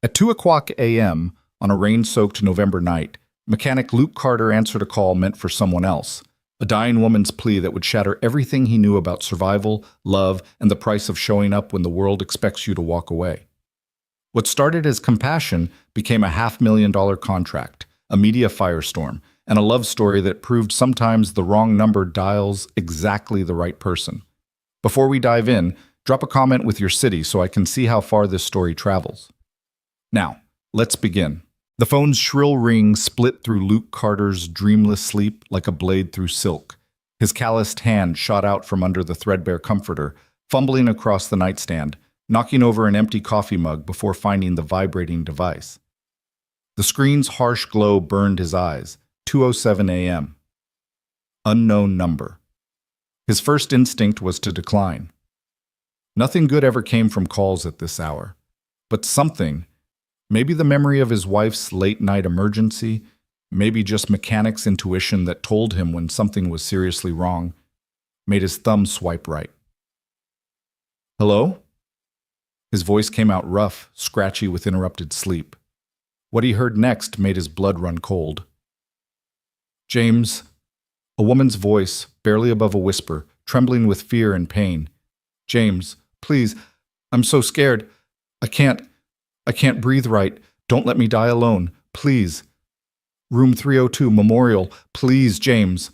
At 2 o'clock a.m. on a rain-soaked November night, mechanic Luke Carter answered a call meant for someone else, a dying woman's plea that would shatter everything he knew about survival, love, and the price of showing up when the world expects you to walk away. What started as compassion became a $500,000 contract, a media firestorm, and a love story that proved sometimes the wrong number dials exactly the right person. Before we dive in, drop a comment with your city so I can see how far this story travels. Now, let's begin. The phone's shrill ring split through Luke Carter's dreamless sleep like a blade through silk. His calloused hand shot out from under the threadbare comforter, fumbling across the nightstand, knocking over an empty coffee mug before finding the vibrating device. The screen's harsh glow burned his eyes. 2:07 a.m. Unknown number. His first instinct was to decline. Nothing good ever came from calls at this hour. But something, maybe the memory of his wife's late-night emergency, maybe just mechanic's intuition that told him when something was seriously wrong, made his thumb swipe right. Hello? His voice came out rough, scratchy with interrupted sleep. What he heard next made his blood run cold. James, a woman's voice, barely above a whisper, trembling with fear and pain. James, please, I'm so scared. I can't breathe right. Don't let me die alone, please. Room 302, Memorial, please, James.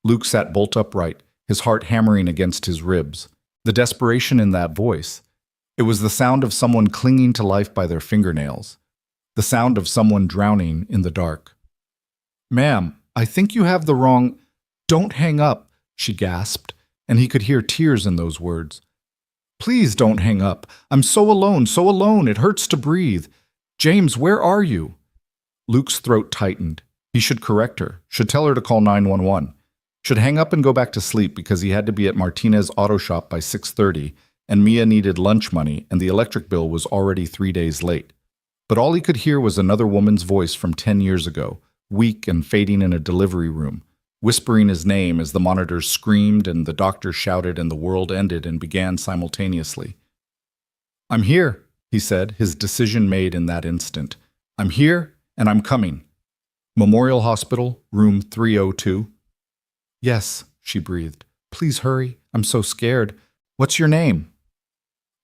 Luke sat bolt upright, his heart hammering against his ribs. The desperation in that voice. It was the sound of someone clinging to life by their fingernails. The sound of someone drowning in the dark. Ma'am, I think you have the wrong... Don't hang up, she gasped, and he could hear tears in those words. Please don't hang up. I'm so alone, it hurts to breathe. James, where are you? Luke's throat tightened. He should correct her, should tell her to call 911, should hang up and go back to sleep because he had to be at Martinez Auto Shop by 6:30, and Mia needed lunch money and the electric bill was already 3 days late. But all he could hear was another woman's voice from 10 years ago, weak and fading in a delivery room, whispering his name as the monitors screamed and the doctor shouted and the world ended and began simultaneously. I'm here, he said, his decision made in that instant. I'm here and I'm coming. Memorial Hospital, room 302. Yes, she breathed. Please hurry. I'm so scared. What's your name?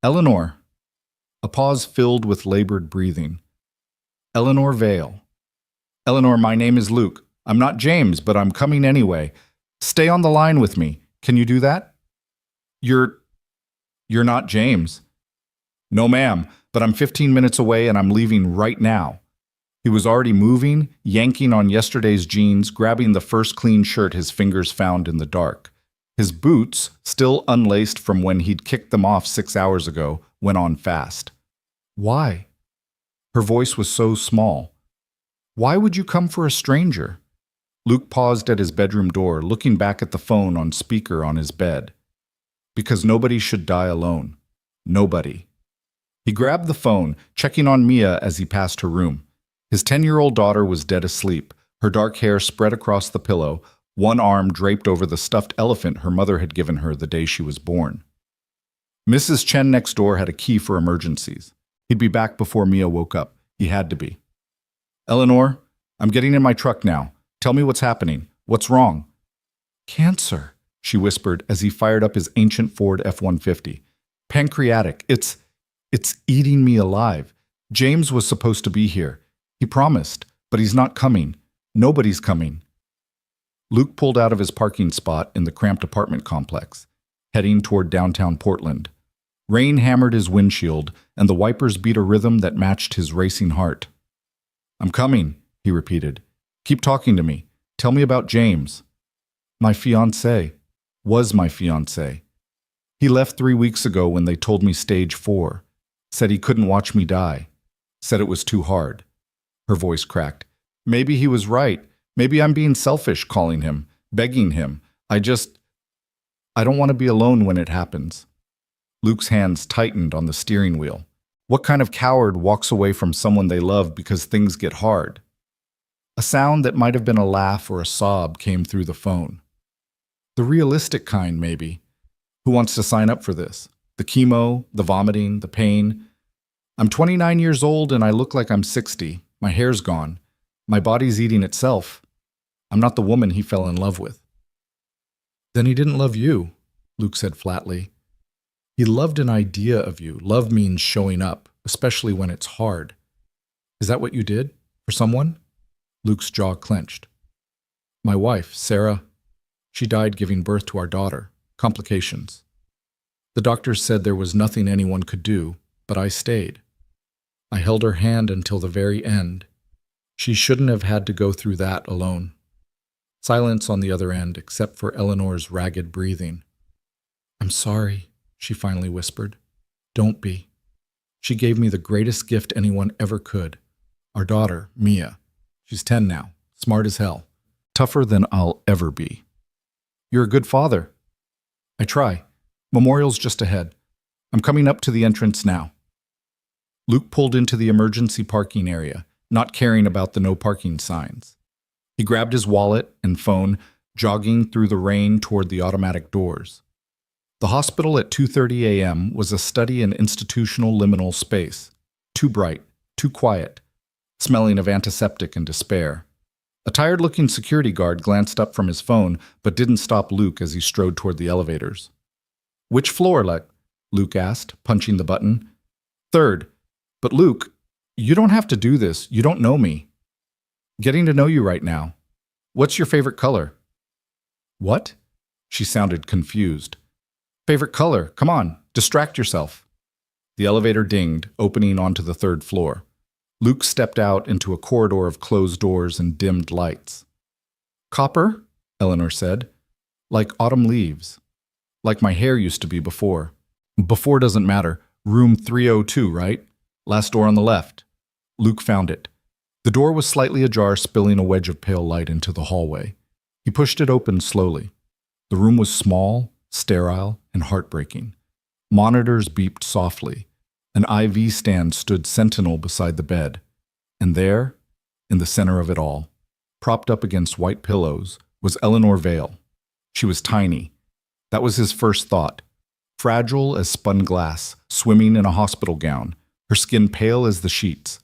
Eleanor. A pause filled with labored breathing. Eleanor Vale. Eleanor, my name is Luke. I'm not James, but I'm coming anyway. Stay on the line with me. Can you do that? You're not James. No, ma'am, but I'm 15 minutes away and I'm leaving right now. He was already moving, yanking on yesterday's jeans, grabbing the first clean shirt his fingers found in the dark. His boots, still unlaced from when he'd kicked them off 6 hours ago, went on fast. Why? Her voice was so small. Why would you come for a stranger? Luke paused at his bedroom door, looking back at the phone on speaker on his bed. Because nobody should die alone. Nobody. He grabbed the phone, checking on Mia as he passed her room. His 10-year-old daughter was dead asleep, her dark hair spread across the pillow, one arm draped over the stuffed elephant her mother had given her the day she was born. Mrs. Chen next door had a key for emergencies. He'd be back before Mia woke up. He had to be. Eleanor, I'm getting in my truck now. Tell me what's happening. What's wrong? Cancer, she whispered as he fired up his ancient Ford F-150. Pancreatic. It's eating me alive. James was supposed to be here. He promised, but he's not coming. Nobody's coming. Luke pulled out of his parking spot in the cramped apartment complex, heading toward downtown Portland. Rain hammered his windshield, and the wipers beat a rhythm that matched his racing heart. I'm coming, he repeated. Keep talking to me. Tell me about James. My fiancé. Was my fiancé. He left 3 weeks ago when they told me stage 4. Said he couldn't watch me die. Said it was too hard. Her voice cracked. Maybe he was right. Maybe I'm being selfish calling him, begging him. I don't want to be alone when it happens. Luke's hands tightened on the steering wheel. What kind of coward walks away from someone they love because things get hard? A sound that might have been a laugh or a sob came through the phone. The realistic kind, maybe. Who wants to sign up for this? The chemo, the vomiting, the pain. I'm 29 years old and I look like I'm 60. My hair's gone. My body's eating itself. I'm not the woman he fell in love with." "Then he didn't love you," Luke said flatly. "He loved an idea of you. Love means showing up, especially when it's hard. Is that what you did? For someone?" Luke's jaw clenched. "My wife, Sarah, she died giving birth to our daughter. Complications. The doctors said there was nothing anyone could do, but I stayed. I held her hand until the very end. She shouldn't have had to go through that alone." Silence on the other end, except for Eleanor's ragged breathing. "I'm sorry," she finally whispered. "Don't be. She gave me the greatest gift anyone ever could. Our daughter, Mia. She's 10 now, smart as hell. Tougher than I'll ever be. You're a good father." "I try. Memorial's just ahead. I'm coming up to the entrance now." Luke pulled into the emergency parking area, not caring about the no parking signs. He grabbed his wallet and phone, jogging through the rain toward the automatic doors. The hospital at 2:30 a.m. was a study in institutional liminal space. Too bright, too quiet, smelling of antiseptic and despair. A tired-looking security guard glanced up from his phone, but didn't stop Luke as he strode toward the elevators. "Which floor, Luke asked, punching the button. "Third. But Luke, you don't have to do this. You don't know me. Getting to know you right now. What's your favorite color?" "What?" She sounded confused. "Favorite color? Come on, distract yourself." The elevator dinged, opening onto the 3rd floor. Luke stepped out into a corridor of closed doors and dimmed lights. "Copper?" Eleanor said. "Like autumn leaves. Like my hair used to be before." "Before doesn't matter. Room 302, right? Last door on the left." Luke found it. The door was slightly ajar, spilling a wedge of pale light into the hallway. He pushed it open slowly. The room was small, sterile, and heartbreaking. Monitors beeped softly. An IV stand stood sentinel beside the bed. And there, in the center of it all, propped up against white pillows, was Eleanor Vale. She was tiny. That was his first thought. Fragile as spun glass, swimming in a hospital gown, her skin pale as the sheets.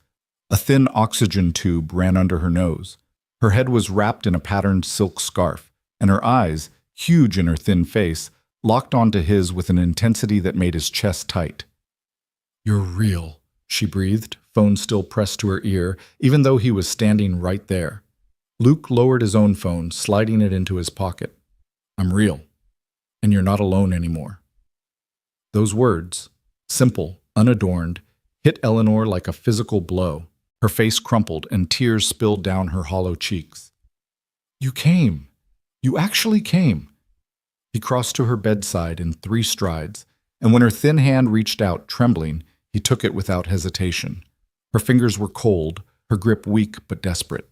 A thin oxygen tube ran under her nose. Her head was wrapped in a patterned silk scarf, and her eyes, huge in her thin face, locked onto his with an intensity that made his chest tight. "You're real," she breathed, phone still pressed to her ear, even though he was standing right there. Luke lowered his own phone, sliding it into his pocket. "I'm real, and you're not alone anymore." Those words, simple, unadorned, hit Eleanor like a physical blow. Her face crumpled and tears spilled down her hollow cheeks. "You came. You actually came." He crossed to her bedside in 3 strides, and when her thin hand reached out, trembling, he took it without hesitation. Her fingers were cold, her grip weak but desperate.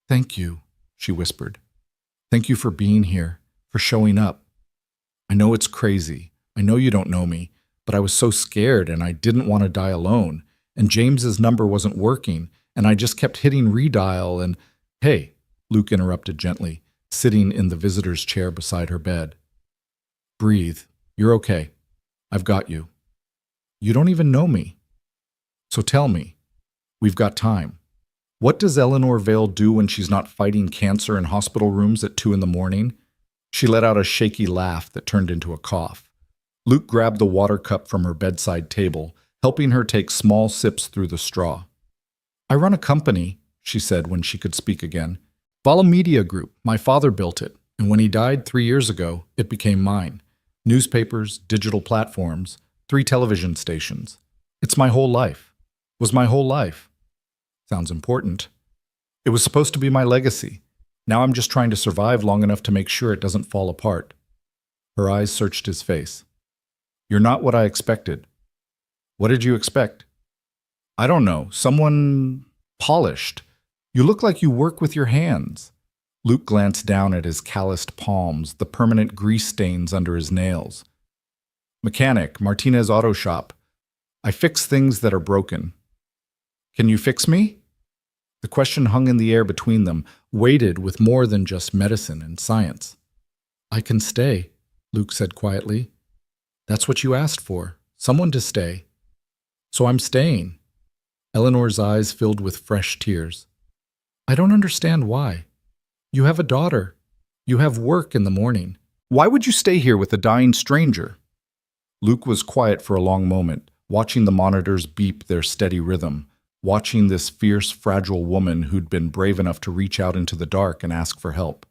"Thank you," she whispered. "Thank you for being here, for showing up. I know it's crazy. I know you don't know me, but I was so scared and I didn't want to die alone. And James's number wasn't working, and I just kept hitting redial and—" "Hey," Luke interrupted gently, sitting in the visitor's chair beside her bed. "Breathe. You're okay. I've got you. You don't even know me. So tell me. We've got time. What does Eleanor Vale do when she's not fighting cancer in hospital rooms at 2 a.m? She let out a shaky laugh that turned into a cough. Luke grabbed the water cup from her bedside table, helping her take small sips through the straw. "I run a company," she said when she could speak again. "Vala Media Group. My father built it, and when he died 3 years ago, it became mine. Newspapers, digital platforms, 3 television stations. It's my whole life. Was my whole life. Sounds important. It was supposed to be my legacy. Now I'm just trying to survive long enough to make sure it doesn't fall apart." Her eyes searched his face. "You're not what I expected." "What did you expect?" "I don't know. Someone polished. You look like you work with your hands." Luke glanced down at his calloused palms, the permanent grease stains under his nails. "Mechanic, Martinez Auto Shop. I fix things that are broken." "Can you fix me?" The question hung in the air between them, weighted with more than just medicine and science. "I can stay," Luke said quietly. "That's what you asked for. Someone to stay." So I'm staying. Eleanor's eyes filled with fresh tears. I don't understand why. You have a daughter. You have work in the morning. Why would you stay here with a dying stranger? Luke was quiet for a long moment, watching the monitors beep their steady rhythm, watching this fierce, fragile woman who'd been brave enough to reach out into the dark and ask for help.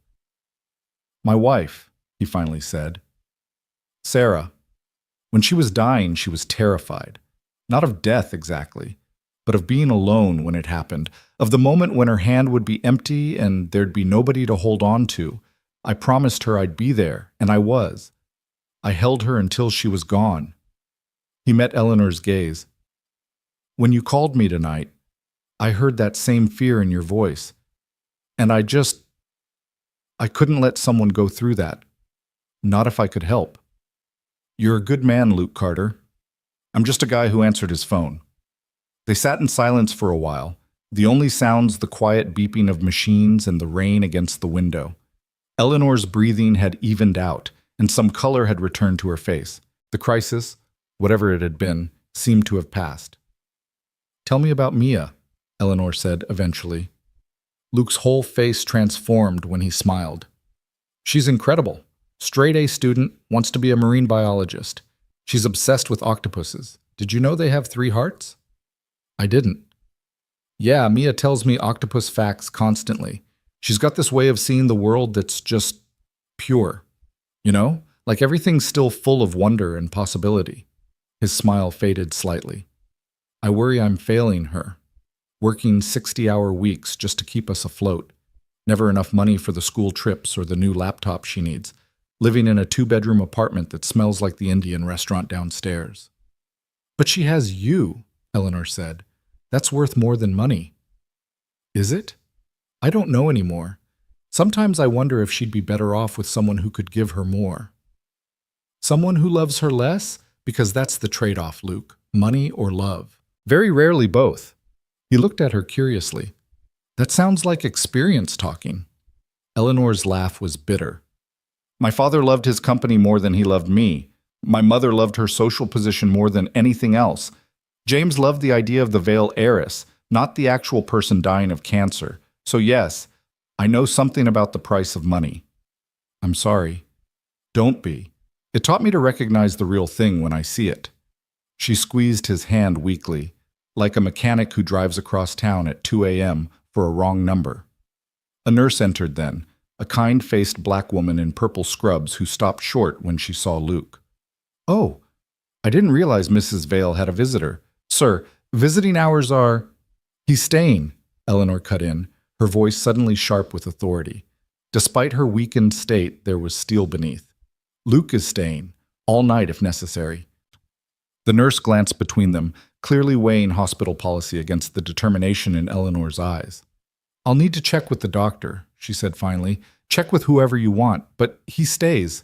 My wife, he finally said. Sarah. When she was dying, she was terrified. Not of death exactly, but of being alone when it happened, of the moment when her hand would be empty and there'd be nobody to hold on to. I promised her I'd be there, and I was. I held her until she was gone. He met Eleanor's gaze. When you called me tonight, I heard that same fear in your voice. And I couldn't let someone go through that. Not if I could help. You're a good man, Luke Carter. I'm just a guy who answered his phone. They sat in silence for a while, the only sounds the quiet beeping of machines and the rain against the window. Eleanor's breathing had evened out, and some color had returned to her face. The crisis, whatever it had been, seemed to have passed. Tell me about Mia, Eleanor said eventually. Luke's whole face transformed when he smiled. She's incredible. Straight-A student, wants to be a marine biologist. She's obsessed with octopuses. Did you know they have 3 hearts? I didn't. Yeah, Mia tells me octopus facts constantly. She's got this way of seeing the world that's just pure. You know, like everything's still full of wonder and possibility. His smile faded slightly. I worry I'm failing her. Working 60-hour weeks just to keep us afloat. Never enough money for the school trips or the new laptop she needs. Living in a 2-bedroom apartment that smells like the Indian restaurant downstairs. But she has you, Eleanor said. That's worth more than money. Is it? I don't know anymore. Sometimes I wonder if she'd be better off with someone who could give her more. Someone who loves her less? Because that's the trade-off, Luke. Money or love. Very rarely both. He looked at her curiously. That sounds like experience talking. Eleanor's laugh was bitter. My father loved his company more than he loved me. My mother loved her social position more than anything else. James loved the idea of the veiled heiress, not the actual person dying of cancer. So yes, I know something about the price of money. I'm sorry. Don't be. It taught me to recognize the real thing when I see it. She squeezed his hand weakly, like a mechanic who drives across town at 2 a.m. for a wrong number. A nurse entered then, a kind-faced black woman in purple scrubs who stopped short when she saw Luke. Oh, I didn't realize Mrs. Vale had a visitor. Sir, visiting hours are… He's staying, Eleanor cut in, her voice suddenly sharp with authority. Despite her weakened state, there was steel beneath. Luke is staying, all night if necessary. The nurse glanced between them, clearly weighing hospital policy against the determination in Eleanor's eyes. I'll need to check with the doctor, she said finally. Check with whoever you want, but he stays.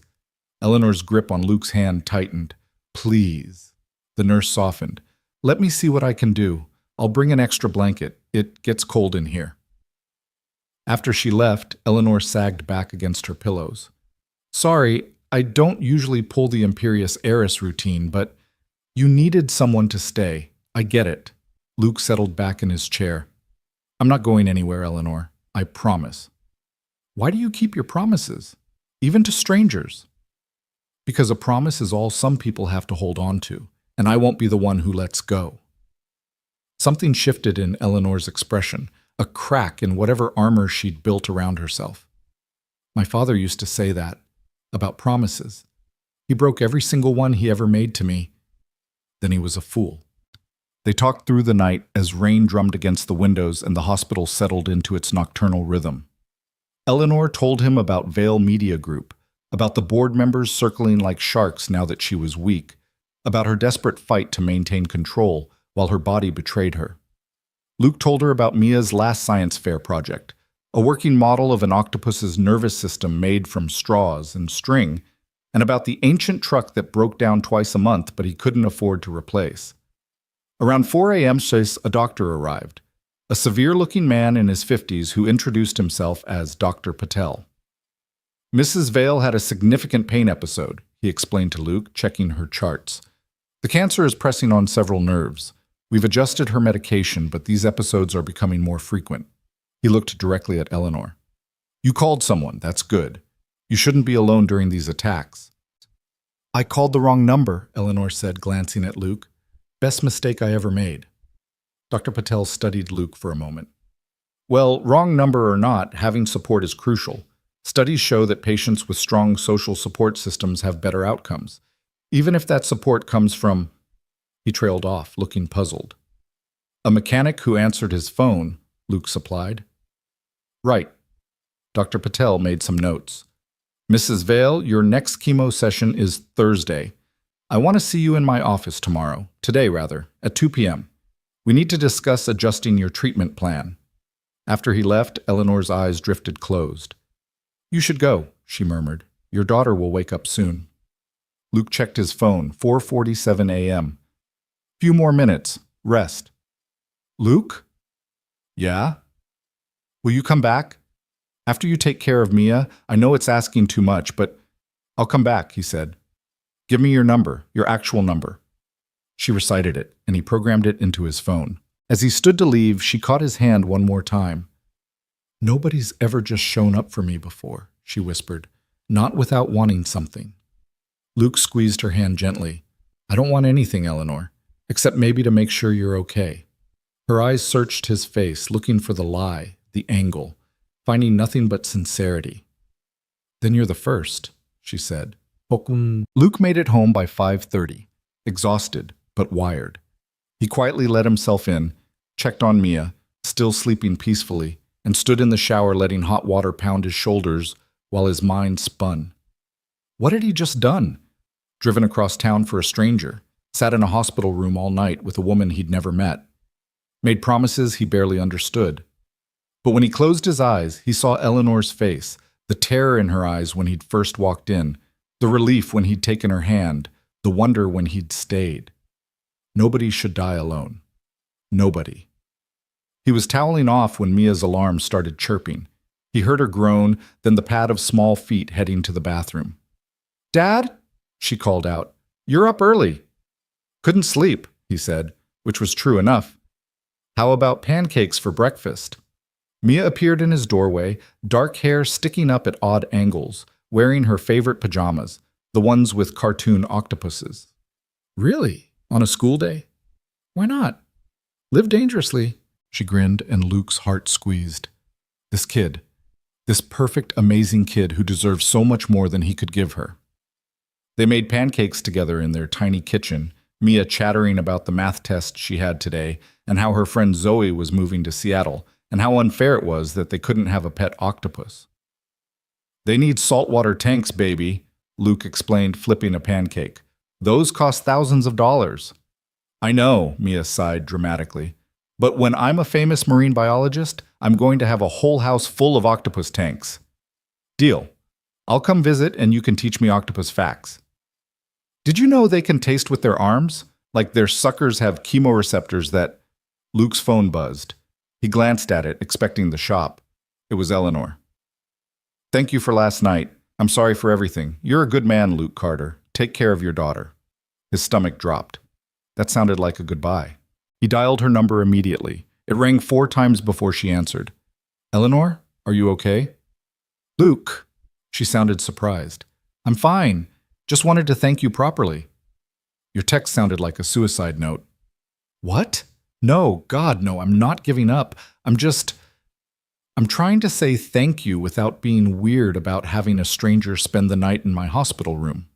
Eleanor's grip on Luke's hand tightened. Please. The nurse softened. Let me see what I can do. I'll bring an extra blanket. It gets cold in here. After she left, Eleanor sagged back against her pillows. Sorry, I don't usually pull the imperious heiress routine, but you needed someone to stay. I get it. Luke settled back in his chair. I'm not going anywhere, Eleanor. I promise. Why do you keep your promises? Even to strangers? Because a promise is all some people have to hold on to, and I won't be the one who lets go. Something shifted in Eleanor's expression, a crack in whatever armor she'd built around herself. My father used to say that, about promises. He broke every single one he ever made to me. Then he was a fool. They talked through the night as rain drummed against the windows and the hospital settled into its nocturnal rhythm. Eleanor told him about Vale Media Group, about the board members circling like sharks now that she was weak, about her desperate fight to maintain control while her body betrayed her. Luke told her about Mia's last science fair project, a working model of an octopus's nervous system made from straws and string, and about the ancient truck that broke down twice a month but he couldn't afford to replace. Around 4 a.m., a doctor arrived, a severe-looking man in his 50s who introduced himself as Dr. Patel. Mrs. Vale had a significant pain episode, he explained to Luke, checking her charts. The cancer is pressing on several nerves. We've adjusted her medication, but these episodes are becoming more frequent. He looked directly at Eleanor. You called someone, that's good. You shouldn't be alone during these attacks. I called the wrong number, Eleanor said, glancing at Luke. Best mistake I ever made. Dr. Patel studied Luke for a moment. Well, wrong number or not, having support is crucial. Studies show that patients with strong social support systems have better outcomes, even if that support comes from... He trailed off, looking puzzled. A mechanic who answered his phone, Luke supplied. Right. Dr. Patel made some notes. Mrs. Vale, your next chemo session is Thursday. I want to see you in my office tomorrow, today rather, at 2 p.m. We need to discuss adjusting your treatment plan. After he left, Eleanor's eyes drifted closed. You should go, she murmured. Your daughter will wake up soon. Luke checked his phone, 4:47 a.m. Few more minutes. Rest. Luke? Yeah? Will you come back? After you take care of Mia, I know it's asking too much, but I'll come back, he said. Give me your number, your actual number. She recited it, and he programmed it into his phone. As he stood to leave, she caught his hand one more time. Nobody's ever just shown up for me before, she whispered, not without wanting something. Luke squeezed her hand gently. I don't want anything, Eleanor, except maybe to make sure you're okay. Her eyes searched his face, looking for the lie, the angle, finding nothing but sincerity. Then you're the first, she said. Luke made it home by 5:30, exhausted but wired. He quietly let himself in, checked on Mia, still sleeping peacefully, and stood in the shower letting hot water pound his shoulders while his mind spun. What had he just done? Driven across town for a stranger, sat in a hospital room all night with a woman he'd never met, made promises he barely understood. But when he closed his eyes, he saw Eleanor's face, the terror in her eyes when he'd first walked in, the relief when he'd taken her hand, the wonder when he'd stayed. Nobody should die alone. Nobody. He was toweling off when Mia's alarm started chirping. He heard her groan, then the pad of small feet heading to the bathroom. Dad? She called out. You're up early. Couldn't sleep, he said, which was true enough. How about pancakes for breakfast? Mia appeared in his doorway, dark hair sticking up at odd angles, wearing her favorite pajamas, the ones with cartoon octopuses. Really? On a school day? Why not? Live dangerously, she grinned, and Luke's heart squeezed. This kid, this perfect, amazing kid who deserves so much more than he could give her. They made pancakes together in their tiny kitchen, Mia chattering about the math test she had today and how her friend Zoe was moving to Seattle and how unfair it was that they couldn't have a pet octopus. They need saltwater tanks, baby, Luke explained, flipping a pancake. Those cost thousands of dollars. I know, Mia sighed dramatically. But when I'm a famous marine biologist, I'm going to have a whole house full of octopus tanks. Deal. I'll come visit and you can teach me octopus facts. Did you know they can taste with their arms? Like their suckers have chemoreceptors that... Luke's phone buzzed. He glanced at it, expecting the shop. It was Eleanor. Thank you for last night. I'm sorry for everything. You're a good man, Luke Carter. Take care of your daughter. His stomach dropped. That sounded like a goodbye. He dialed her number immediately. It rang 4 times before she answered. Eleanor, are you okay? Luke. She sounded surprised. I'm fine. Just wanted to thank you properly. Your text sounded like a suicide note. What? No, God, no, I'm not giving up. I'm trying to say thank you without being weird about having a stranger spend the night in my hospital room.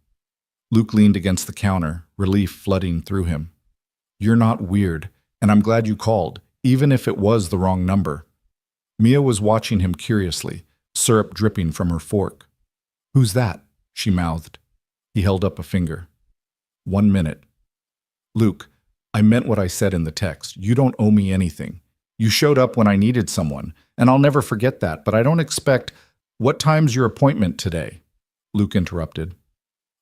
Luke leaned against the counter, relief flooding through him. You're not weird, and I'm glad you called, even if it was the wrong number. Mia was watching him curiously, syrup dripping from her fork. Who's that? She mouthed. He held up a finger. 1 minute. Luke, I meant what I said in the text. You don't owe me anything. You showed up when I needed someone, and I'll never forget that, but I don't expect... What time's your appointment today? Luke interrupted.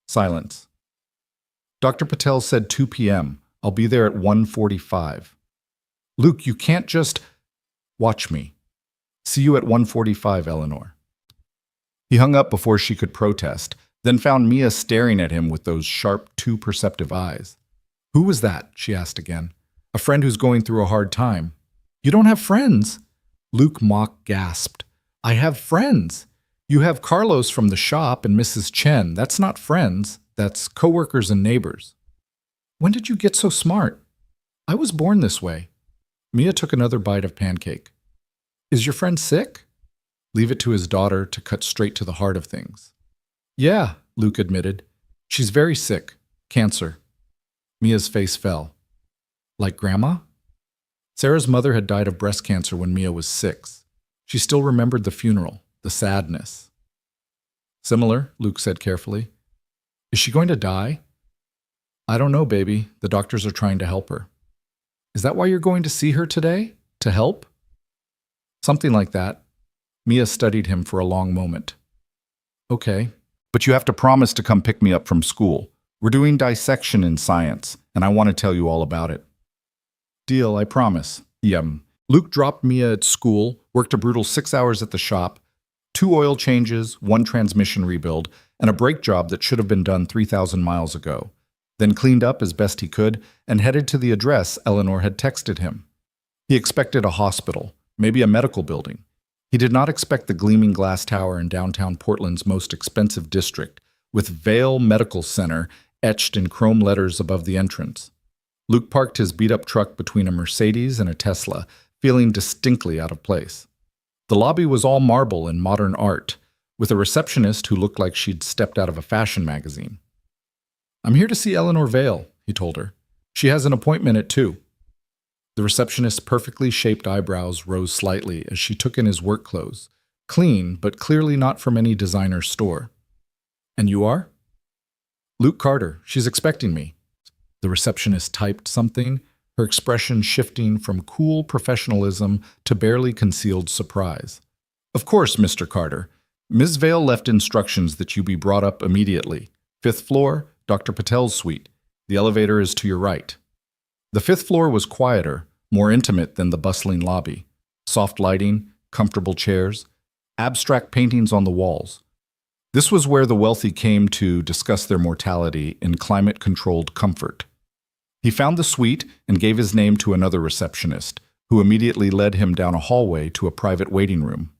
Silence. Dr. Patel said 2 p.m. I'll be there at 1:45. Luke, you can't just... Watch me. See you at 1:45, Eleanor. He hung up before she could protest, then found Mia staring at him with those sharp, too perceptive eyes. Who was that? She asked again. A friend who's going through a hard time. You don't have friends? Luke mock gasped. I have friends. You have Carlos from the shop and Mrs. Chen. That's not friends. That's coworkers and neighbors. When did you get so smart? I was born this way. Mia took another bite of pancake. Is your friend sick? Leave it to his daughter to cut straight to the heart of things. Yeah, Luke admitted. She's very sick. Cancer. Mia's face fell. Like Grandma? Sarah's mother had died of breast cancer when Mia was 6. She still remembered the funeral, the sadness. Similar, Luke said carefully. Is she going to die? I don't know, baby. The doctors are trying to help her. Is that why you're going to see her today? To help? Something like that. Mia studied him for a long moment. Okay, but you have to promise to come pick me up from school. We're doing dissection in science, and I want to tell you all about it. Deal, I promise. Luke dropped Mia at school, worked a brutal 6 hours at the shop, 2 oil changes, 1 transmission rebuild, and a brake job that should have been done 3,000 miles ago. Then cleaned up as best he could and headed to the address Eleanor had texted him. He expected a hospital, maybe a medical building. He did not expect the gleaming glass tower in downtown Portland's most expensive district, with Vale Medical Center etched in chrome letters above the entrance. Luke parked his beat-up truck between a Mercedes and a Tesla, feeling distinctly out of place. The lobby was all marble and modern art, with a receptionist who looked like she'd stepped out of a fashion magazine. I'm here to see Eleanor Vale, he told her. She has an appointment at 2. The receptionist's perfectly shaped eyebrows rose slightly as she took in his work clothes, clean but clearly not from any designer store. And you are? Luke Carter. She's expecting me. The receptionist typed something, her expression shifting from cool professionalism to barely concealed surprise. Of course, Mr. Carter. Ms. Vale left instructions that you be brought up immediately. 5th floor, Dr. Patel's suite. The elevator is to your right. The 5th floor was quieter, more intimate than the bustling lobby. Soft lighting, comfortable chairs, abstract paintings on the walls. This was where the wealthy came to discuss their mortality in climate-controlled comfort. He found the suite and gave his name to another receptionist, who immediately led him down a hallway to a private waiting room.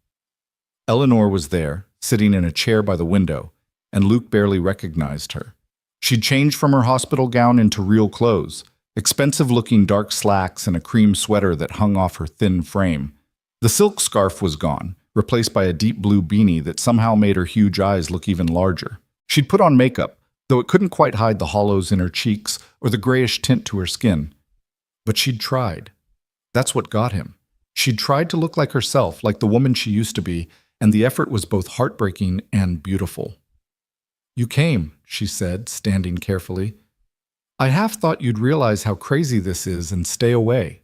Eleanor was there, sitting in a chair by the window, and Luke barely recognized her. She'd changed from her hospital gown into real clothes, expensive-looking dark slacks and a cream sweater that hung off her thin frame. The silk scarf was gone, replaced by a deep blue beanie that somehow made her huge eyes look even larger. She'd put on makeup, though it couldn't quite hide the hollows in her cheeks or the grayish tint to her skin. But she'd tried. That's what got him. She'd tried to look like herself, like the woman she used to be, and the effort was both heartbreaking and beautiful. You came, she said, standing carefully. I half thought you'd realize how crazy this is and stay away.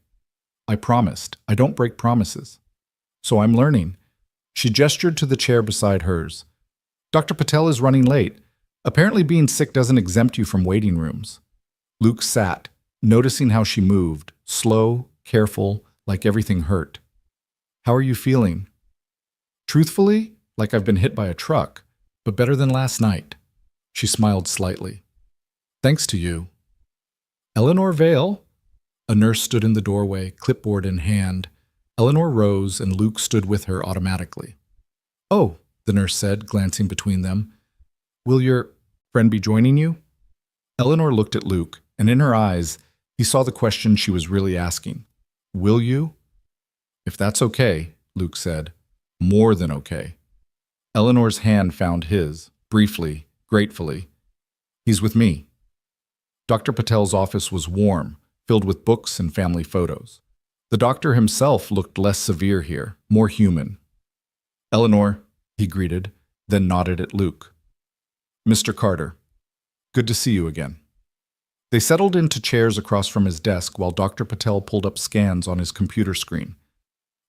I promised. I don't break promises. So I'm learning. She gestured to the chair beside hers. Dr. Patel is running late. Apparently being sick doesn't exempt you from waiting rooms. Luke sat, noticing how she moved, slow, careful, like everything hurt. How are you feeling? Truthfully, like I've been hit by a truck, but better than last night. She smiled slightly. Thanks to you. Eleanor Vale? A nurse stood in the doorway, clipboard in hand. Eleanor rose, and Luke stood with her automatically. Oh, the nurse said, glancing between them. Will your friend be joining you? Eleanor looked at Luke, and in her eyes, he saw the question she was really asking. Will you? If that's okay, Luke said. More than okay. Eleanor's hand found his, briefly, gratefully. He's with me. Dr. Patel's office was warm, filled with books and family photos. The doctor himself looked less severe here, more human. Eleanor, he greeted, then nodded at Luke. Mr. Carter, good to see you again. They settled into chairs across from his desk while Dr. Patel pulled up scans on his computer screen.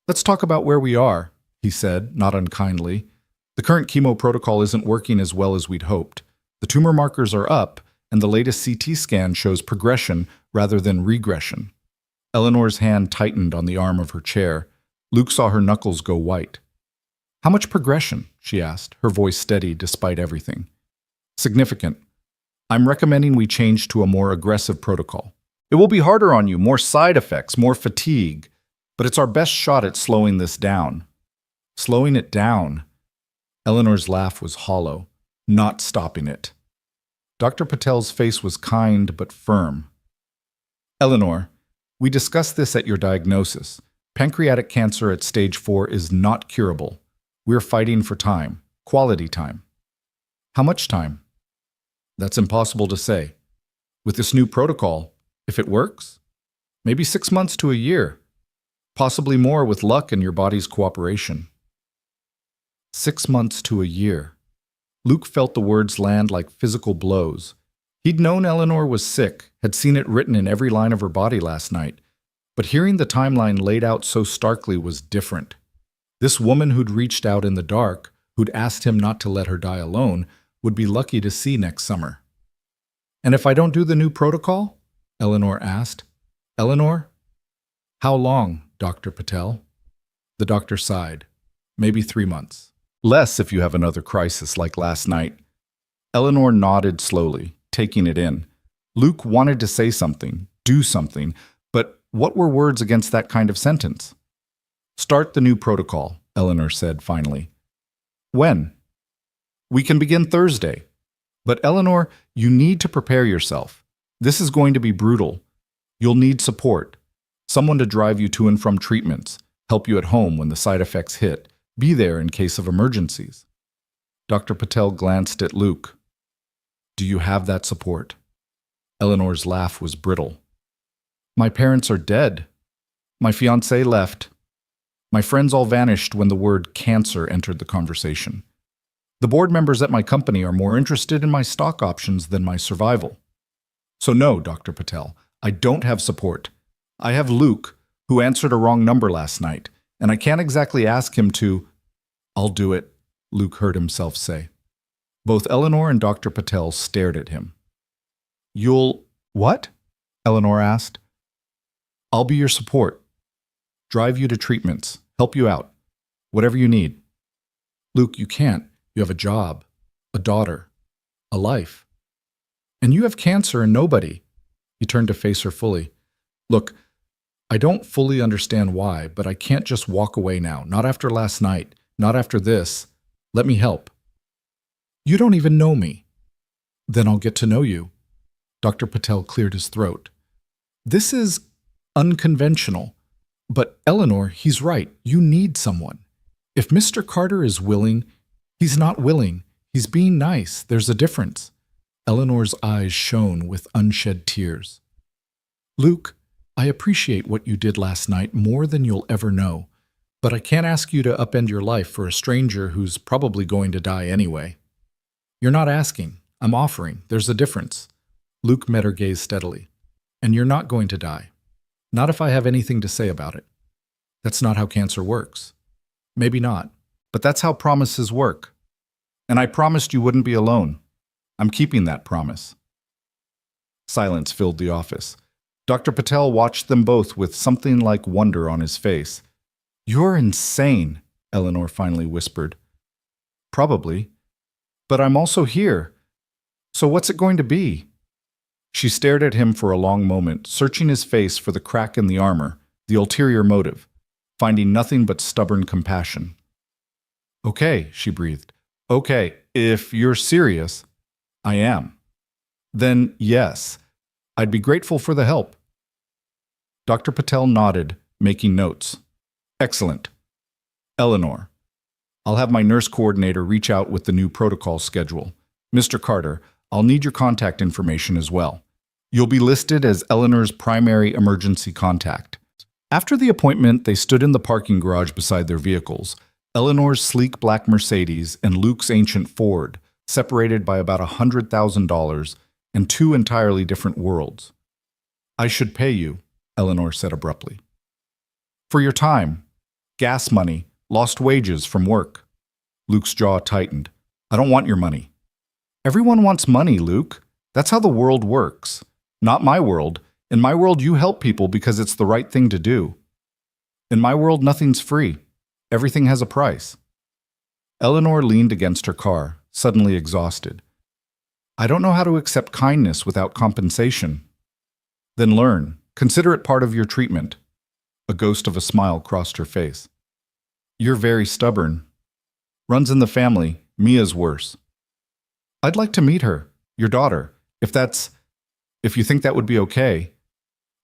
Let's talk about where we are, he said, not unkindly. The current chemo protocol isn't working as well as we'd hoped. The tumor markers are up, and the latest CT scan shows progression rather than regression. Eleanor's hand tightened on the arm of her chair. Luke saw her knuckles go white. How much progression? She asked, her voice steady despite everything. Significant. I'm recommending we change to a more aggressive protocol. It will be harder on you, more side effects, more fatigue, but it's our best shot at slowing this down. Slowing it down. Eleanor's laugh was hollow, not stopping it. Dr. Patel's face was kind but firm. Eleanor, we discussed this at your diagnosis. Pancreatic cancer at stage 4 is not curable. We're fighting for time, quality time. How much time? That's impossible to say. With this new protocol, if it works, maybe 6 months to a year, possibly more with luck and your body's cooperation. 6 months to a year. Luke felt the words land like physical blows. He'd known Eleanor was sick, had seen it written in every line of her body last night, but hearing the timeline laid out so starkly was different. This woman who'd reached out in the dark, who'd asked him not to let her die alone, would be lucky to see next summer. And if I don't do the new protocol? Eleanor asked. Eleanor? How long, Dr. Patel? The doctor sighed. Maybe 3 months. Less if you have another crisis like last night. Eleanor nodded slowly, taking it in. Luke wanted to say something, do something, but what were words against that kind of sentence? Start the new protocol, Eleanor said finally. When? We can begin Thursday. But Eleanor, you need to prepare yourself. This is going to be brutal. You'll need support. Someone to drive you to and from treatments, help you at home when the side effects hit, be there in case of emergencies. Dr. Patel glanced at Luke. Do you have that support? Eleanor's laugh was brittle. My parents are dead. My fiancé left. My friends all vanished when the word cancer entered the conversation. The board members at my company are more interested in my stock options than my survival. So no, Dr. Patel, I don't have support. I have Luke, who answered a wrong number last night, and I can't exactly ask him to. I'll do it, Luke heard himself say. Both Eleanor and Dr. Patel stared at him. You'll… what? Eleanor asked. I'll be your support. Drive you to treatments, help you out, whatever you need. Luke, you can't. You have a job, a daughter, a life. And you have cancer and nobody. He turned to face her fully. Look, I don't fully understand why, but I can't just walk away now. Not after last night. Not after this. Let me help. You don't even know me. Then I'll get to know you. Dr. Patel cleared his throat. This is unconventional. But Eleanor, he's right. You need someone. If Mr. Carter is willing, he's not willing. He's being nice. There's a difference. Eleanor's eyes shone with unshed tears. Luke, I appreciate what you did last night more than you'll ever know, but I can't ask you to upend your life for a stranger who's probably going to die anyway. You're not asking. I'm offering. There's a difference. Luke met her gaze steadily. And you're not going to die. Not if I have anything to say about it. That's not how cancer works. Maybe not, but that's how promises work. And I promised you wouldn't be alone. I'm keeping that promise. Silence filled the office. Dr. Patel watched them both with something like wonder on his face. You're insane, Eleanor finally whispered. Probably. But I'm also here. So what's it going to be? She stared at him for a long moment, searching his face for the crack in the armor, the ulterior motive, finding nothing but stubborn compassion. Okay, she breathed. Okay, if you're serious, I am. Then yes, I'd be grateful for the help. Dr. Patel nodded, making notes. Excellent. Eleanor, I'll have my nurse coordinator reach out with the new protocol schedule. Mr. Carter, I'll need your contact information as well. You'll be listed as Eleanor's primary emergency contact. After the appointment, they stood in the parking garage beside their vehicles, Eleanor's sleek black Mercedes and Luke's ancient Ford, separated by about $100,000 and two entirely different worlds. I should pay you, Eleanor said abruptly. For your time, gas money, lost wages from work. Luke's jaw tightened. I don't want your money. Everyone wants money, Luke. That's how the world works. Not my world. In my world, you help people because it's the right thing to do. In my world, nothing's free. Everything has a price. Eleanor leaned against her car, suddenly exhausted. I don't know how to accept kindness without compensation. Then learn. Consider it part of your treatment. A ghost of a smile crossed her face. You're very stubborn. Runs in the family. Mia's worse. I'd like to meet her, your daughter, if you think that would be okay.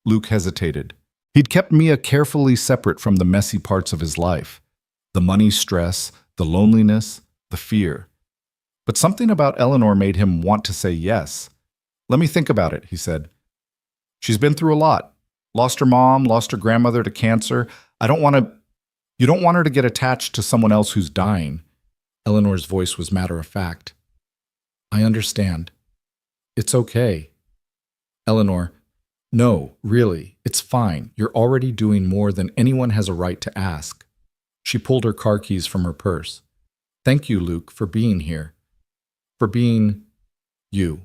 Luke hesitated. He'd kept Mia carefully separate from the messy parts of his life. The money stress, the loneliness, the fear. But something about Eleanor made him want to say yes. Let me think about it, he said. She's been through a lot. Lost her mom, lost her grandmother to cancer. You don't want her to get attached to someone else who's dying. Eleanor's voice was matter of fact. I understand. It's okay. Eleanor, no, really, it's fine. You're already doing more than anyone has a right to ask. She pulled her car keys from her purse. Thank you, Luke, for being here. For being you.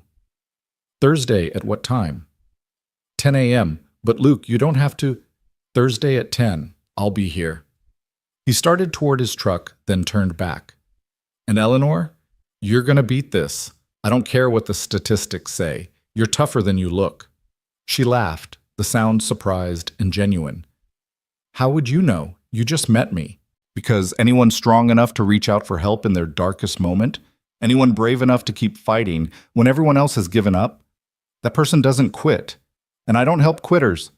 Thursday at what time? 10 a.m. But Luke, you don't have to. Thursday at 10. I'll be here. He started toward his truck, then turned back. And Eleanor, you're going to beat this. I don't care what the statistics say. You're tougher than you look. She laughed, the sound surprised and genuine. How would you know? You just met me. Because anyone strong enough to reach out for help in their darkest moment? Anyone brave enough to keep fighting when everyone else has given up? That person doesn't quit. And I don't help quitters.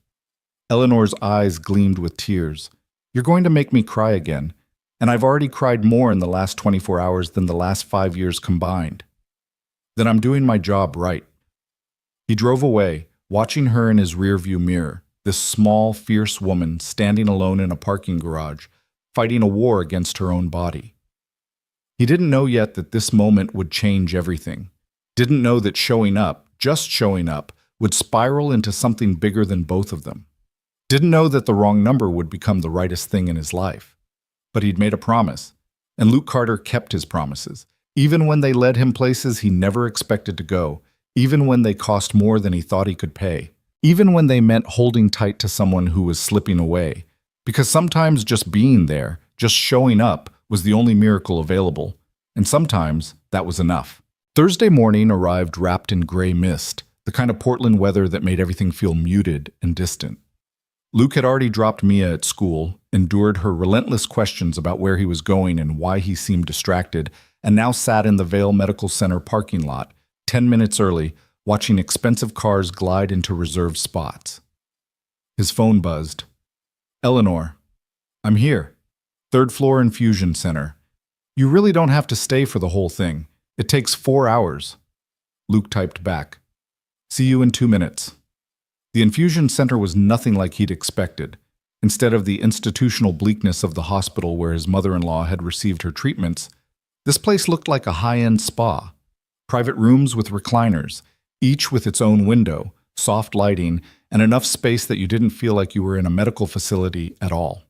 Eleanor's eyes gleamed with tears. You're going to make me cry again. And I've already cried more in the last 24 hours than the last 5 years combined. Then I'm doing my job right. He drove away, watching her in his rearview mirror, this small, fierce woman standing alone in a parking garage, fighting a war against her own body. He didn't know yet that this moment would change everything. Didn't know that showing up, just showing up, would spiral into something bigger than both of them. Didn't know that the wrong number would become the rightest thing in his life. But he'd made a promise, and Luke Carter kept his promises, even when they led him places he never expected to go, even when they cost more than he thought he could pay, even when they meant holding tight to someone who was slipping away. Because sometimes just being there, just showing up, was the only miracle available, and sometimes that was enough. Thursday morning arrived wrapped in gray mist, the kind of Portland weather that made everything feel muted and distant. Luke had already dropped Mia at school, endured her relentless questions about where he was going and why he seemed distracted, and now sat in the Vale Medical Center parking lot, 10 minutes early, watching expensive cars glide into reserved spots. His phone buzzed. Eleanor, I'm here. 3rd floor infusion center. You really don't have to stay for the whole thing. It takes 4 hours. Luke typed back. See you in 2 minutes. The infusion center was nothing like he'd expected. Instead of the institutional bleakness of the hospital where his mother-in-law had received her treatments, this place looked like a high-end spa. Private rooms with recliners, each with its own window, soft lighting, and enough space that you didn't feel like you were in a medical facility at all.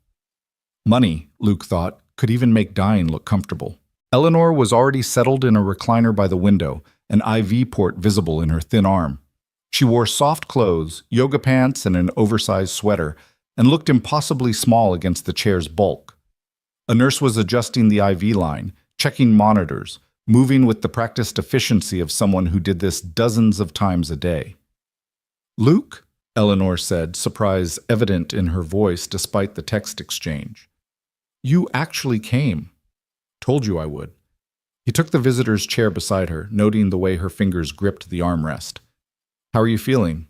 Money, Luke thought, could even make dying look comfortable. Eleanor was already settled in a recliner by the window, an IV port visible in her thin arm. She wore soft clothes, yoga pants, and an oversized sweater, and looked impossibly small against the chair's bulk. A nurse was adjusting the IV line, checking monitors, moving with the practiced efficiency of someone who did this dozens of times a day. Luke, Eleanor said, surprise evident in her voice despite the text exchange. You actually came. Told you I would. He took the visitor's chair beside her, noting the way her fingers gripped the armrest. How are you feeling?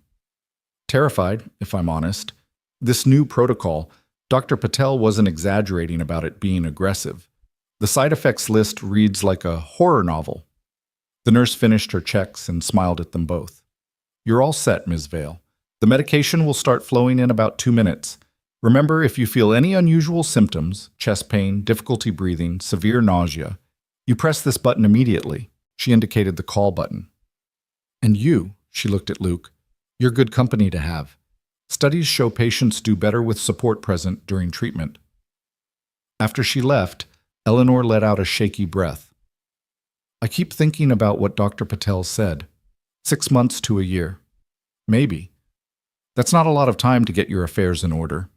Terrified, if I'm honest. This new protocol, Dr. Patel wasn't exaggerating about it being aggressive. The side effects list reads like a horror novel. The nurse finished her checks and smiled at them both. You're all set, Ms. Vale. The medication will start flowing in about 2 minutes. Remember, if you feel any unusual symptoms, chest pain, difficulty breathing, severe nausea, you press this button immediately. She indicated the call button. And you, she looked at Luke, you're good company to have. Studies show patients do better with support present during treatment. After she left, Eleanor let out a shaky breath. I keep thinking about what Dr. Patel said. 6 months to a year. Maybe. That's not a lot of time to get your affairs in order.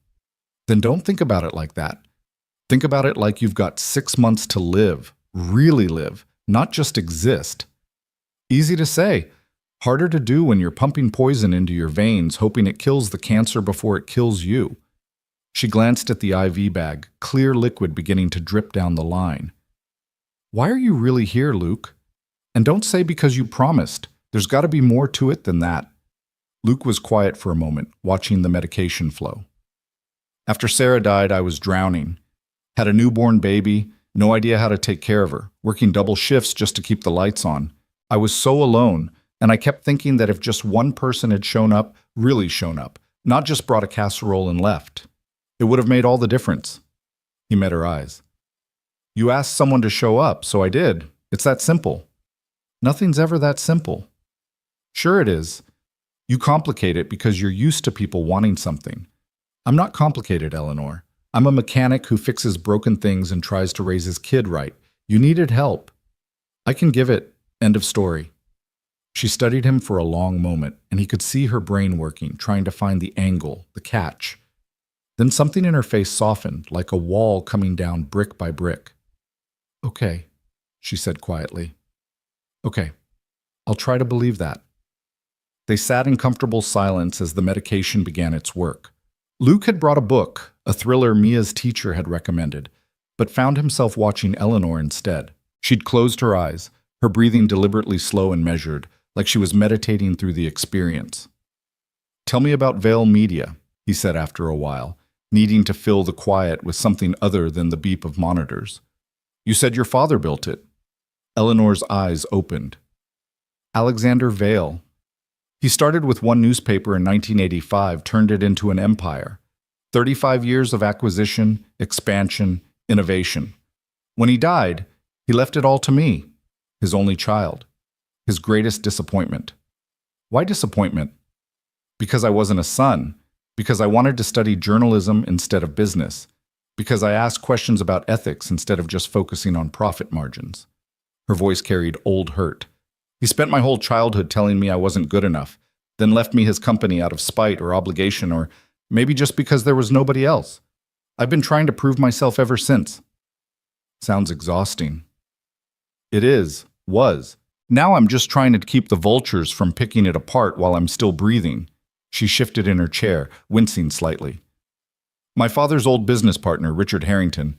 Then don't think about it like that. Think about it like you've got 6 months to live, really live, not just exist. Easy to say, Harder to do when you're pumping poison into your veins, hoping it kills the cancer before it kills you. She glanced at the IV bag, clear liquid beginning to drip down the line. Why are you really here, Luke? And don't say because you promised. There's got to be more to it than that. Luke was quiet for a moment, watching the medication flow. After Sarah died, I was drowning. Had a newborn baby, no idea how to take care of her, working double shifts just to keep the lights on. I was so alone, and I kept thinking that if just one person had shown up, really shown up, not just brought a casserole and left, it would have made all the difference. He met her eyes. You asked someone to show up, so I did. It's that simple. Nothing's ever that simple. Sure it is. You complicate it because you're used to people wanting something. I'm not complicated, Eleanor. I'm a mechanic who fixes broken things and tries to raise his kid right. You needed help. I can give it. End of story. She studied him for a long moment, and he could see her brain working, trying to find the angle, the catch. Then something in her face softened, like a wall coming down brick by brick. Okay, she said quietly. Okay, I'll try to believe that. They sat in comfortable silence as the medication began its work. Luke had brought a book, a thriller Mia's teacher had recommended, but found himself watching Eleanor instead. She'd closed her eyes, her breathing deliberately slow and measured, like she was meditating through the experience. Tell me about Vale Media, he said after a while, needing to fill the quiet with something other than the beep of monitors. You said your father built it. Eleanor's eyes opened. Alexander Vale. He started with one newspaper in 1985, turned it into an empire. 35 years of acquisition, expansion, innovation. When he died, he left it all to me, his only child, his greatest disappointment. Why disappointment? Because I wasn't a son, because I wanted to study journalism instead of business, because I asked questions about ethics instead of just focusing on profit margins. Her voice carried old hurt. He spent my whole childhood telling me I wasn't good enough, then left me his company out of spite or obligation, or maybe just because there was nobody else. I've been trying to prove myself ever since. Sounds exhausting. It was. Now I'm just trying to keep the vultures from picking it apart while I'm still breathing. She shifted in her chair, wincing slightly. My father's old business partner, Richard Harrington,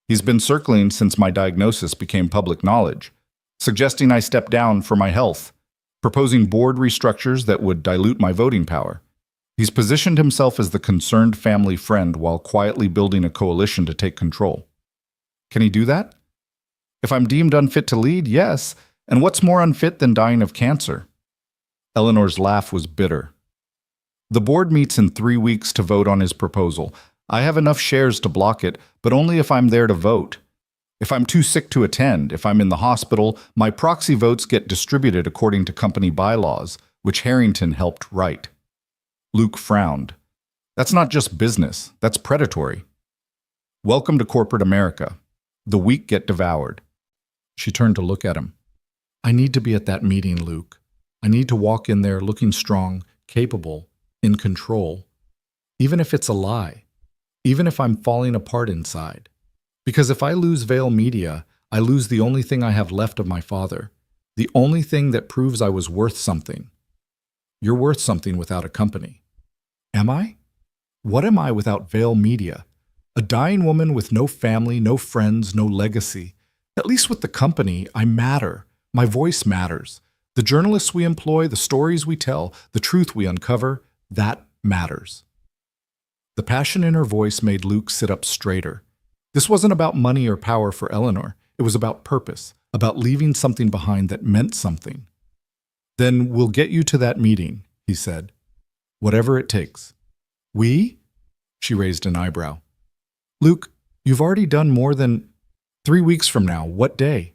he's been circling since my diagnosis became public knowledge, suggesting I step down for my health, proposing board restructures that would dilute my voting power. He's positioned himself as the concerned family friend while quietly building a coalition to take control. Can he do that? If I'm deemed unfit to lead, yes, and what's more unfit than dying of cancer? Eleanor's laugh was bitter. The board meets in 3 weeks to vote on his proposal. I have enough shares to block it, but only if I'm there to vote. If I'm too sick to attend, if I'm in the hospital, my proxy votes get distributed according to company bylaws, which Harrington helped write. Luke frowned. That's not just business, that's predatory. Welcome to corporate America. The weak get devoured. She turned to look at him. I need to be at that meeting, Luke. I need to walk in there looking strong, capable, in control. Even if it's a lie. Even if I'm falling apart inside. Because if I lose Vale Media, I lose the only thing I have left of my father. The only thing that proves I was worth something. You're worth something without a company. Am I? What am I without Vale Media? A dying woman with no family, no friends, no legacy. At least with the company, I matter. My voice matters. The journalists we employ, the stories we tell, the truth we uncover, that matters. The passion in her voice made Luke sit up straighter. This wasn't about money or power for Eleanor. It was about purpose, about leaving something behind that meant something. Then we'll get you to that meeting, he said. Whatever it takes. We? She raised an eyebrow. Luke, you've already done more than 3 weeks from now. What day?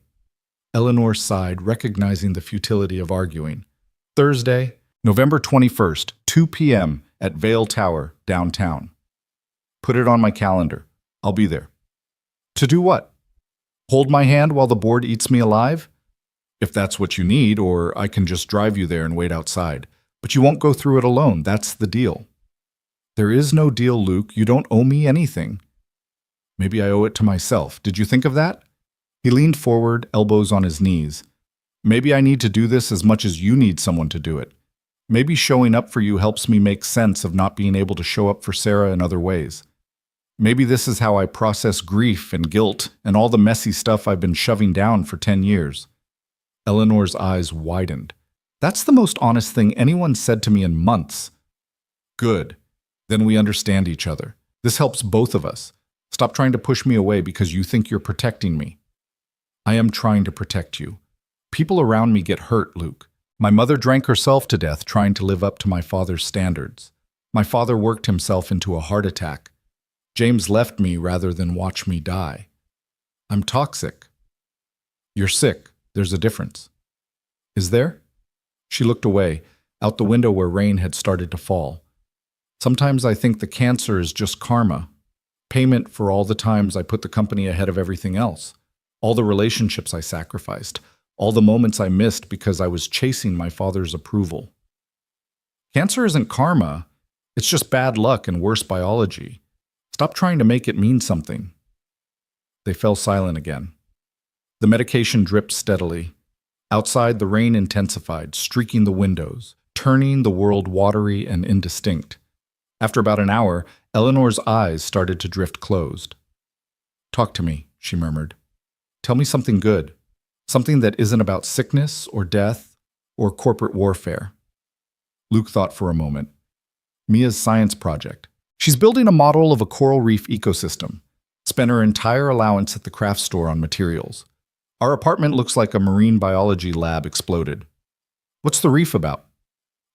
Eleanor sighed, recognizing the futility of arguing. Thursday, November 21st, 2 p.m. at Vale Tower, downtown. Put it on my calendar. I'll be there. To do what? Hold my hand while the board eats me alive? If that's what you need, or I can just drive you there and wait outside. But you won't go through it alone. That's the deal. There is no deal, Luke. You don't owe me anything. Maybe I owe it to myself. Did you think of that? He leaned forward, elbows on his knees. Maybe I need to do this as much as you need someone to do it. Maybe showing up for you helps me make sense of not being able to show up for Sarah in other ways. Maybe this is how I process grief and guilt and all the messy stuff I've been shoving down for 10 years. Eleanor's eyes widened. That's the most honest thing anyone said to me in months. Good. Then we understand each other. This helps both of us. Stop trying to push me away because you think you're protecting me. I am trying to protect you. People around me get hurt, Luke. My mother drank herself to death trying to live up to my father's standards. My father worked himself into a heart attack. James left me rather than watch me die. I'm toxic. You're sick. There's a difference. Is there? She looked away, out the window where rain had started to fall. Sometimes I think the cancer is just karma. Payment for all the times I put the company ahead of everything else. All the relationships I sacrificed. All the moments I missed because I was chasing my father's approval. Cancer isn't karma. It's just bad luck and worse biology. Stop trying to make it mean something. They fell silent again. The medication dripped steadily. Outside, the rain intensified, streaking the windows, turning the world watery and indistinct. After about an hour, Eleanor's eyes started to drift closed. Talk to me, she murmured. Tell me something good. Something that isn't about sickness or death or corporate warfare. Luke thought for a moment. Mia's science project. She's building a model of a coral reef ecosystem. Spent her entire allowance at the craft store on materials. Our apartment looks like a marine biology lab exploded. What's the reef about?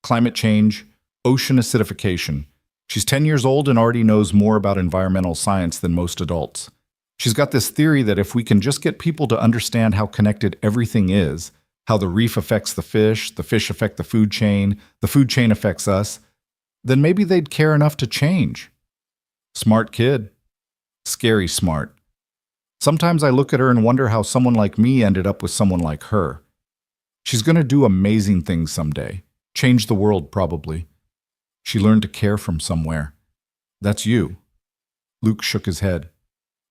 Climate change, ocean acidification. She's 10 years old and already knows more about environmental science than most adults. She's got this theory that if we can just get people to understand how connected everything is, how the reef affects the fish affect the food chain affects us, then maybe they'd care enough to change. Smart kid. Scary smart. Sometimes I look at her and wonder how someone like me ended up with someone like her. She's going to do amazing things someday. Change the world, probably. She learned to care from somewhere. That's you. Luke shook his head.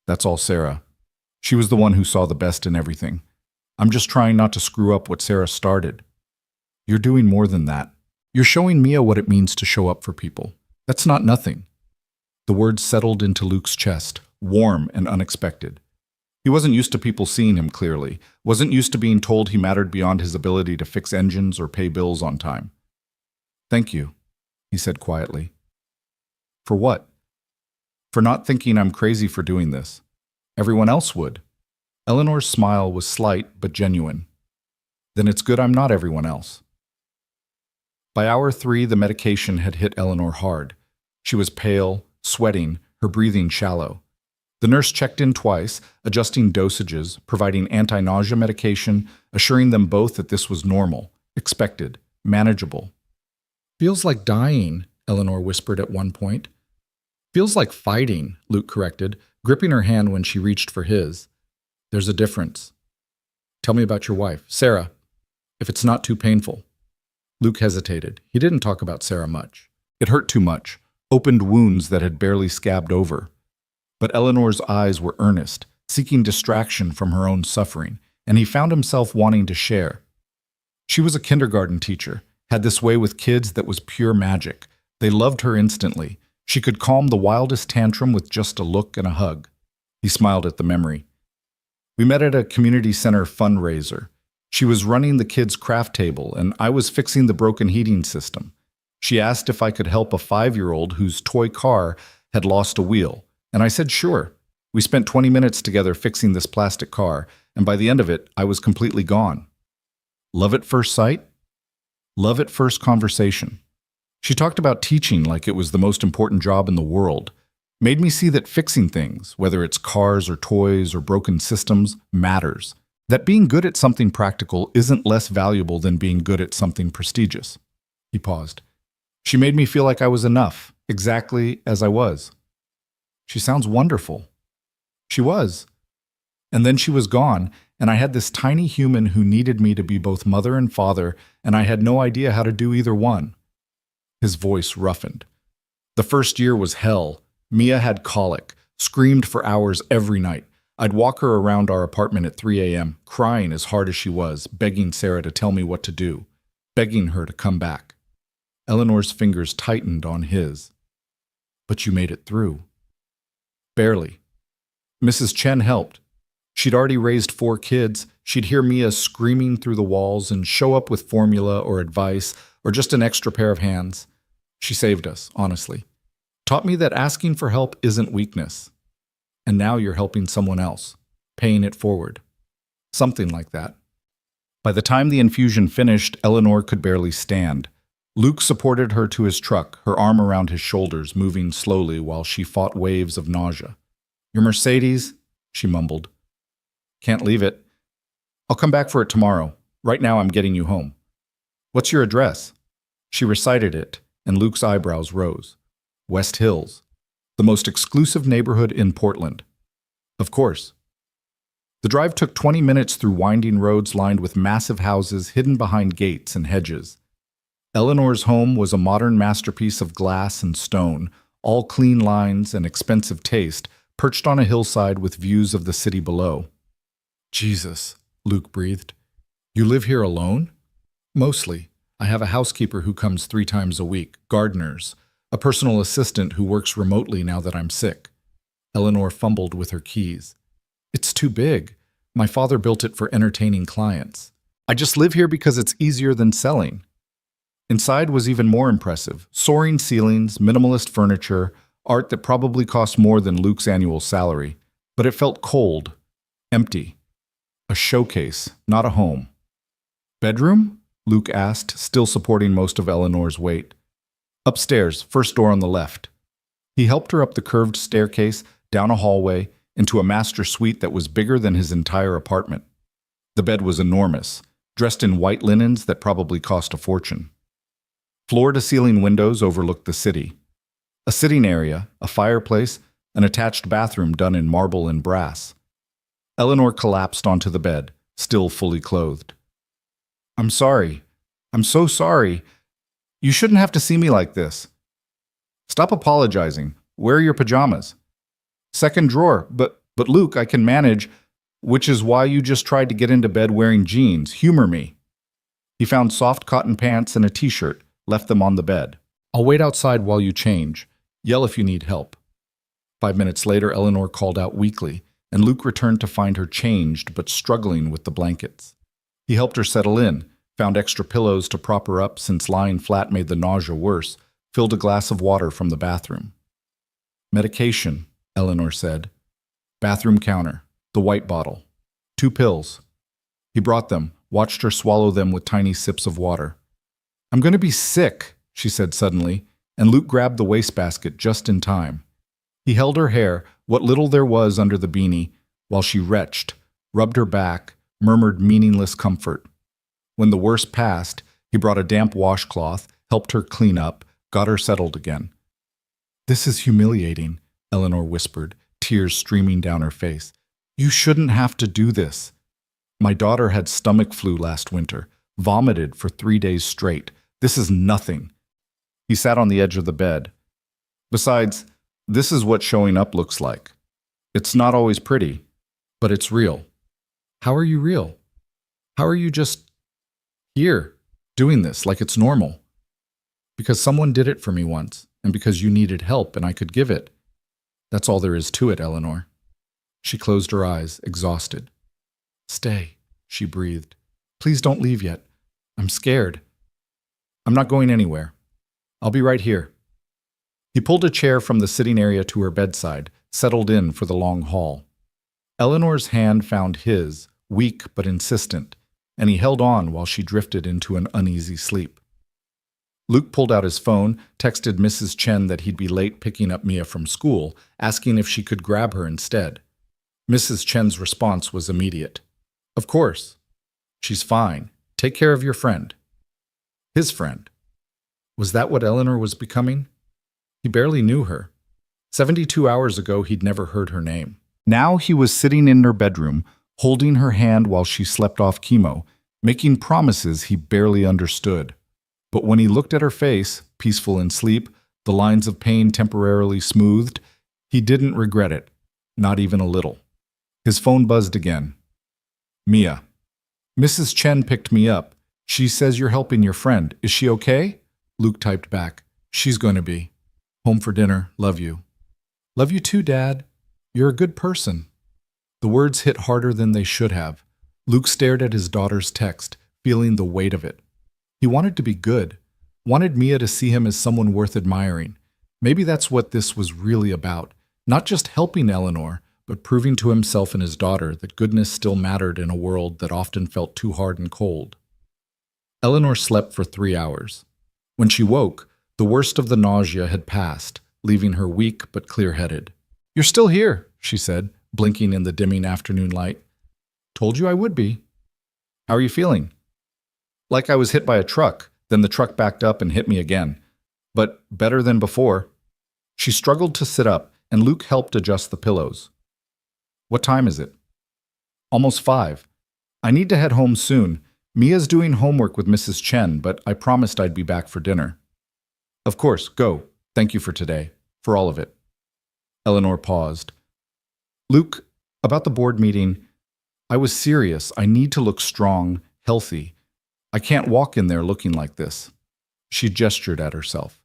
That's all Sarah. She was the one who saw the best in everything. I'm just trying not to screw up what Sarah started. You're doing more than that. You're showing Mia what it means to show up for people. That's not nothing. The words settled into Luke's chest, warm and unexpected. He wasn't used to people seeing him clearly, wasn't used to being told he mattered beyond his ability to fix engines or pay bills on time. Thank you, he said quietly. For what? For not thinking I'm crazy for doing this. Everyone else would. Eleanor's smile was slight but genuine. Then it's good I'm not everyone else. By hour 3, the medication had hit Eleanor hard. She was pale, sweating, her breathing shallow. The nurse checked in twice, adjusting dosages, providing anti-nausea medication, assuring them both that this was normal, expected, manageable. Feels like dying, Eleanor whispered at one point. Feels like fighting, Luke corrected, gripping her hand when she reached for his. There's a difference. Tell me about your wife, Sarah, if it's not too painful. Luke hesitated. He didn't talk about Sarah much. It hurt too much, opened wounds that had barely scabbed over. But Eleanor's eyes were earnest, seeking distraction from her own suffering, and he found himself wanting to share. She was a kindergarten teacher, had this way with kids that was pure magic. They loved her instantly. She could calm the wildest tantrum with just a look and a hug. He smiled at the memory. We met at a community center fundraiser. She was running the kids' craft table, and I was fixing the broken heating system. She asked if I could help a 5-year-old whose toy car had lost a wheel, and I said sure. We spent 20 minutes together fixing this plastic car, and by the end of it, I was completely gone. Love at first sight? Love at first conversation. She talked about teaching like it was the most important job in the world. Made me see that fixing things, whether it's cars or toys or broken systems, matters. That being good at something practical isn't less valuable than being good at something prestigious. He paused. She made me feel like I was enough, exactly as I was. She sounds wonderful. She was. And then she was gone, and I had this tiny human who needed me to be both mother and father, and I had no idea how to do either one. His voice roughened. The first year was hell. Mia had colic, screamed for hours every night. I'd walk her around our apartment at 3 a.m., crying as hard as she was, begging Sarah to tell me what to do, begging her to come back. Eleanor's fingers tightened on his. But you made it through. Barely. Mrs. Chen helped. She'd already raised 4 kids. She'd hear Mia screaming through the walls and show up with formula or advice or just an extra pair of hands. She saved us, honestly. Taught me that asking for help isn't weakness. And now you're helping someone else, paying it forward. Something like that. By the time the infusion finished, Eleanor could barely stand. Luke supported her to his truck, her arm around his shoulders, moving slowly while she fought waves of nausea. Your Mercedes? She mumbled. Can't leave it. I'll come back for it tomorrow. Right now I'm getting you home. What's your address? She recited it, and Luke's eyebrows rose. West Hills, the most exclusive neighborhood in Portland. Of course. The drive took 20 minutes through winding roads lined with massive houses hidden behind gates and hedges. Eleanor's home was a modern masterpiece of glass and stone, all clean lines and expensive taste, perched on a hillside with views of the city below. Jesus, Luke breathed. You live here alone? Mostly. I have a housekeeper who comes 3 times a week, gardeners, a personal assistant who works remotely now that I'm sick. Eleanor fumbled with her keys. It's too big. My father built it for entertaining clients. I just live here because it's easier than selling. Inside was even more impressive. Soaring ceilings, minimalist furniture, art that probably cost more than Luke's annual salary. But it felt cold, empty. A showcase, not a home. Bedroom? Luke asked, still supporting most of Eleanor's weight. Upstairs, first door on the left. He helped her up the curved staircase, down a hallway, into a master suite that was bigger than his entire apartment. The bed was enormous, dressed in white linens that probably cost a fortune. Floor-to-ceiling windows overlooked the city. A sitting area, a fireplace, an attached bathroom done in marble and brass. Eleanor collapsed onto the bed, still fully clothed. I'm sorry. I'm so sorry. You shouldn't have to see me like this. Stop apologizing. Wear your pajamas. Second drawer, but Luke, I can manage, which is why you just tried to get into bed wearing jeans. Humor me. He found soft cotton pants and a t-shirt, left them on the bed. I'll wait outside while you change. Yell if you need help. 5 minutes later, Eleanor called out weakly, and Luke returned to find her changed but struggling with the blankets. He helped her settle in, found extra pillows to prop her up since lying flat made the nausea worse, filled a glass of water from the bathroom. Medication, Eleanor said. Bathroom counter, the white bottle. 2 pills. He brought them, watched her swallow them with tiny sips of water. I'm going to be sick, she said suddenly, and Luke grabbed the wastebasket just in time. He held her hair, what little there was under the beanie, while she retched, rubbed her back, murmured meaningless comfort. When the worst passed, he brought a damp washcloth, helped her clean up, got her settled again. This is humiliating, Eleanor whispered, tears streaming down her face. You shouldn't have to do this. My daughter had stomach flu last winter, vomited for 3 days straight. This is nothing. He sat on the edge of the bed. Besides, this is what showing up looks like. It's not always pretty, but it's real. How are you real? How are you just here, doing this like it's normal? Because someone did it for me once, and because you needed help and I could give it. That's all there is to it, Eleanor. She closed her eyes, exhausted. Stay, she breathed. Please don't leave yet. I'm scared. I'm not going anywhere. I'll be right here. He pulled a chair from the sitting area to her bedside, settled in for the long haul. Eleanor's hand found his, weak but insistent, and he held on while she drifted into an uneasy sleep. Luke pulled out his phone, texted Mrs. Chen that he'd be late picking up Mia from school, asking if she could grab her instead. Mrs. Chen's response was immediate. Of course. She's fine. Take care of your friend. His friend. Was that what Eleanor was becoming? He barely knew her. 72 hours ago, he'd never heard her name. Now he was sitting in her bedroom, holding her hand while she slept off chemo, making promises he barely understood. But when he looked at her face, peaceful in sleep, the lines of pain temporarily smoothed, he didn't regret it, not even a little. His phone buzzed again. Mia. Mrs. Chen picked me up. She says you're helping your friend. Is she okay? Luke typed back. She's going to be. Home for dinner. Love you. Love you too, Dad. You're a good person. The words hit harder than they should have. Luke stared at his daughter's text, feeling the weight of it. He wanted to be good, wanted Mia to see him as someone worth admiring. Maybe that's what this was really about. Not just helping Eleanor, but proving to himself and his daughter that goodness still mattered in a world that often felt too hard and cold. Eleanor slept for 3 hours. When she woke, the worst of the nausea had passed, leaving her weak but clear-headed. You're still here, she said, blinking in the dimming afternoon light. Told you I would be. How are you feeling? Like I was hit by a truck, then the truck backed up and hit me again. But better than before. She struggled to sit up, and Luke helped adjust the pillows. What time is it? Almost 5. I need to head home soon. Mia's doing homework with Mrs. Chen, but I promised I'd be back for dinner. Of course, go. Thank you for today. For all of it. Eleanor paused. Luke, about the board meeting, I was serious. I need to look strong, healthy. I can't walk in there looking like this. She gestured at herself.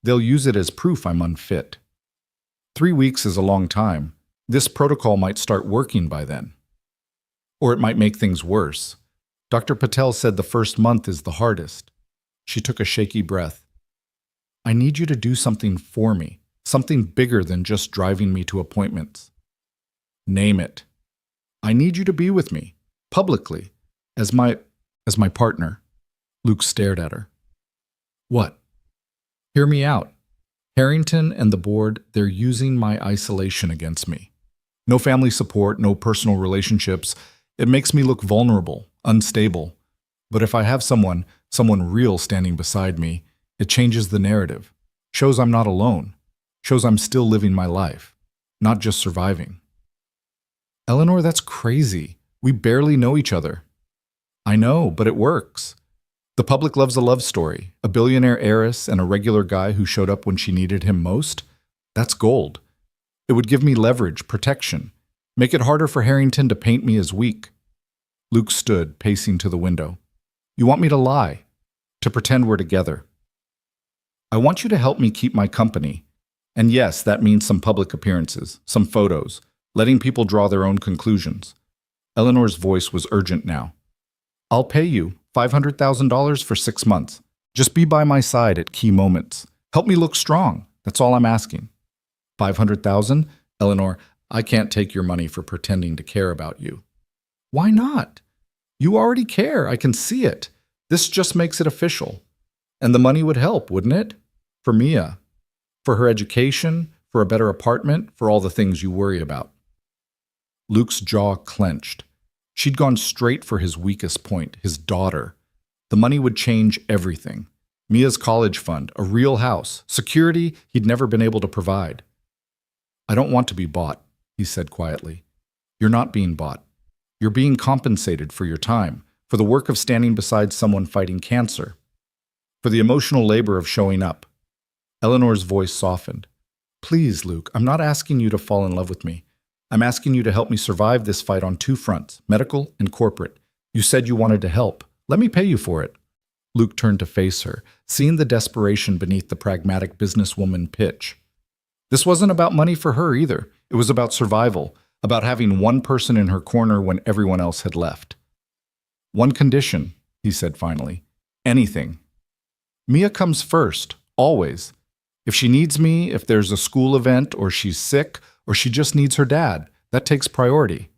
They'll use it as proof I'm unfit. 3 weeks is a long time. This protocol might start working by then. Or it might make things worse. Dr. Patel said the first month is the hardest. She took a shaky breath. I need you to do something for me, something bigger than just driving me to appointments. Name it. I need you to be with me, publicly, as my partner. Luke stared at her. What? Hear me out. Harrington and the board, they're using my isolation against me. No family support, no personal relationships. It makes me look vulnerable, unstable. But if I have someone real standing beside me, it changes the narrative. Shows I'm not alone. Shows I'm still living my life, not just surviving. Eleanor, that's crazy. We barely know each other. I know, but it works. The public loves a love story, a billionaire heiress and a regular guy who showed up when she needed him most. That's gold. It would give me leverage, protection, make it harder for Harrington to paint me as weak. Luke stood, pacing to the window. You want me to lie, to pretend we're together. I want you to help me keep my company. And yes, that means some public appearances, some photos, letting people draw their own conclusions. Eleanor's voice was urgent now. I'll pay you $500,000 for 6 months. Just be by my side at key moments. Help me look strong. That's all I'm asking. 500,000? Eleanor, I can't take your money for pretending to care about you. Why not? You already care. I can see it. This just makes it official. And the money would help, wouldn't it? For Mia. For her education, for a better apartment, for all the things you worry about. Luke's jaw clenched. She'd gone straight for his weakest point, his daughter. The money would change everything. Mia's college fund, a real house, security he'd never been able to provide. I don't want to be bought, he said quietly. You're not being bought. You're being compensated for your time, for the work of standing beside someone fighting cancer, for the emotional labor of showing up. Eleanor's voice softened. Please, Luke, I'm not asking you to fall in love with me. I'm asking you to help me survive this fight on 2 fronts, medical and corporate. You said you wanted to help. Let me pay you for it. Luke turned to face her, seeing the desperation beneath the pragmatic businesswoman pitch. This wasn't about money for her either. It was about survival, about having one person in her corner when everyone else had left. One condition, he said finally. Anything. Mia comes first, always. If she needs me, if there's a school event, or she's sick, or she just needs her dad, that takes priority.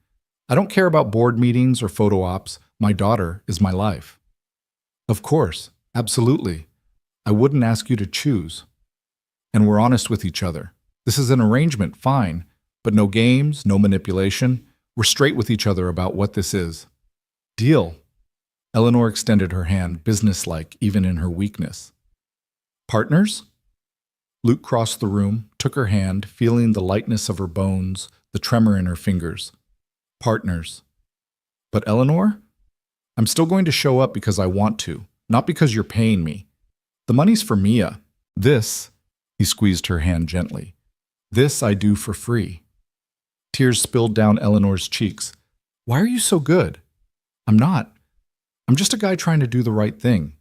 I don't care about board meetings or photo ops. My daughter is my life. Of course, absolutely. I wouldn't ask you to choose. And we're honest with each other. This is an arrangement, fine, but no games, no manipulation. We're straight with each other about what this is. Deal. Eleanor extended her hand, businesslike even in her weakness. Partners? Luke crossed the room, took her hand, feeling the lightness of her bones, the tremor in her fingers. Partners. But Eleanor? I'm still going to show up because I want to, not because you're paying me. The money's for Mia. This, he squeezed her hand gently, this I do for free. Tears spilled down Eleanor's cheeks. Why are you so good? I'm not. I'm just a guy trying to do the right thing.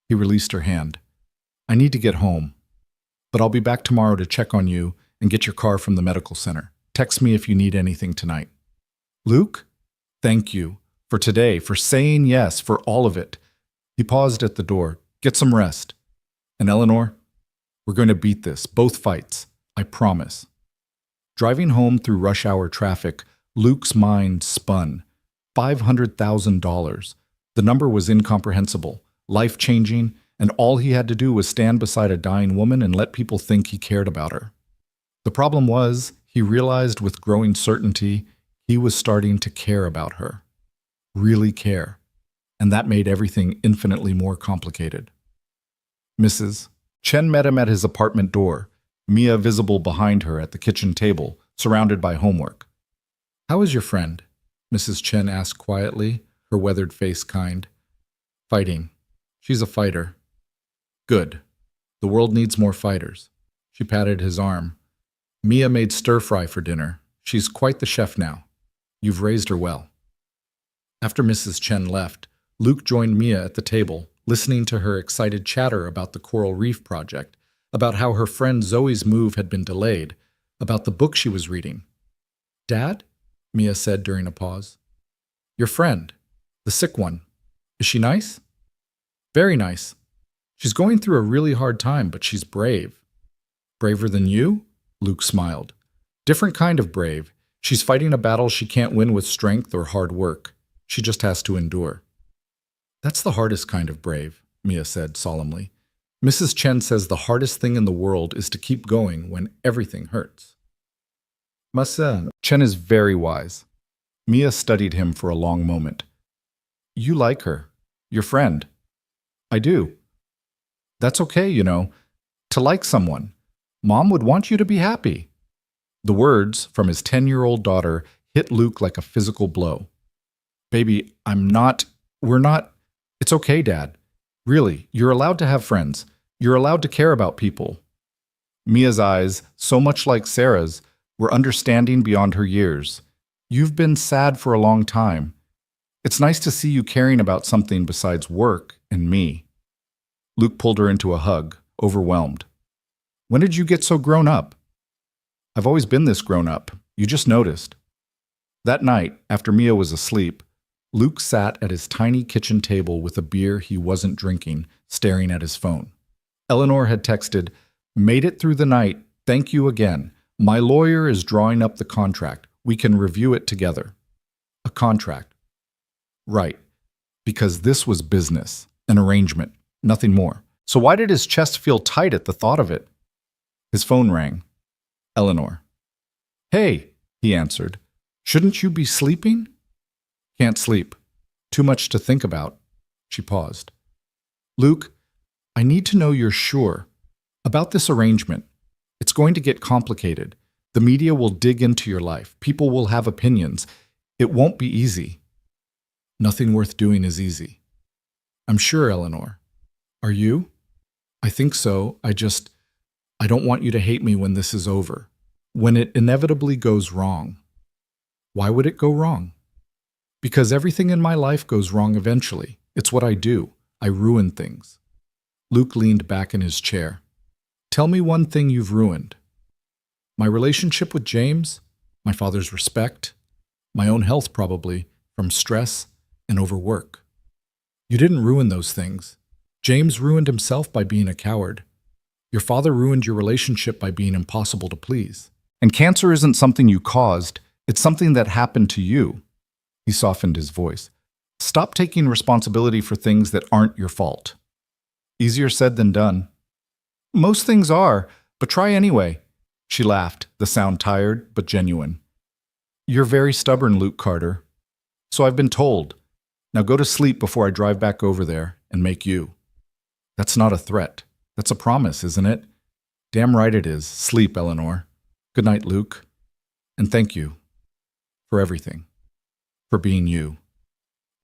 He released her hand. I need to get home, but I'll be back tomorrow to check on you and get your car from the medical center. Text me if you need anything tonight. Luke, thank you for today, for saying yes, for all of it. He paused at the door. Get some rest. And Eleanor, we're going to beat this, both fights. I promise. Driving home through rush hour traffic, Luke's mind spun. $500,000. The number was incomprehensible, life-changing, and all he had to do was stand beside a dying woman and let people think he cared about her. The problem was, he realized with growing certainty, he was starting to care about her. Really care. And that made everything infinitely more complicated. Mrs. Chen met him at his apartment door, Mia visible behind her at the kitchen table, surrounded by homework. How is your friend? Mrs. Chen asked quietly, her weathered face kind. Fighting. She's a fighter. Good. The world needs more fighters. She patted his arm. Mia made stir-fry for dinner. She's quite the chef now. You've raised her well. After Mrs. Chen left, Luke joined Mia at the table, listening to her excited chatter about the Coral Reef project, about how her friend Zoe's move had been delayed, about the book she was reading. Dad? Mia said during a pause. Your friend, the sick one. Is she nice? Very nice. She's going through a really hard time, but she's brave. Braver than you? Luke smiled. Different kind of brave. She's fighting a battle she can't win with strength or hard work. She just has to endure. That's the hardest kind of brave, Mia said solemnly. Mrs. Chen says the hardest thing in the world is to keep going when everything hurts. Ma son, Chen is very wise. Mia studied him for a long moment. You like her. Your friend. I do. That's okay, you know. To like someone. Mom would want you to be happy. The words from his 10-year-old daughter hit Luke like a physical blow. Baby, we're not. It's okay, Dad. Really, you're allowed to have friends. You're allowed to care about people. Mia's eyes, so much like Sarah's, were understanding beyond her years. You've been sad for a long time. It's nice to see you caring about something besides work and me. Luke pulled her into a hug, overwhelmed. When did you get so grown up? I've always been this grown up. You just noticed. That night, after Mia was asleep, Luke sat at his tiny kitchen table with a beer he wasn't drinking, staring at his phone. Eleanor had texted, Made it through the night. Thank you again. My lawyer is drawing up the contract. We can review it together. A contract. Right. Because this was business, an arrangement, nothing more. So why did his chest feel tight at the thought of it? His phone rang. Eleanor. Hey, he answered. Shouldn't you be sleeping? Can't sleep. Too much to think about. She paused. Luke, I need to know you're sure about this arrangement. It's going to get complicated. The media will dig into your life. People will have opinions. It won't be easy. Nothing worth doing is easy. I'm sure, Eleanor. Are you? I think so. I don't want you to hate me when this is over. When it inevitably goes wrong. Why would it go wrong? Because everything in my life goes wrong eventually. It's what I do. I ruin things. Luke leaned back in his chair. Tell me one thing you've ruined. My relationship with James, my father's respect, my own health probably, from stress and overwork. You didn't ruin those things. James ruined himself by being a coward. Your father ruined your relationship by being impossible to please. And cancer isn't something you caused, it's something that happened to you. He softened his voice. Stop taking responsibility for things that aren't your fault. Easier said than done. Most things are, but try anyway. She laughed, the sound tired but genuine. You're very stubborn, Luke Carter. So I've been told. Now go to sleep before I drive back over there and make you. That's not a threat. That's a promise, isn't it? Damn right it is. Sleep, Eleanor. Good night, Luke. And thank you. For everything. For being you.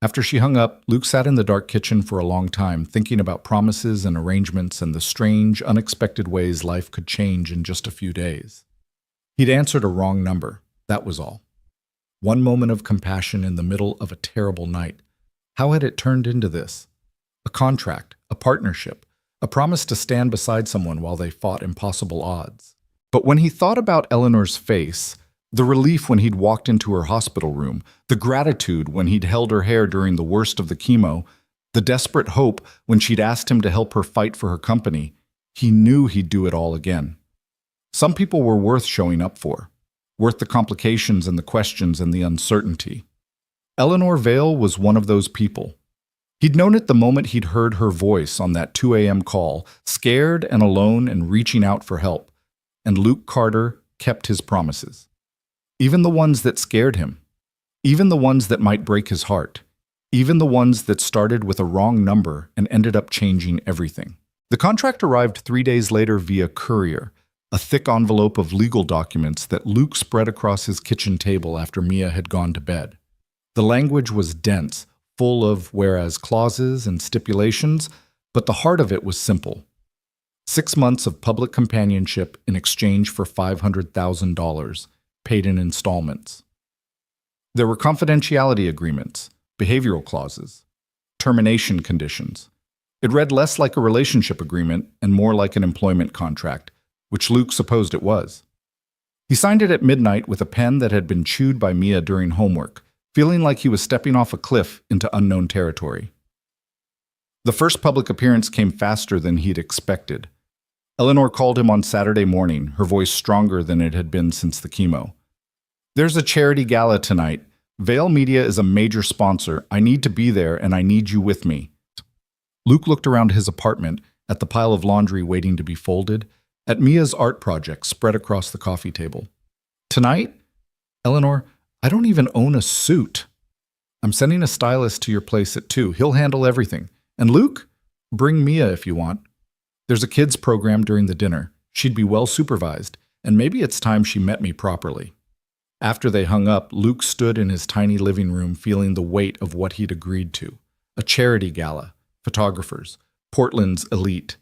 After she hung up, Luke sat in the dark kitchen for a long time, thinking about promises and arrangements and the strange, unexpected ways life could change in just a few days. He'd answered a wrong number. That was all. One moment of compassion in the middle of a terrible night. How had it turned into this? A contract, a partnership, a promise to stand beside someone while they fought impossible odds. But when he thought about Eleanor's face, the relief when he'd walked into her hospital room, the gratitude when he'd held her hair during the worst of the chemo, the desperate hope when she'd asked him to help her fight for her company, he knew he'd do it all again. Some people were worth showing up for, worth the complications and the questions and the uncertainty. Eleanor Vale was one of those people. He'd known it the moment he'd heard her voice on that 2 a.m. call, scared and alone and reaching out for help. And Luke Carter kept his promises. Even the ones that scared him. Even the ones that might break his heart. Even the ones that started with a wrong number and ended up changing everything. The contract arrived 3 days later via courier, a thick envelope of legal documents that Luke spread across his kitchen table after Mia had gone to bed. The language was dense, full of whereas clauses and stipulations, but the heart of it was simple. 6 months of public companionship in exchange for $500,000, paid in installments. There were confidentiality agreements, behavioral clauses, termination conditions. It read less like a relationship agreement and more like an employment contract, which Luke supposed it was. He signed it at midnight with a pen that had been chewed by Mia during homework, feeling like he was stepping off a cliff into unknown territory. The first public appearance came faster than he'd expected. Eleanor called him on Saturday morning, her voice stronger than it had been since the chemo. "There's a charity gala tonight. Vale Media is a major sponsor. I need to be there, and I need you with me." Luke looked around his apartment, at the pile of laundry waiting to be folded, at Mia's art project spread across the coffee table. "Tonight? Eleanor, I don't even own a suit. I'm sending a stylist to your place at 2. He'll handle everything. And Luke, bring Mia if you want. There's a kids program during the dinner. She'd be well supervised, and maybe it's time she met me properly." After they hung up, Luke stood in his tiny living room feeling the weight of what he'd agreed to. A charity gala, photographers, Portland's elite,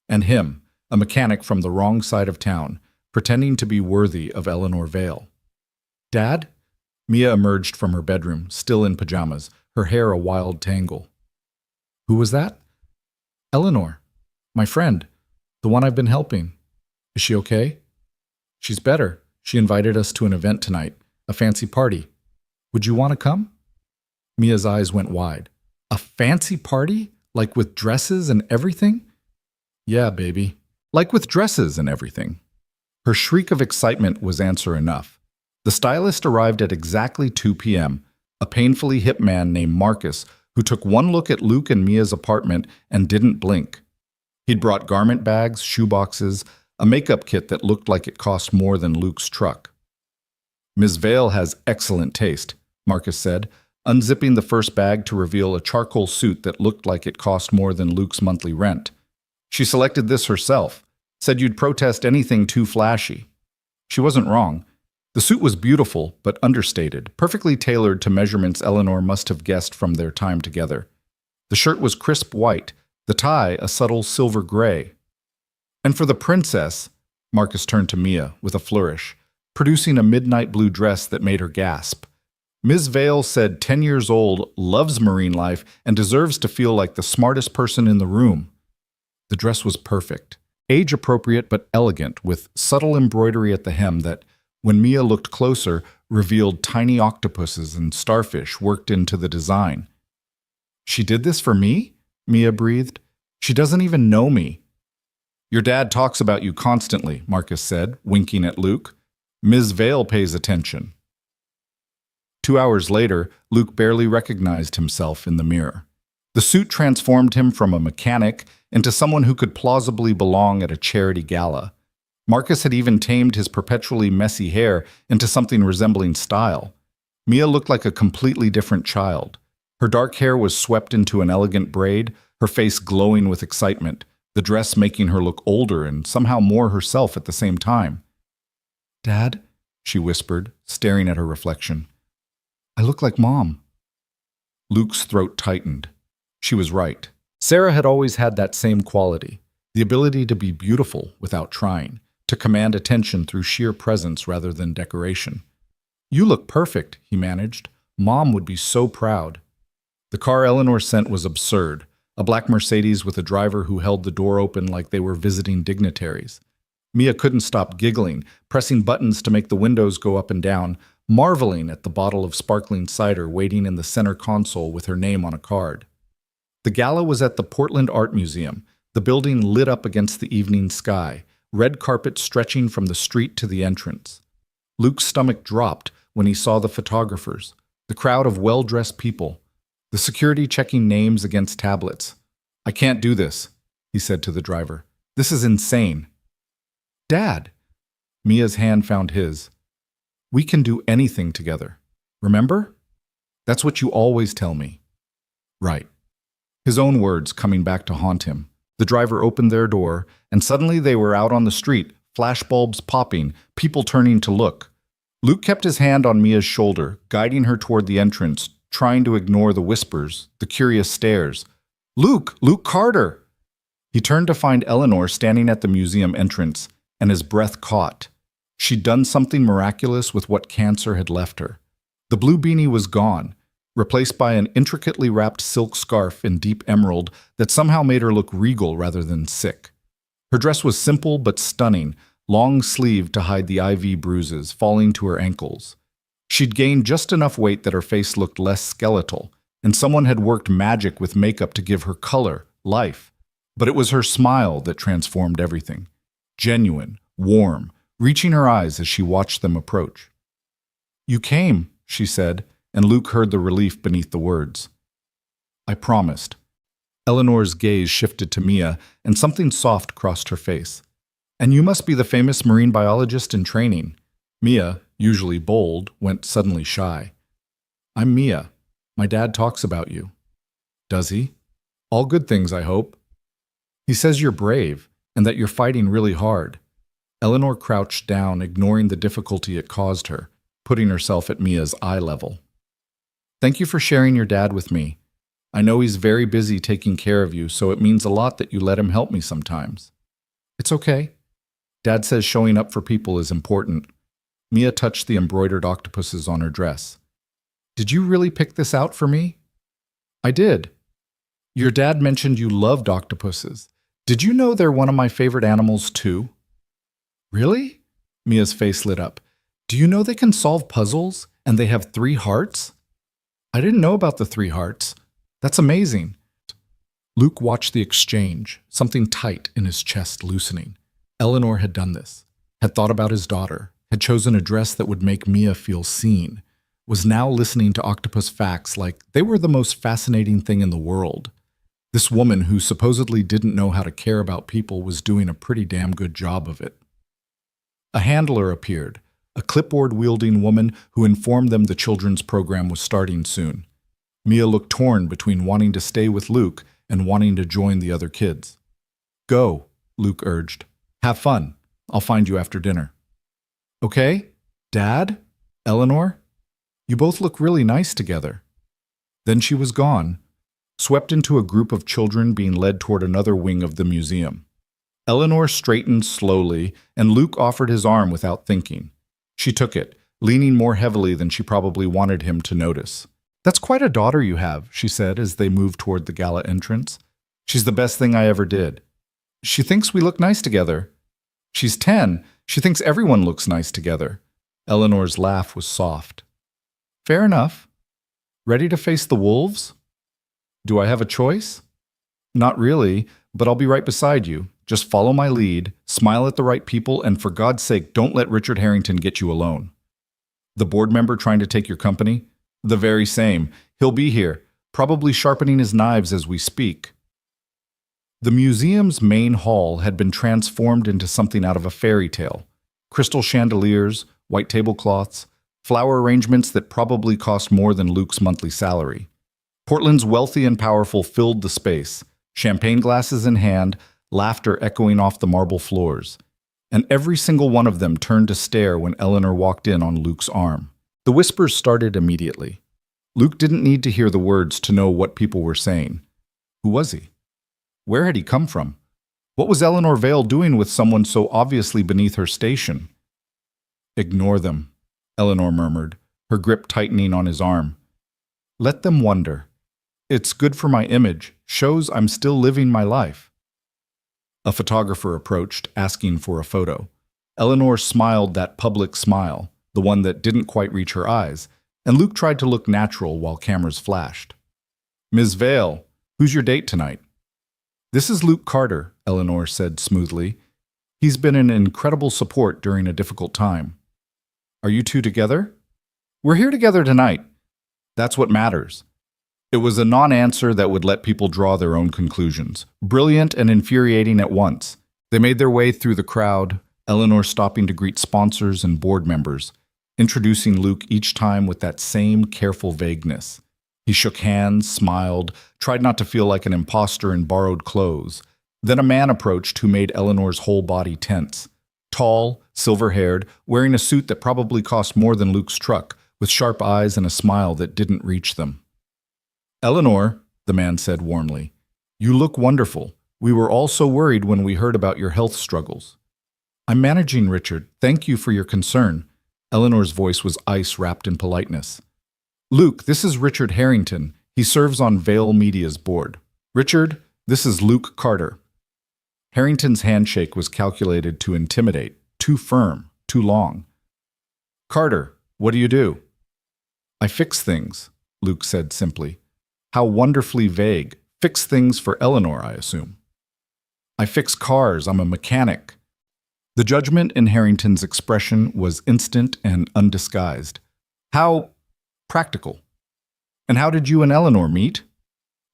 and him, a mechanic from the wrong side of town, pretending to be worthy of Eleanor Vale. "Dad?" Mia emerged from her bedroom, still in pajamas, her hair a wild tangle. "Who was that?" "Eleanor. My friend. The one I've been helping. Is she okay?" "She's better. She invited us to an event tonight, a fancy party. Would you want to come?" Mia's eyes went wide. "A fancy party? Like with dresses and everything?" "Yeah, baby. Like with dresses and everything." Her shriek of excitement was answer enough. The stylist arrived at exactly 2 p.m., a painfully hip man named Marcus who took one look at Luke and Mia's apartment and didn't blink. He'd brought garment bags, shoeboxes, a makeup kit that looked like it cost more than Luke's truck. "Ms. Vale has excellent taste," Marcus said, unzipping the first bag to reveal a charcoal suit that looked like it cost more than Luke's monthly rent. "She selected this herself, said you'd protest anything too flashy." She wasn't wrong. The suit was beautiful, but understated, perfectly tailored to measurements Eleanor must have guessed from their time together. The shirt was crisp white, the tie a subtle silver gray. "And for the princess," Marcus turned to Mia with a flourish, producing a midnight blue dress that made her gasp. "Ms. Vale said 10 years old, loves marine life, and deserves to feel like the smartest person in the room." The dress was perfect, age-appropriate but elegant, with subtle embroidery at the hem that, when Mia looked closer, revealed tiny octopuses and starfish worked into the design. "She did this for me?" Mia breathed. "She doesn't even know me." "Your dad talks about you constantly," Marcus said, winking at Luke. "Ms. Vale pays attention." 2 hours later, Luke barely recognized himself in the mirror. The suit transformed him from a mechanic into someone who could plausibly belong at a charity gala. Marcus had even tamed his perpetually messy hair into something resembling style. Mia looked like a completely different child. Her dark hair was swept into an elegant braid, her face glowing with excitement, the dress making her look older and somehow more herself at the same time. "Dad?" she whispered, staring at her reflection. "I look like Mom." Luke's throat tightened. She was right. Sarah had always had that same quality, the ability to be beautiful without trying, to command attention through sheer presence rather than decoration. You look perfect, he managed. Mom would be so proud. The car Eleanor sent was absurd. A black Mercedes with a driver who held the door open like they were visiting dignitaries. Mia couldn't stop giggling, pressing buttons to make the windows go up and down, marveling at the bottle of sparkling cider waiting in the center console with her name on a card. The gala was at the Portland Art Museum, the building lit up against the evening sky, red carpet stretching from the street to the entrance. Luke's stomach dropped when he saw the photographers, the crowd of well-dressed people, the security checking names against tablets. "I can't do this," he said to the driver. "This is insane." "Dad." Mia's hand found his. "We can do anything together. Remember? That's what you always tell me." Right. His own words coming back to haunt him. The driver opened their door, and suddenly they were out on the street, flashbulbs popping, people turning to look. Luke kept his hand on Mia's shoulder, guiding her toward the entrance, trying to ignore the whispers, the curious stares. Luke Carter!" He turned to find Eleanor standing at the museum entrance, and his breath caught. She'd done something miraculous with what cancer had left her. The blue beanie was gone, replaced by an intricately wrapped silk scarf in deep emerald that somehow made her look regal rather than sick. Her dress was simple but stunning, long-sleeved to hide the IV bruises falling to her ankles. She'd gained just enough weight that her face looked less skeletal, and someone had worked magic with makeup to give her color, life. But it was her smile that transformed everything. Genuine, warm, reaching her eyes as she watched them approach. "You came," she said, and Luke heard the relief beneath the words. "I promised." Eleanor's gaze shifted to Mia, and something soft crossed her face. "And you must be the famous marine biologist in training." Mia, usually bold, went suddenly shy. "I'm Mia. My dad talks about you." "Does he? All good things, I hope." "He says you're brave, and that you're fighting really hard." Eleanor crouched down, ignoring the difficulty it caused her, putting herself at Mia's eye level. "Thank you for sharing your dad with me. I know he's very busy taking care of you, so it means a lot that you let him help me sometimes." "It's okay. Dad says showing up for people is important." Mia touched the embroidered octopuses on her dress. "Did you really pick this out for me?" "I did. Your dad mentioned you loved octopuses. Did you know they're one of my favorite animals, too?" "Really?" Mia's face lit up. "Do you know they can solve puzzles, and they have 3 hearts?" "I didn't know about the 3 hearts. That's amazing." Luke watched the exchange, something tight in his chest loosening. Eleanor had done this, had thought about his daughter, had chosen a dress that would make Mia feel seen, was now listening to octopus facts like they were the most fascinating thing in the world. This woman who supposedly didn't know how to care about people was doing a pretty damn good job of it. A handler appeared, a clipboard-wielding woman who informed them the children's program was starting soon. Mia looked torn between wanting to stay with Luke and wanting to join the other kids. "Go," Luke urged. "Have fun. I'll find you after dinner." "Okay? Dad? Eleanor? You both look really nice together." Then she was gone, swept into a group of children being led toward another wing of the museum. Eleanor straightened slowly, and Luke offered his arm without thinking. She took it, leaning more heavily than she probably wanted him to notice. "That's quite a daughter you have," she said as they moved toward the gala entrance. "She's the best thing I ever did. She thinks we look nice together." "She's 10. She thinks everyone looks nice together." Eleanor's laugh was soft. "Fair enough. Ready to face the wolves?" "Do I have a choice?" "Not really, but I'll be right beside you. Just follow my lead, smile at the right people, and for God's sake, don't let Richard Harrington get you alone." "The board member trying to take your company?" "The very same. He'll be here, probably sharpening his knives as we speak." The museum's main hall had been transformed into something out of a fairy tale. Crystal chandeliers, white tablecloths, flower arrangements that probably cost more than Luke's monthly salary. Portland's wealthy and powerful filled the space, champagne glasses in hand, laughter echoing off the marble floors. And every single one of them turned to stare when Eleanor walked in on Luke's arm. The whispers started immediately. Luke didn't need to hear the words to know what people were saying. Who was he? Where had he come from? What was Eleanor Vale doing with someone so obviously beneath her station? "Ignore them," Eleanor murmured, her grip tightening on his arm. Let them wonder. It's good for my image, shows I'm still living my life. A photographer approached, asking for a photo. Eleanor smiled that public smile, the one that didn't quite reach her eyes, and Luke tried to look natural while cameras flashed. Ms. Vale, who's your date tonight? This is Luke Carter, Eleanor said smoothly. He's been an incredible support during a difficult time. Are you two together? We're here together tonight. That's what matters. It was a non-answer that would let people draw their own conclusions, brilliant and infuriating at once. They made their way through the crowd, Eleanor stopping to greet sponsors and board members, introducing Luke each time with that same careful vagueness. He shook hands, smiled, tried not to feel like an imposter in borrowed clothes. Then a man approached who made Eleanor's whole body tense. Tall, silver-haired, wearing a suit that probably cost more than Luke's truck, with sharp eyes and a smile that didn't reach them. Eleanor, the man said warmly, you look wonderful. We were all so worried when we heard about your health struggles. I'm managing, Richard. Thank you for your concern. Eleanor's voice was ice wrapped in politeness. Luke, this is Richard Harrington. He serves on Vale Media's board. Richard, this is Luke Carter. Harrington's handshake was calculated to intimidate, too firm, too long. Carter, what do you do? I fix things, Luke said simply. How wonderfully vague. Fix things for Eleanor, I assume. I fix cars. I'm a mechanic. The judgment in Harrington's expression was instant and undisguised. How practical. And how did you and Eleanor meet?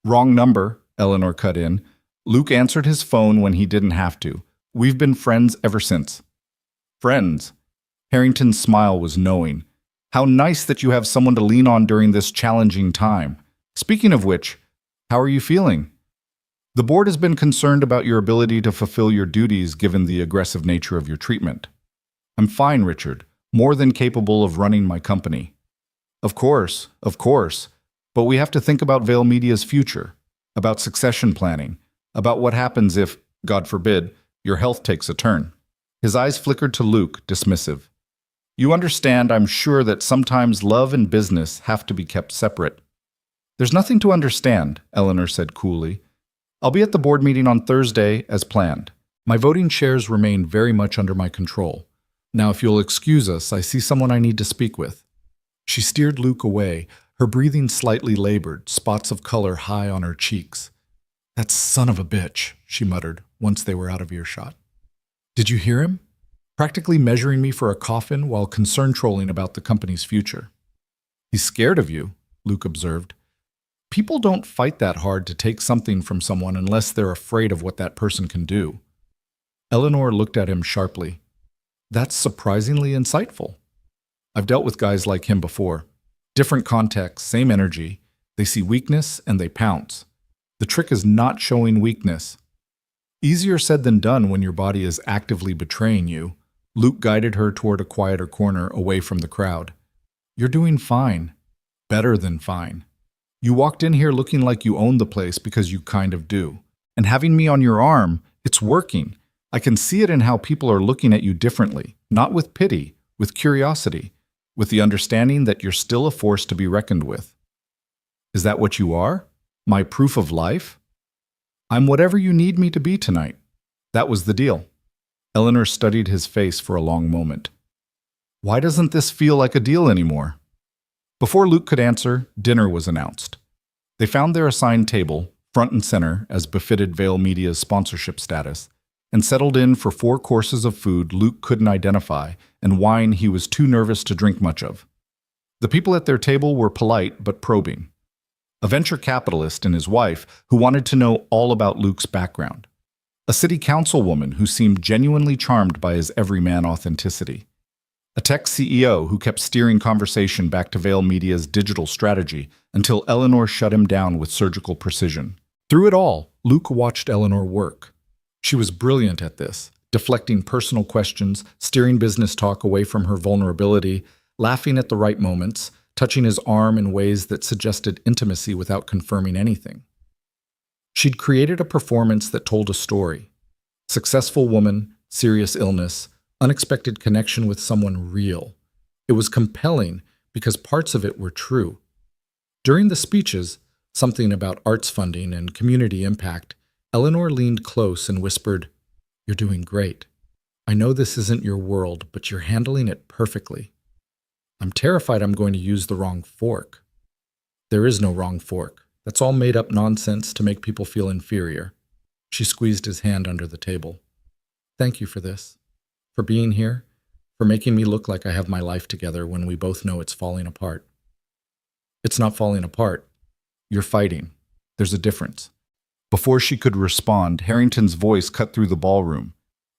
Wrong number, Eleanor cut in. Luke answered his phone when he didn't have to. We've been friends ever since. Friends? Harrington's smile was knowing. How nice that you have someone to lean on during this challenging time. Speaking of which, how are you feeling? The board has been concerned about your ability to fulfill your duties given the aggressive nature of your treatment. I'm fine, Richard. More than capable of running my company. Of course. But we have to think about Vale Media's future, about succession planning, about what happens if, God forbid, your health takes a turn. His eyes flickered to Luke, dismissive. You understand, I'm sure, that sometimes love and business have to be kept separate. There's nothing to understand, Eleanor said coolly. I'll be at the board meeting on Thursday, as planned. My voting shares remain very much under my control. Now, if you'll excuse us, I see someone I need to speak with. She steered Luke away, her breathing slightly labored, spots of color high on her cheeks. That son of a bitch, she muttered, once they were out of earshot. Did you hear him? Practically measuring me for a coffin while concern trolling about the company's future. He's scared of you, Luke observed. People don't fight that hard to take something from someone unless they're afraid of what that person can do. Eleanor looked at him sharply. That's surprisingly insightful. I've dealt with guys like him before. Different context, same energy. They see weakness and they pounce. The trick is not showing weakness. Easier said than done when your body is actively betraying you. Luke guided her toward a quieter corner away from the crowd. You're doing fine. Better than fine. You walked in here looking like you owned the place because you kind of do. And having me on your arm, it's working. I can see it in how people are looking at you differently, not with pity, with curiosity, with the understanding that you're still a force to be reckoned with. Is that what you are? My proof of life? I'm whatever you need me to be tonight. That was the deal. Eleanor studied his face for a long moment. Why doesn't this feel like a deal anymore? Before Luke could answer, dinner was announced. They found their assigned table, front and center as befitted Vale Media's sponsorship status, and settled in for 4 courses of food Luke couldn't identify and wine he was too nervous to drink much of. The people at their table were polite but probing. A venture capitalist and his wife who wanted to know all about Luke's background. A city councilwoman who seemed genuinely charmed by his everyman authenticity. A tech CEO who kept steering conversation back to Vale Media's digital strategy until Eleanor shut him down with surgical precision. Through it all, Luke watched Eleanor work. She was brilliant at this, deflecting personal questions, steering business talk away from her vulnerability, laughing at the right moments, touching his arm in ways that suggested intimacy without confirming anything. She'd created a performance that told a story. Successful woman, serious illness, unexpected connection with someone real. It was compelling because parts of it were true. During the speeches, something about arts funding and community impact, Eleanor leaned close and whispered, "You're doing great. I know this isn't your world, but you're handling it perfectly. I'm terrified I'm going to use the wrong fork." "There is no wrong fork. That's all made up nonsense to make people feel inferior." She squeezed his hand under the table. "Thank you for this, for being here, for making me look like I have my life together when we both know it's falling apart." "It's not falling apart. You're fighting. There's a difference." Before she could respond, Harrington's voice cut through the ballroom.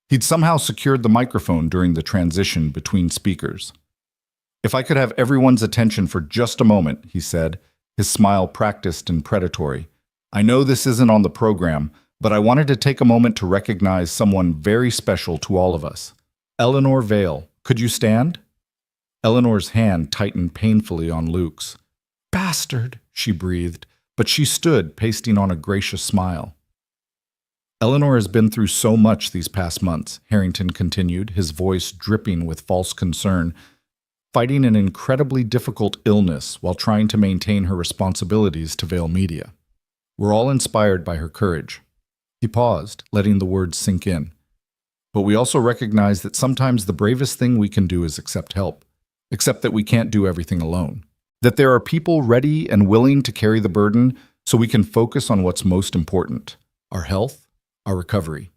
He'd somehow secured the microphone during the transition between speakers. "If I could have everyone's attention for just a moment," he said, his smile practiced and predatory. "I know this isn't on the program, but I wanted to take a moment to recognize someone very special to all of us. Eleanor Vale, could you stand?" Eleanor's hand tightened painfully on Luke's. "Bastard," she breathed, but she stood, pasting on a gracious smile. "Eleanor has been through so much these past months," Harrington continued, his voice dripping with false concern, fighting an incredibly difficult illness while trying to maintain her responsibilities to Vale Media. "We're all inspired by her courage." He paused, letting the words sink in. "But we also recognize that sometimes the bravest thing we can do is accept help, accept that we can't do everything alone, that there are people ready and willing to carry the burden so we can focus on what's most important, our health, our recovery."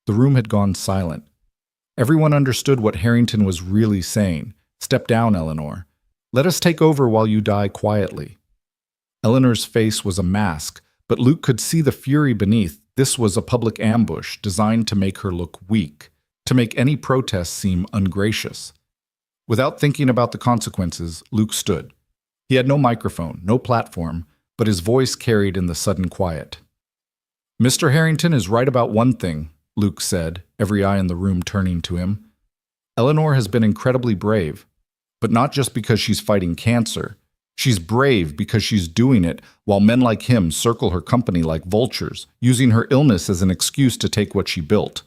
The room had gone silent. Everyone understood what Harrington was really saying. "Step down, Eleanor. Let us take over while you die quietly." Eleanor's face was a mask, but Luke could see the fury beneath. This was a public ambush designed to make her look weak, to make any protest seem ungracious. Without thinking about the consequences, Luke stood. He had no microphone, no platform, but his voice carried in the sudden quiet. "Mr. Harrington is right about one thing," Luke said, every eye in the room turning to him. "Eleanor has been incredibly brave, but not just because she's fighting cancer. She's brave because she's doing it while men like him circle her company like vultures, using her illness as an excuse to take what she built."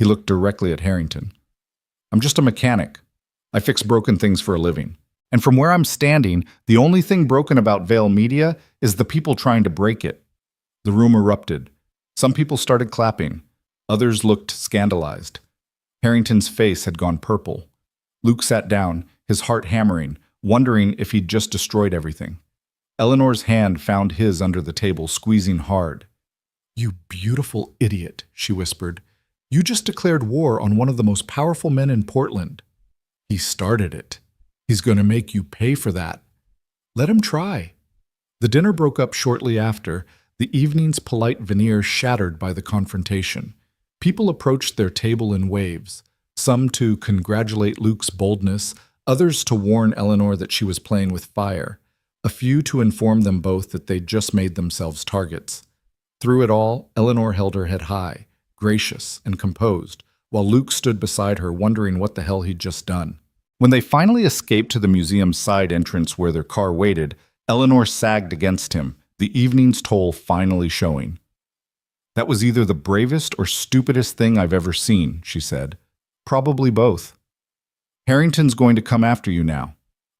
He looked directly at Harrington. "I'm just a mechanic. I fix broken things for a living. And from where I'm standing, the only thing broken about Vale Media is the people trying to break it." The room erupted. Some people started clapping. Others looked scandalized. Harrington's face had gone purple. Luke sat down, his heart hammering, wondering if he'd just destroyed everything. Eleanor's hand found his under the table, squeezing hard. "You beautiful idiot," she whispered. "You just declared war on one of the most powerful men in Portland. He started it. He's going to make you pay for that. Let him try." The dinner broke up shortly after, the evening's polite veneer shattered by the confrontation. People approached their table in waves, some to congratulate Luke's boldness, others to warn Eleanor that she was playing with fire, a few to inform them both that they'd just made themselves targets. Through it all, Eleanor held her head high, gracious and composed, while Luke stood beside her wondering what the hell he'd just done. When they finally escaped to the museum's side entrance where their car waited, Eleanor sagged against him, the evening's toll finally showing. "That was either the bravest or stupidest thing I've ever seen," she said. "Probably both. Harrington's going to come after you now,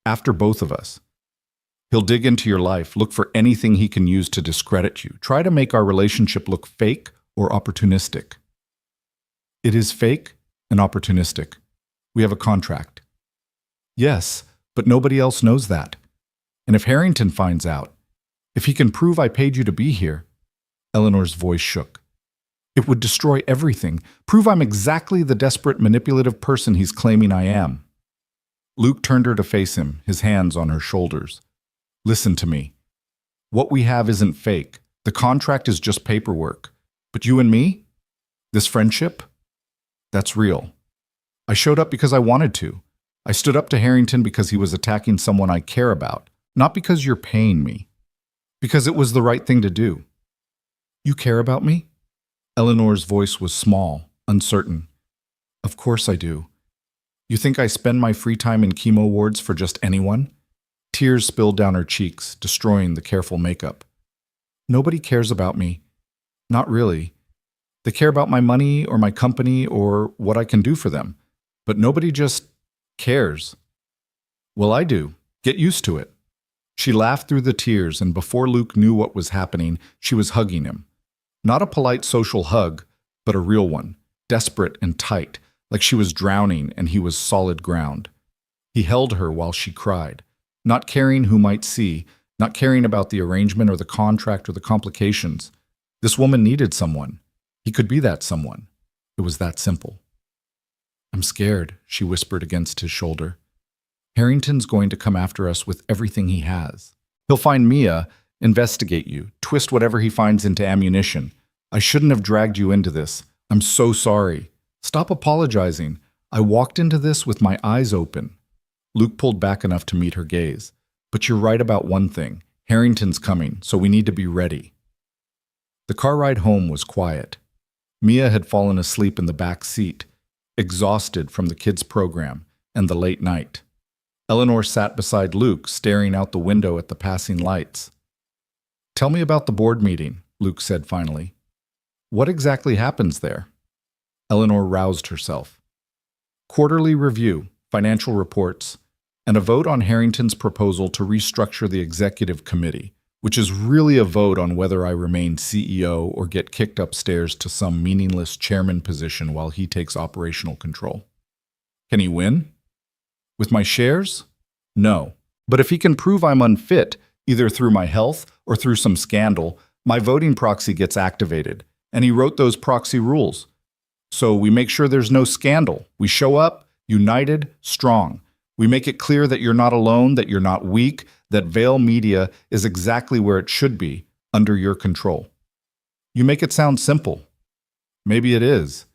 after both of us. He'll dig into your life, look for anything he can use to discredit you, try to make our relationship look fake or opportunistic." "It is fake and opportunistic. We have a contract." "Yes, but nobody else knows that. And if Harrington finds out, if he can prove I paid you to be here," Eleanor's voice shook, "it would destroy everything, prove I'm exactly the desperate, manipulative person he's claiming I am." Luke turned her to face him, his hands on her shoulders. "Listen to me. What we have isn't fake. The contract is just paperwork. But you and me? This friendship? That's real. I showed up because I wanted to. I stood up to Harrington because he was attacking someone I care about, not because you're paying me. Because it was the right thing to do." "You care about me?" Eleanor's voice was small, uncertain. "Of course I do. You think I spend my free time in chemo wards for just anyone?" Tears spilled down her cheeks, destroying the careful makeup. "Nobody cares about me. Not really. They care about my money or my company or what I can do for them. But nobody just cares." Well, I do. Get used to it. She laughed through the tears, and before Luke knew what was happening, she was hugging him. Not a polite social hug, but a real one, desperate and tight, like she was drowning and he was solid ground. He held her while she cried, not caring who might see, not caring about the arrangement or the contract or the complications. This woman needed someone. He could be that someone. It was that simple. I'm scared, she whispered against his shoulder. Harrington's going to come after us with everything he has. He'll find Mia, investigate you, twist whatever he finds into ammunition. I shouldn't have dragged you into this. I'm so sorry. Stop apologizing. I walked into this with my eyes open. Luke pulled back enough to meet her gaze. But you're right about one thing. Harrington's coming, so we need to be ready. The car ride home was quiet. Mia had fallen asleep in the back seat, exhausted from the kids' program and the late night. Eleanor sat beside Luke, staring out the window at the passing lights. Tell me about the board meeting, Luke said finally. What exactly happens there? Eleanor roused herself. Quarterly review, financial reports, and a vote on Harrington's proposal to restructure the executive committee, which is really a vote on whether I remain CEO or get kicked upstairs to some meaningless chairman position while he takes operational control. Can he win? With my shares? No. But if he can prove I'm unfit, either through my health or through some scandal, my voting proxy gets activated, and he wrote those proxy rules. So we make sure there's no scandal. We show up, united, strong. We make it clear that you're not alone, that you're not weak, that Vale Media is exactly where it should be, under your control. You make it sound simple. Maybe it is.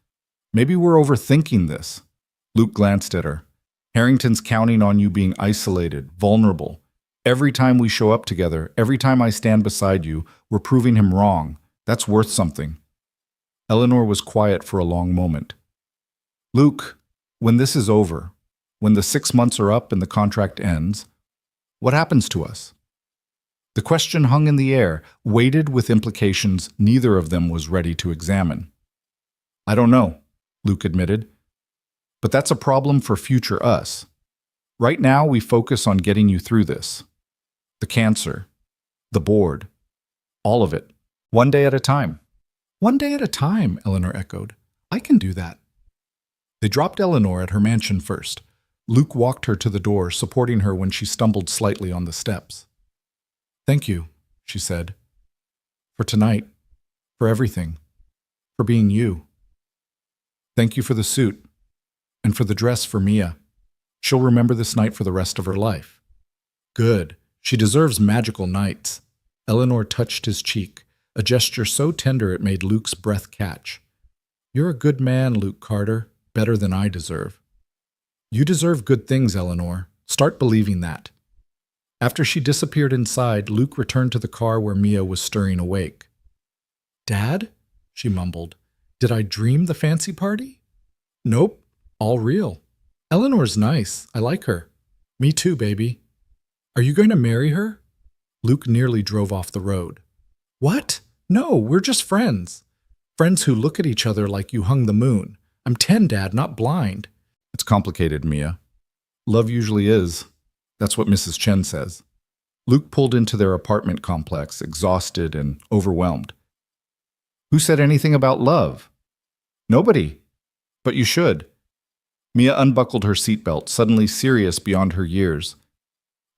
Maybe we're overthinking this. Luke glanced at her. Harrington's counting on you being isolated, vulnerable. Every time we show up together, every time I stand beside you, we're proving him wrong. That's worth something. Eleanor was quiet for a long moment. Luke, when this is over, when the 6 months are up and the contract ends, what happens to us? The question hung in the air, weighted with implications neither of them was ready to examine. I don't know, Luke admitted. But that's a problem for future us. Right now, we focus on getting you through this. The cancer, the board, all of it, one day at a time. One day at a time, Eleanor echoed. I can do that. They dropped Eleanor at her mansion first. Luke walked her to the door, supporting her when she stumbled slightly on the steps. Thank you, she said. For tonight, for everything, for being you. Thank you for the suit, and for the dress for Mia. She'll remember this night for the rest of her life. Good. She deserves magical nights. Eleanor touched his cheek, a gesture so tender it made Luke's breath catch. You're a good man, Luke Carter, better than I deserve. You deserve good things, Eleanor. Start believing that. After she disappeared inside, Luke returned to the car where Mia was stirring awake. Dad? She mumbled. Did I dream the fancy party? Nope, all real. Eleanor's nice. I like her. Me too, baby. Are you going to marry her? Luke nearly drove off the road. What? No, we're just friends. Friends who look at each other like you hung the moon. I'm 10, Dad, not blind. It's complicated, Mia. Love usually is. That's what Mrs. Chen says. Luke pulled into their apartment complex, exhausted and overwhelmed. Who said anything about love? Nobody. But you should. Mia unbuckled her seatbelt, suddenly serious beyond her years.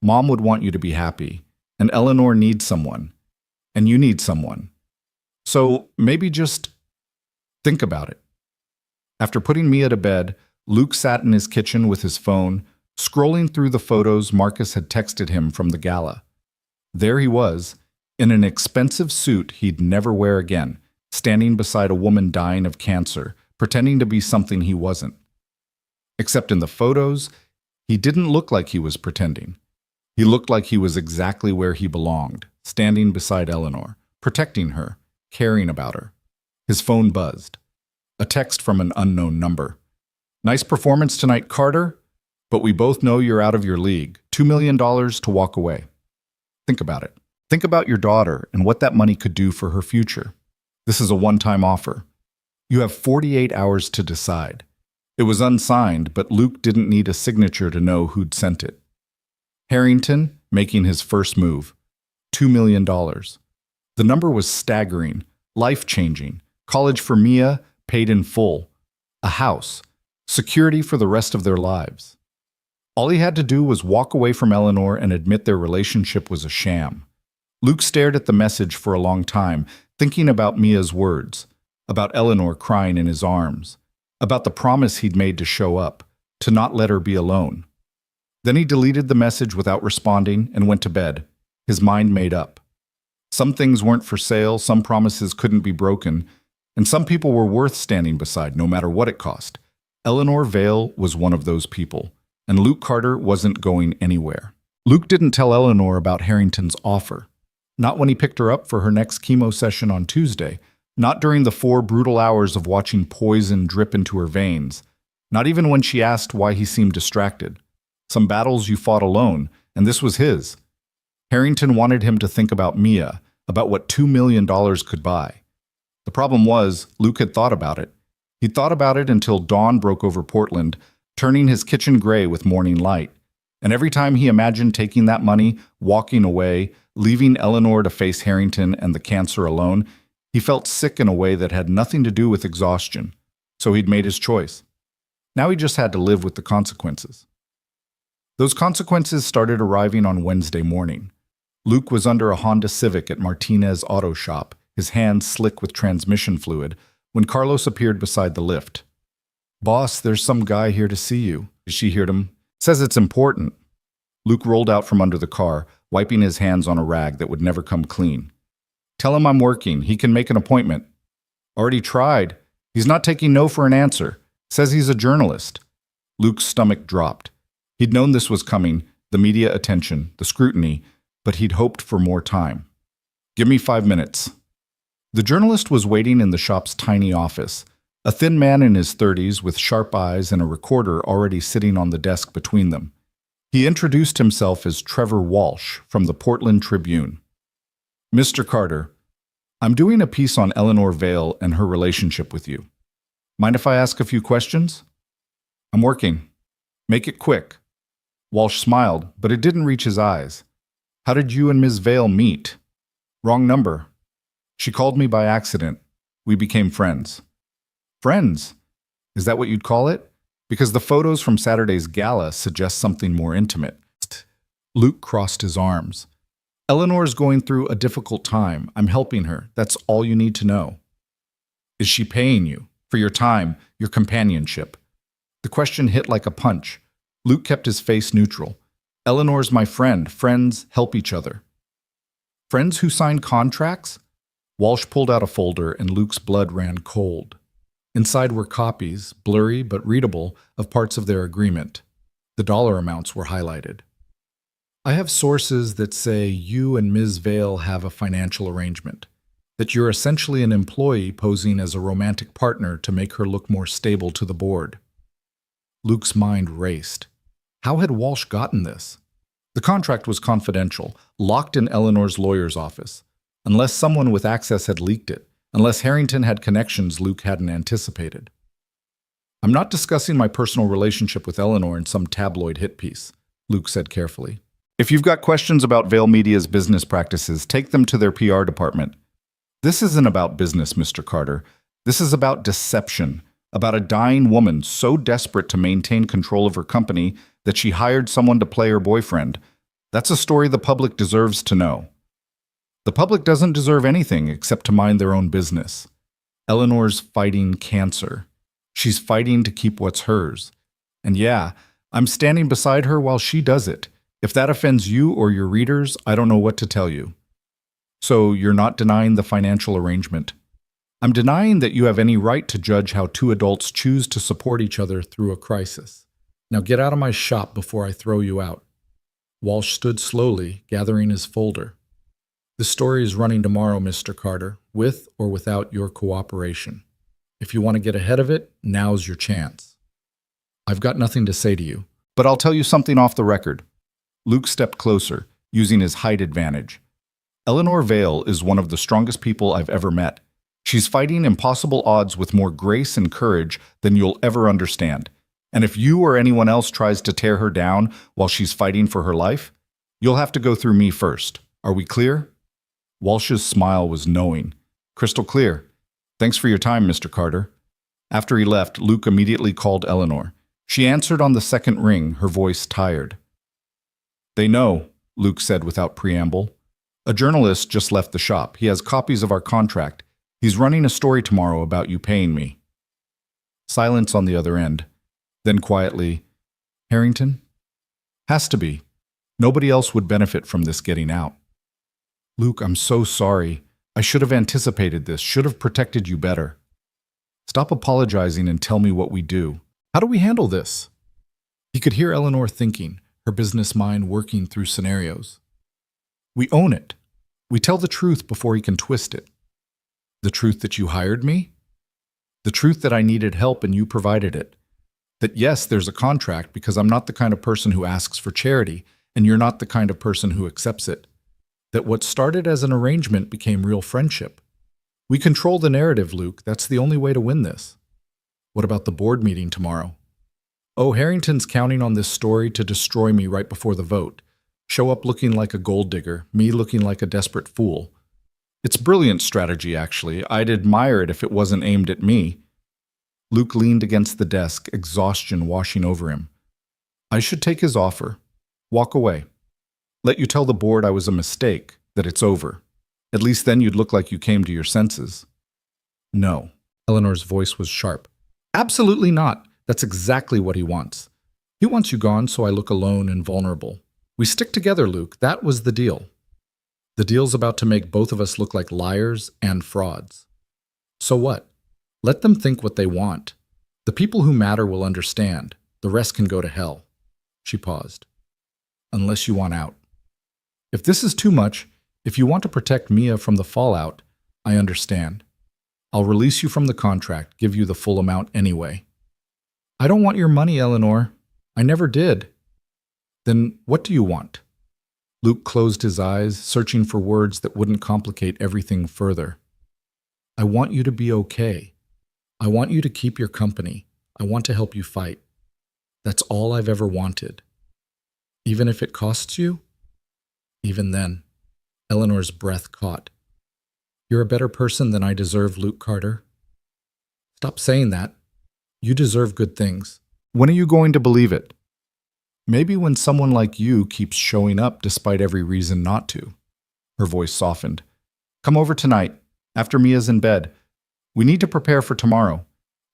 Mom would want you to be happy, and Eleanor needs someone, and you need someone. So maybe just think about it. After putting Mia to bed, Luke sat in his kitchen with his phone, scrolling through the photos Marcus had texted him from the gala. There he was, in an expensive suit he'd never wear again, standing beside a woman dying of cancer, pretending to be something he wasn't. Except in the photos, he didn't look like he was pretending. He looked like he was exactly where he belonged, standing beside Eleanor, protecting her, caring about her. His phone buzzed. A text from an unknown number. Nice performance tonight, Carter, but we both know you're out of your league. $2 million to walk away. Think about it. Think about your daughter and what that money could do for her future. This is a one-time offer. You have 48 hours to decide. It was unsigned, but Luke didn't need a signature to know who'd sent it. Harrington making his first move. $2 million. The number was staggering, life-changing. College for Mia, paid in full. A house. Security for the rest of their lives. All he had to do was walk away from Eleanor and admit their relationship was a sham. Luke stared at the message for a long time, thinking about Mia's words, about Eleanor crying in his arms, about the promise he'd made to show up, to not let her be alone. Then he deleted the message without responding and went to bed, his mind made up. Some things weren't for sale, some promises couldn't be broken, and some people were worth standing beside no matter what it cost. Eleanor Vale was one of those people, and Luke Carter wasn't going anywhere. Luke didn't tell Eleanor about Harrington's offer. Not when he picked her up for her next chemo session on Tuesday, not during the 4 brutal hours of watching poison drip into her veins, not even when she asked why he seemed distracted. Some battles you fought alone, and this was his. Harrington wanted him to think about Mia, about what $2 million could buy. The problem was, Luke had thought about it. He'd thought about it until dawn broke over Portland, turning his kitchen gray with morning light. And every time he imagined taking that money, walking away, leaving Eleanor to face Harrington and the cancer alone, he felt sick in a way that had nothing to do with exhaustion. So he'd made his choice. Now he just had to live with the consequences. Those consequences started arriving on Wednesday morning. Luke was under a Honda Civic at Martinez Auto Shop, his hands slick with transmission fluid, when Carlos appeared beside the lift. "Boss, there's some guy here to see you." She heard him. "Says it's important." Luke rolled out from under the car, wiping his hands on a rag that would never come clean. "Tell him I'm working. He can make an appointment." "Already tried. He's not taking no for an answer. Says he's a journalist." Luke's stomach dropped. He'd known this was coming, the media attention, the scrutiny, but he'd hoped for more time. "Give me 5 minutes." The journalist was waiting in the shop's tiny office, a thin man in his 30s with sharp eyes and a recorder already sitting on the desk between them. He introduced himself as Trevor Walsh from the Portland Tribune. "Mr. Carter, I'm doing a piece on Eleanor Vale and her relationship with you. Mind if I ask a few questions?" "I'm working. Make it quick." Walsh smiled, but it didn't reach his eyes. "How did you and Ms. Vale meet?" "Wrong number. She called me by accident. We became friends." "Friends? Is that what you'd call it? Because the photos from Saturday's gala suggest something more intimate." Luke crossed his arms. "Eleanor's going through a difficult time. I'm helping her. That's all you need to know." "Is she paying you? For your time, your companionship?" The question hit like a punch. Luke kept his face neutral. "Eleanor's my friend. Friends help each other." "Friends who sign contracts?" Walsh pulled out a folder and Luke's blood ran cold. Inside were copies, blurry but readable, of parts of their agreement. The dollar amounts were highlighted. "I have sources that say you and Ms. Vale have a financial arrangement, that you're essentially an employee posing as a romantic partner to make her look more stable to the board." Luke's mind raced. How had Walsh gotten this? The contract was confidential, locked in Eleanor's lawyer's office. Unless someone with access had leaked it, unless Harrington had connections Luke hadn't anticipated. "I'm not discussing my personal relationship with Eleanor in some tabloid hit piece," Luke said carefully. "If you've got questions about Vale Media's business practices, take them to their PR department. This isn't about business, Mr. Carter. This is about deception, about a dying woman so desperate to maintain control of her company that she hired someone to play her boyfriend. That's a story the public deserves to know." "The public doesn't deserve anything except to mind their own business. Eleanor's fighting cancer. She's fighting to keep what's hers. And yeah, I'm standing beside her while she does it. If that offends you or your readers, I don't know what to tell you." "So you're not denying the financial arrangement?" "I'm denying that you have any right to judge how 2 adults choose to support each other through a crisis. Now get out of my shop before I throw you out." Walsh stood slowly, gathering his folder. "The story is running tomorrow, Mr. Carter, with or without your cooperation. If you want to get ahead of it, now's your chance." "I've got nothing to say to you, but I'll tell you something off the record." Luke stepped closer, using his height advantage. "Eleanor Vale is one of the strongest people I've ever met. She's fighting impossible odds with more grace and courage than you'll ever understand. And if you or anyone else tries to tear her down while she's fighting for her life, you'll have to go through me first. Are we clear?" Walsh's smile was knowing. "Crystal clear. Thanks for your time, Mr. Carter." After he left, Luke immediately called Eleanor. She answered on the second ring, her voice tired. "They know," Luke said without preamble. "A journalist just left the shop. He has copies of our contract. He's running a story tomorrow about you paying me." Silence on the other end. Then quietly, "Harrington?" "Has to be. Nobody else would benefit from this getting out." "Luke, I'm so sorry. I should have anticipated this, should have protected you better." "Stop apologizing and tell me what we do. How do we handle this?" He could hear Eleanor thinking, her business mind working through scenarios. "We own it. We tell the truth before he can twist it." "The truth that you hired me?" "The truth that I needed help and you provided it. That yes, there's a contract because I'm not the kind of person who asks for charity, and you're not the kind of person who accepts it. That what started as an arrangement became real friendship. We control the narrative, Luke. That's the only way to win this." "What about the board meeting tomorrow?" "Oh, Harrington's counting on this story to destroy me right before the vote. Show up looking like a gold digger, me looking like a desperate fool. It's brilliant strategy, actually. I'd admire it if it wasn't aimed at me." Luke leaned against the desk, exhaustion washing over him. "I should take his offer. Walk away. Let you tell the board I was a mistake, that it's over. At least then you'd look like you came to your senses." "No." Eleanor's voice was sharp. "Absolutely not. That's exactly what he wants. He wants you gone so I look alone and vulnerable. We stick together, Luke. That was the deal. The deal's about to make both of us look like liars and frauds. So what? Let them think what they want. The people who matter will understand. The rest can go to hell." She paused. "Unless you want out. If this is too much, if you want to protect Mia from the fallout, I understand. I'll release you from the contract, give you the full amount anyway." "I don't want your money, Eleanor. I never did." "Then what do you want?" Luke closed his eyes, searching for words that wouldn't complicate everything further. "I want you to be okay. I want you to keep your company. I want to help you fight. That's all I've ever wanted. Even if it costs you?" Even then, Eleanor's breath caught. "You're a better person than I deserve, Luke Carter." "Stop saying that. You deserve good things." "When are you going to believe it?" "Maybe when someone like you keeps showing up despite every reason not to." Her voice softened. "Come over tonight, after Mia's in bed. We need to prepare for tomorrow.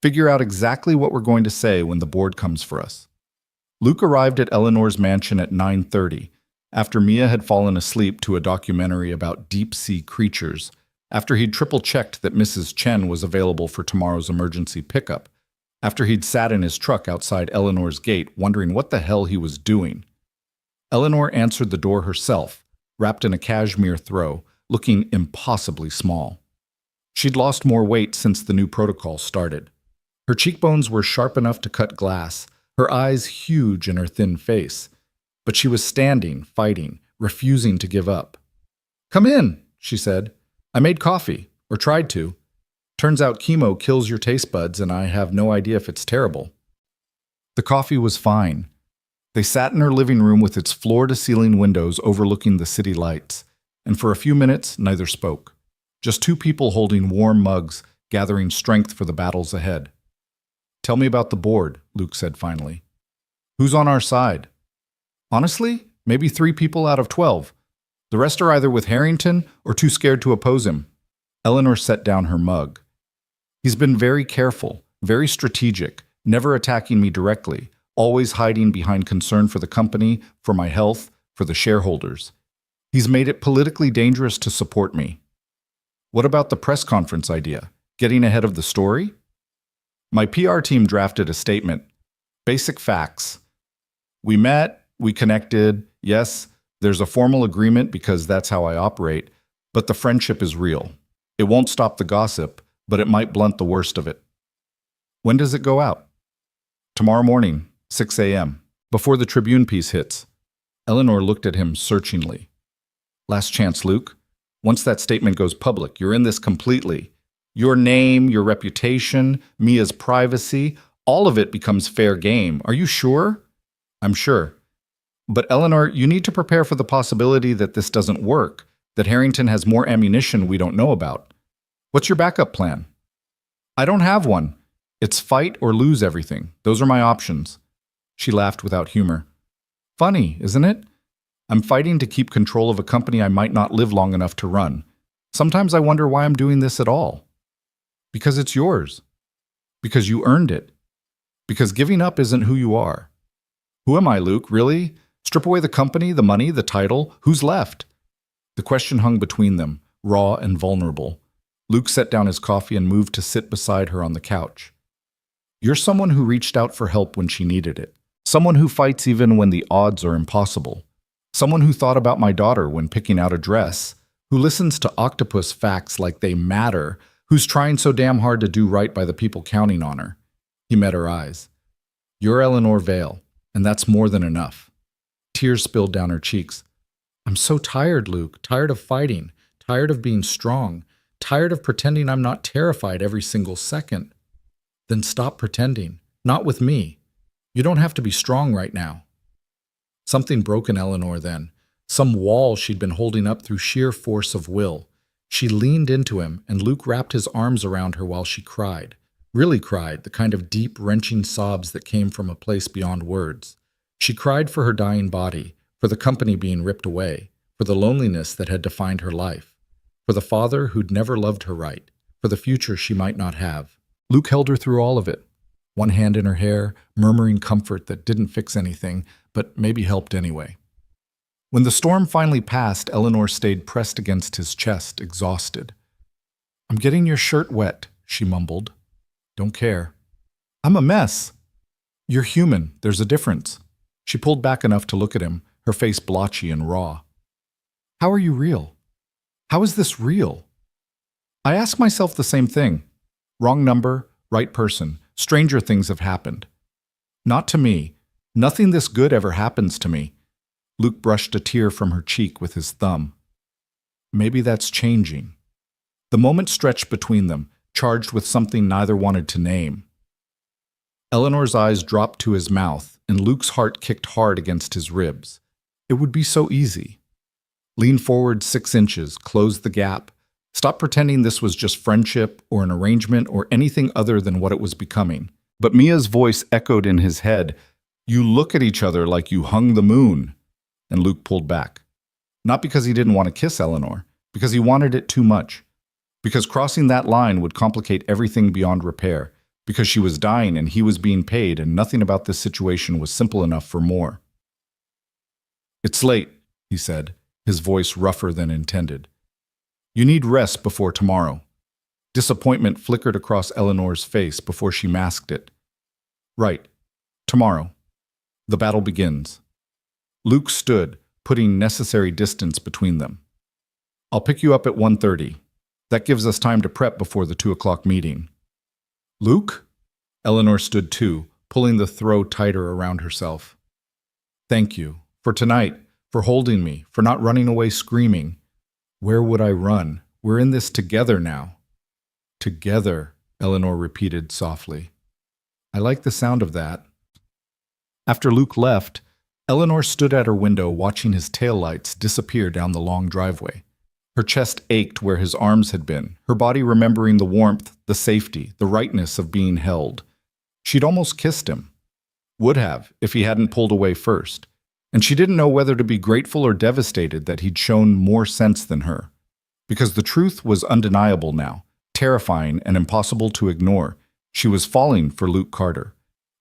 Figure out exactly what we're going to say when the board comes for us." Luke arrived at Eleanor's mansion at 9:30, after Mia had fallen asleep to a documentary about deep-sea creatures, after he'd triple-checked that Mrs. Chen was available for tomorrow's emergency pickup, after he'd sat in his truck outside Eleanor's gate wondering what the hell he was doing. Eleanor answered the door herself, wrapped in a cashmere throw, looking impossibly small. She'd lost more weight since the new protocol started. Her cheekbones were sharp enough to cut glass, her eyes huge in her thin face. But she was standing, fighting, refusing to give up. "Come in," she said. "I made coffee, or tried to. Turns out chemo kills your taste buds, and I have no idea if it's terrible." The coffee was fine. They sat in her living room with its floor-to-ceiling windows overlooking the city lights, and for a few minutes neither spoke. Just two people holding warm mugs, gathering strength for the battles ahead. "Tell me about the board," Luke said finally. "Who's on our side?" "Honestly, maybe 3 people out of 12. The rest are either with Harrington or too scared to oppose him." Eleanor set down her mug. "He's been very careful, very strategic, never attacking me directly, always hiding behind concern for the company, for my health, for the shareholders. He's made it politically dangerous to support me." "What about the press conference idea? Getting ahead of the story?" "My PR team drafted a statement. Basic facts. We met, we connected. Yes, there's a formal agreement because that's how I operate, but the friendship is real. It won't stop the gossip, but it might blunt the worst of it." "When does it go out?" "Tomorrow morning, 6 a.m., before the Tribune piece hits." Eleanor looked at him searchingly. "Last chance, Luke. Once that statement goes public, you're in this completely. Your name, your reputation, Mia's privacy, all of it becomes fair game. Are you sure? I'm sure. But Eleanor, you need to prepare for the possibility that this doesn't work, that Harrington has more ammunition we don't know about. What's your backup plan? I don't have one. It's fight or lose everything. Those are my options. She laughed without humor. Funny, isn't it? I'm fighting to keep control of a company I might not live long enough to run. Sometimes I wonder why I'm doing this at all. Because it's yours. Because you earned it. Because giving up isn't who you are. Who am I, Luke? Really? Strip away the company, the money, the title? Who's left? The question hung between them, raw and vulnerable. Luke set down his coffee and moved to sit beside her on the couch. You're someone who reached out for help when she needed it. Someone who fights even when the odds are impossible. Someone who thought about my daughter when picking out a dress. Who listens to octopus facts like they matter. Who's trying so damn hard to do right by the people counting on her. He met her eyes. You're Eleanor Vale, and that's more than enough. Tears spilled down her cheeks. I'm so tired, Luke. Tired of fighting. Tired of being strong. Tired of pretending I'm not terrified every single second. Then stop pretending. Not with me. You don't have to be strong right now. Something broke in Eleanor then. Some wall she'd been holding up through sheer force of will. She leaned into him, and Luke wrapped his arms around her while she cried. Really cried, the kind of deep, wrenching sobs that came from a place beyond words. She cried for her dying body, for the company being ripped away, for the loneliness that had defined her life, for the father who'd never loved her right, for the future she might not have. Luke held her through all of it, one hand in her hair, murmuring comfort that didn't fix anything, but maybe helped anyway. When the storm finally passed, Eleanor stayed pressed against his chest, exhausted. I'm getting your shirt wet, she mumbled. Don't care. I'm a mess. You're human. There's a difference. She pulled back enough to look at him, her face blotchy and raw. How are you real? How is this real? I ask myself the same thing. Wrong number, right person. Stranger things have happened. Not to me. Nothing this good ever happens to me. Luke brushed a tear from her cheek with his thumb. Maybe that's changing. The moment stretched between them, charged with something neither wanted to name. Eleanor's eyes dropped to his mouth, and Luke's heart kicked hard against his ribs. It would be so easy. Lean forward 6 inches, close the gap. Stop pretending this was just friendship or an arrangement or anything other than what it was becoming. But Mia's voice echoed in his head. You look at each other like you hung the moon. And Luke pulled back. Not because he didn't want to kiss Eleanor, because he wanted it too much. Because crossing that line would complicate everything beyond repair. Because she was dying and he was being paid and nothing about this situation was simple enough for more. It's late, he said, his voice rougher than intended. You need rest before tomorrow. Disappointment flickered across Eleanor's face before she masked it. Right. Tomorrow. The battle begins. Luke stood, putting necessary distance between them. I'll pick you up at 1:30. That gives us time to prep before the 2 o'clock meeting. Luke? Eleanor stood too, pulling the throw tighter around herself. Thank you. For tonight, for holding me, for not running away screaming. Where would I run? We're in this together now. Together, Eleanor repeated softly. I like the sound of that. After Luke left, Eleanor stood at her window watching his taillights disappear down the long driveway. Her chest ached where his arms had been, her body remembering the warmth, the safety, the rightness of being held. She'd almost kissed him. Would have, if he hadn't pulled away first. And she didn't know whether to be grateful or devastated that he'd shown more sense than her. Because the truth was undeniable now, terrifying and impossible to ignore. She was falling for Luke Carter.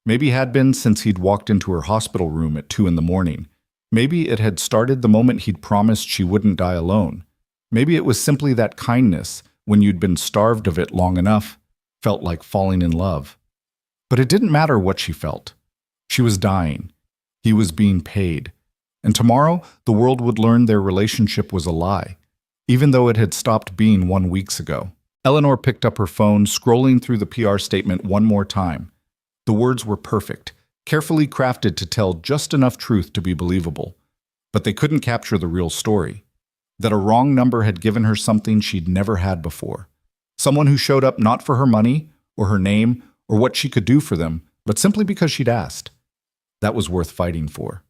Maybe had been since he'd walked into her hospital room at 2 a.m. Maybe it had started the moment he'd promised she wouldn't die alone. Maybe it was simply that kindness, when you'd been starved of it long enough, felt like falling in love. But it didn't matter what she felt. She was dying. He was being paid. And tomorrow, the world would learn their relationship was a lie, even though it had stopped being 1 week ago. Eleanor picked up her phone, scrolling through the PR statement one more time. The words were perfect, carefully crafted to tell just enough truth to be believable. But they couldn't capture the real story. That a wrong number had given her something she'd never had before. Someone who showed up not for her money, or her name, or what she could do for them, but simply because she'd asked. That was worth fighting for,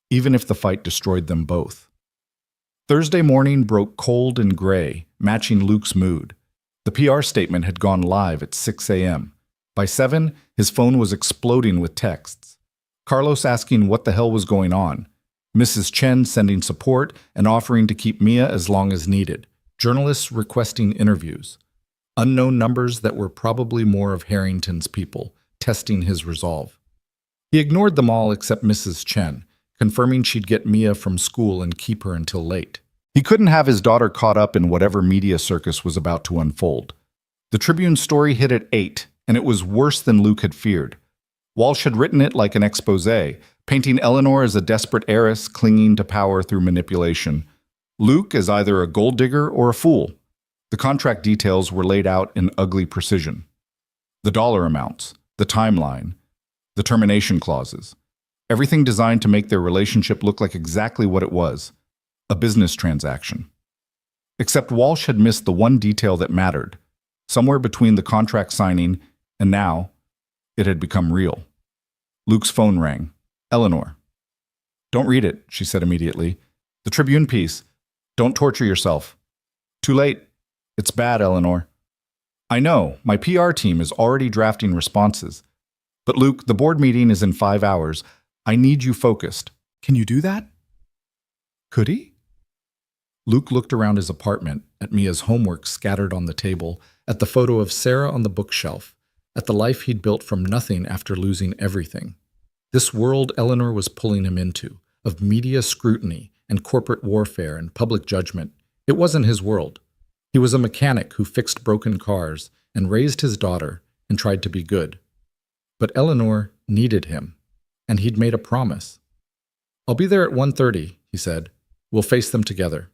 even if the fight destroyed them both. Thursday morning broke cold and gray, matching Luke's mood. The PR statement had gone live at 6 a.m. By 7, his phone was exploding with texts. Carlos asking what the hell was going on. Mrs. Chen sending support and offering to keep Mia as long as needed. Journalists requesting interviews. Unknown numbers that were probably more of Harrington's people, testing his resolve. He ignored them all except Mrs. Chen, confirming she'd get Mia from school and keep her until late. He couldn't have his daughter caught up in whatever media circus was about to unfold. The Tribune story hit at 8, and it was worse than Luke had feared. Walsh had written it like an exposé, painting Eleanor as a desperate heiress clinging to power through manipulation. Luke as either a gold digger or a fool. The contract details were laid out in ugly precision. The dollar amounts, the timeline, the termination clauses. Everything designed to make their relationship look like exactly what it was, a business transaction. Except Walsh had missed the one detail that mattered. Somewhere between the contract signing and now, it had become real. Luke's phone rang. Eleanor. "Don't read it," she said immediately. "The Tribune piece. Don't torture yourself." "Too late. It's bad, Eleanor." "I know. My PR team is already drafting responses. But Luke, the board meeting is in 5 hours. I need you focused." "Can you do that?" Could he? Luke looked around his apartment, at Mia's homework scattered on the table, at the photo of Sarah on the bookshelf, at the life he'd built from nothing after losing everything. This world Eleanor was pulling him into, of media scrutiny and corporate warfare and public judgment, it wasn't his world. He was a mechanic who fixed broken cars and raised his daughter and tried to be good. But Eleanor needed him, and he'd made a promise. "I'll be there at 1:30, he said. "We'll face them together."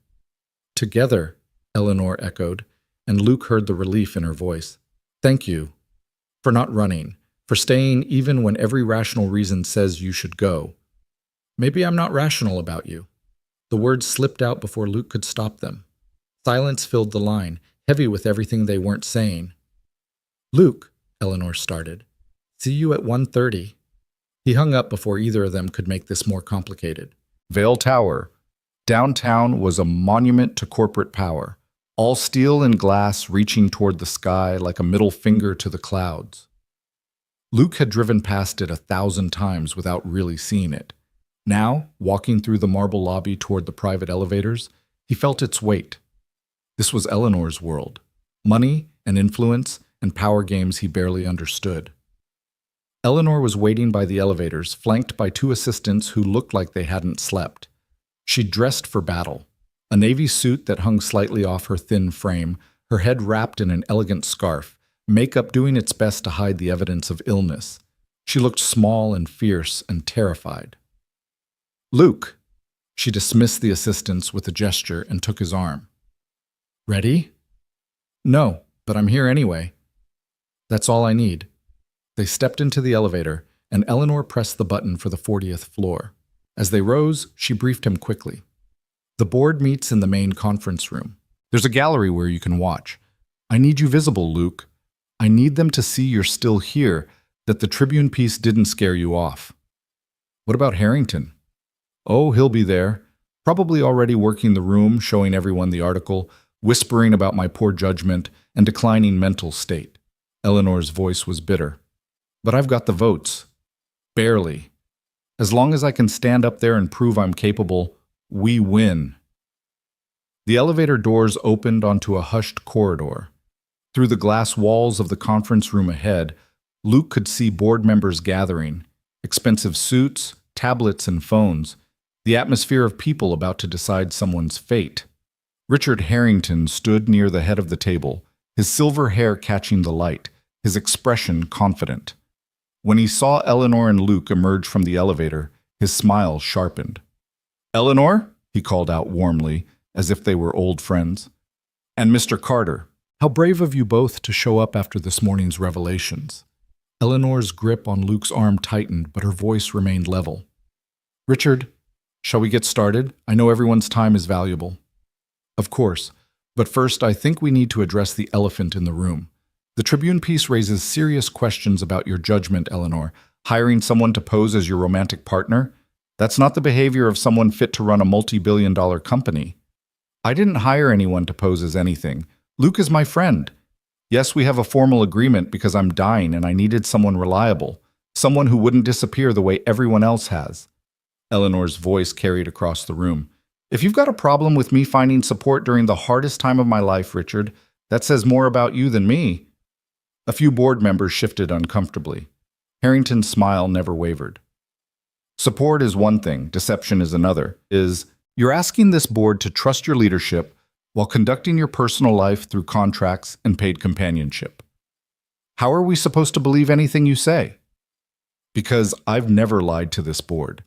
"Together," Eleanor echoed, and Luke heard the relief in her voice. "Thank you. For not running, for staying even when every rational reason says you should go. Maybe I'm not rational about you." The words slipped out before Luke could stop them. Silence filled the line, heavy with everything they weren't saying. "Luke," Eleanor started. "See you at 1:30. He hung up before either of them could make this more complicated. Vale Tower. Downtown was a monument to corporate power, all steel and glass reaching toward the sky like a middle finger to the clouds. Luke had driven past it 1,000 times without really seeing it. Now, walking through the marble lobby toward the private elevators, he felt its weight. This was Eleanor's world. Money and influence and power games he barely understood. Eleanor was waiting by the elevators, flanked by 2 assistants who looked like they hadn't slept. She'd dressed for battle, a navy suit that hung slightly off her thin frame, her head wrapped in an elegant scarf, makeup doing its best to hide the evidence of illness. She looked small and fierce and terrified. "Luke!" She dismissed the assistants with a gesture and took his arm. "Ready?" "No, but I'm here anyway." "That's all I need." They stepped into the elevator, and Eleanor pressed the button for the 40th floor. As they rose, she briefed him quickly. "The board meets in the main conference room. There's a gallery where you can watch. I need you visible, Luke. I need them to see you're still here, that the Tribune piece didn't scare you off." "What about Harrington?" "Oh, he'll be there. Probably already working the room, showing everyone the article, whispering about my poor judgment and declining mental state." Eleanor's voice was bitter. "But I've got the votes. Barely. As long as I can stand up there and prove I'm capable, we win." The elevator doors opened onto a hushed corridor. Through the glass walls of the conference room ahead, Luke could see board members gathering, expensive suits, tablets, and phones, the atmosphere of people about to decide someone's fate. Richard Harrington stood near the head of the table, his silver hair catching the light, his expression confident. When he saw Eleanor and Luke emerge from the elevator, his smile sharpened. "Eleanor," he called out warmly, as if they were old friends. "And Mr. Carter, how brave of you both to show up after this morning's revelations." Eleanor's grip on Luke's arm tightened, but her voice remained level. "Richard, shall we get started? I know everyone's time is valuable." "Of course, but first I think we need to address the elephant in the room. The Tribune piece raises serious questions about your judgment, Eleanor. Hiring someone to pose as your romantic partner? That's not the behavior of someone fit to run a multi-billion-dollar company. I didn't hire anyone to pose as anything. Luke is my friend. Yes, we have a formal agreement because I'm dying and I needed someone reliable, someone who wouldn't disappear the way everyone else has. Eleanor's voice carried across the room. If you've got a problem with me finding support during the hardest time of my life, Richard, that says more about you than me. A few board members shifted uncomfortably. Harrington's smile never wavered. Support is one thing, deception is another. You're asking this board to trust your leadership while conducting your personal life through contracts and paid companionship. How are we supposed to believe anything you say? Because I've never lied to this board.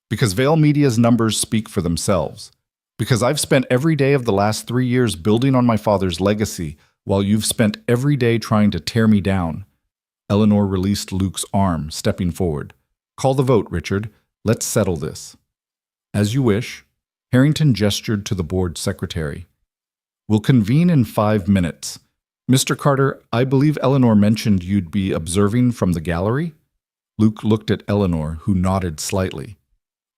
Because Vail Media's numbers speak for themselves. Because I've spent every day of the last 3 years building on my father's legacy, while you've spent every day trying to tear me down. Eleanor released Luke's arm, stepping forward. Call the vote, Richard. Let's settle this. As you wish. Harrington gestured to the board secretary. We'll convene in 5 minutes. Mr. Carter, I believe Eleanor mentioned you'd be observing from the gallery? Luke looked at Eleanor, who nodded slightly.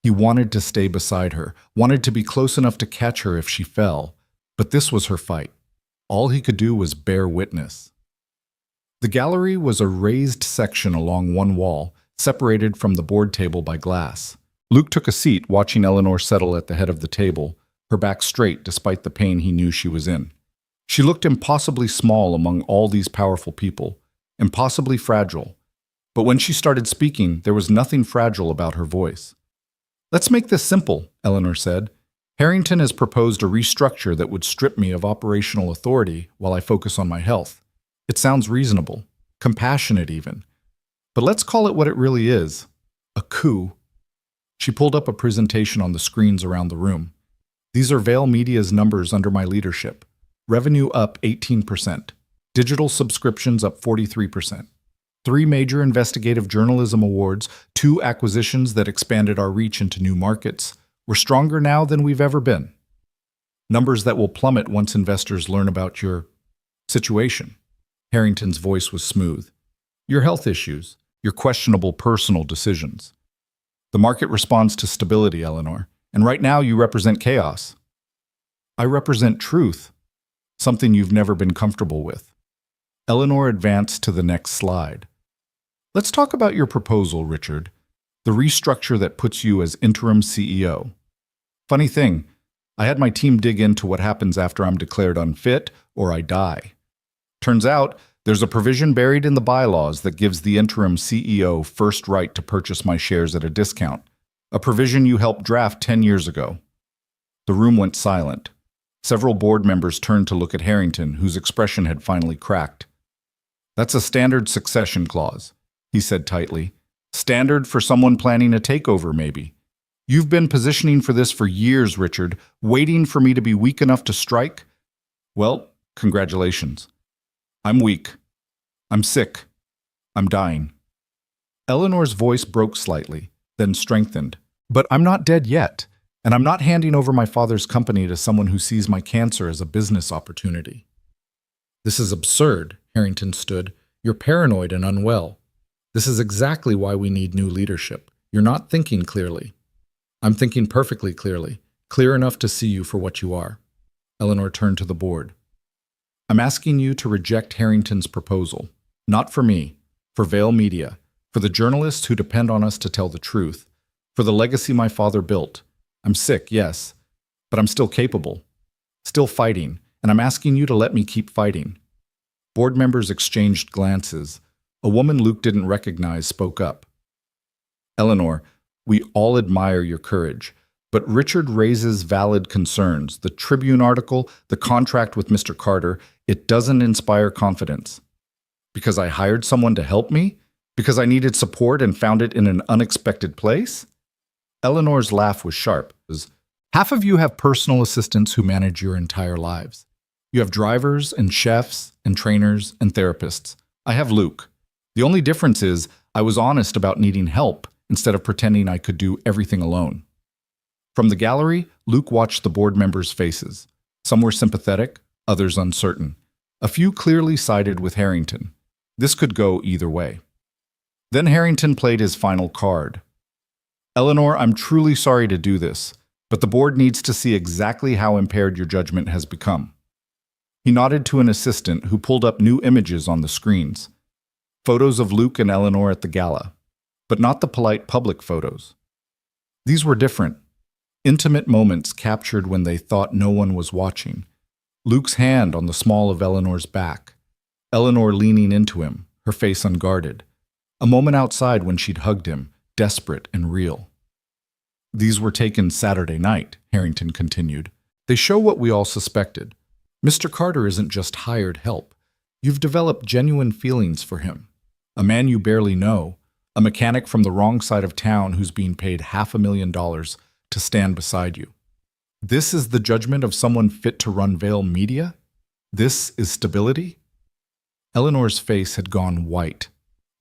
He wanted to stay beside her, wanted to be close enough to catch her if she fell, but this was her fight. All he could do was bear witness. The gallery was a raised section along one wall, separated from the board table by glass. Luke took a seat, watching Eleanor settle at the head of the table, her back straight despite the pain he knew she was in. She looked impossibly small among all these powerful people, impossibly fragile. But when she started speaking, there was nothing fragile about her voice. Let's make this simple, Eleanor said. Harrington has proposed a restructure that would strip me of operational authority while I focus on my health. It sounds reasonable, compassionate even. But let's call it what it really is, a coup. She pulled up a presentation on the screens around the room. These are Vail Media's numbers under my leadership. Revenue up 18%. Digital subscriptions up 43%. 3 major investigative journalism awards, 2 acquisitions that expanded our reach into new markets. We're stronger now than we've ever been. Numbers that will plummet once investors learn about your situation. Harrington's voice was smooth. Your health issues, your questionable personal decisions. The market responds to stability, Eleanor, and right now you represent chaos. I represent truth, something you've never been comfortable with. Eleanor advanced to the next slide. Let's talk about your proposal, Richard, the restructure that puts you as interim CEO. Funny thing, I had my team dig into what happens after I'm declared unfit or I die. Turns out, there's a provision buried in the bylaws that gives the interim CEO first right to purchase my shares at a discount, a provision you helped draft 10 years ago. The room went silent. Several board members turned to look at Harrington, whose expression had finally cracked. That's a standard succession clause, he said tightly. Standard for someone planning a takeover, maybe. You've been positioning for this for years, Richard, waiting for me to be weak enough to strike? Well, congratulations. I'm weak. I'm sick. I'm dying. Eleanor's voice broke slightly, then strengthened. But I'm not dead yet, and I'm not handing over my father's company to someone who sees my cancer as a business opportunity. This is absurd, Harrington stood. You're paranoid and unwell. This is exactly why we need new leadership. You're not thinking clearly. I'm thinking perfectly clearly, clear enough to see you for what you are. Eleanor turned to the board. I'm asking you to reject Harrington's proposal. Not for me, for Vail Media, for the journalists who depend on us to tell the truth, for the legacy my father built. I'm sick, yes, but I'm still capable, still fighting, and I'm asking you to let me keep fighting. Board members exchanged glances. A woman Luke didn't recognize spoke up. Eleanor, we all admire your courage, but Richard raises valid concerns. The Tribune article, the contract with Mr. Carter, it doesn't inspire confidence. Because I hired someone to help me? Because I needed support and found it in an unexpected place? Eleanor's laugh was sharp. Half of you have personal assistants who manage your entire lives. You have drivers and chefs and trainers and therapists. I have Luke. The only difference is I was honest about needing help instead of pretending I could do everything alone. From the gallery, Luke watched the board members' faces. Some were sympathetic, others uncertain. A few clearly sided with Harrington. This could go either way. Then Harrington played his final card. Eleanor, I'm truly sorry to do this, but the board needs to see exactly how impaired your judgment has become. He nodded to an assistant who pulled up new images on the screens. Photos of Luke and Eleanor at the gala, but not the polite public photos. These were different. Intimate moments captured when they thought no one was watching. Luke's hand on the small of Eleanor's back. Eleanor leaning into him, her face unguarded. A moment outside when she'd hugged him, desperate and real. These were taken Saturday night, Harrington continued. They show what we all suspected. Mr. Carter isn't just hired help. You've developed genuine feelings for him. A man you barely know, a mechanic from the wrong side of town who's being paid $500,000 to stand beside you. This is the judgment of someone fit to run Vale Media? This is stability? Eleanor's face had gone white.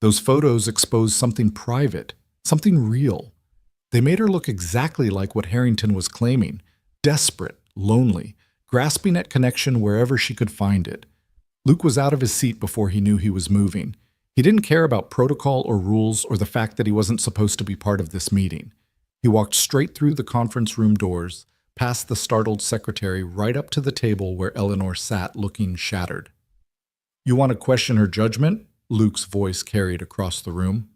Those photos exposed something private, something real. They made her look exactly like what Harrington was claiming, desperate, lonely, grasping at connection wherever she could find it. Luke was out of his seat before he knew he was moving. He didn't care about protocol or rules or the fact that he wasn't supposed to be part of this meeting. He walked straight through the conference room doors, past the startled secretary, right up to the table where Eleanor sat looking shattered. You want to question her judgment? Luke's voice carried across the room.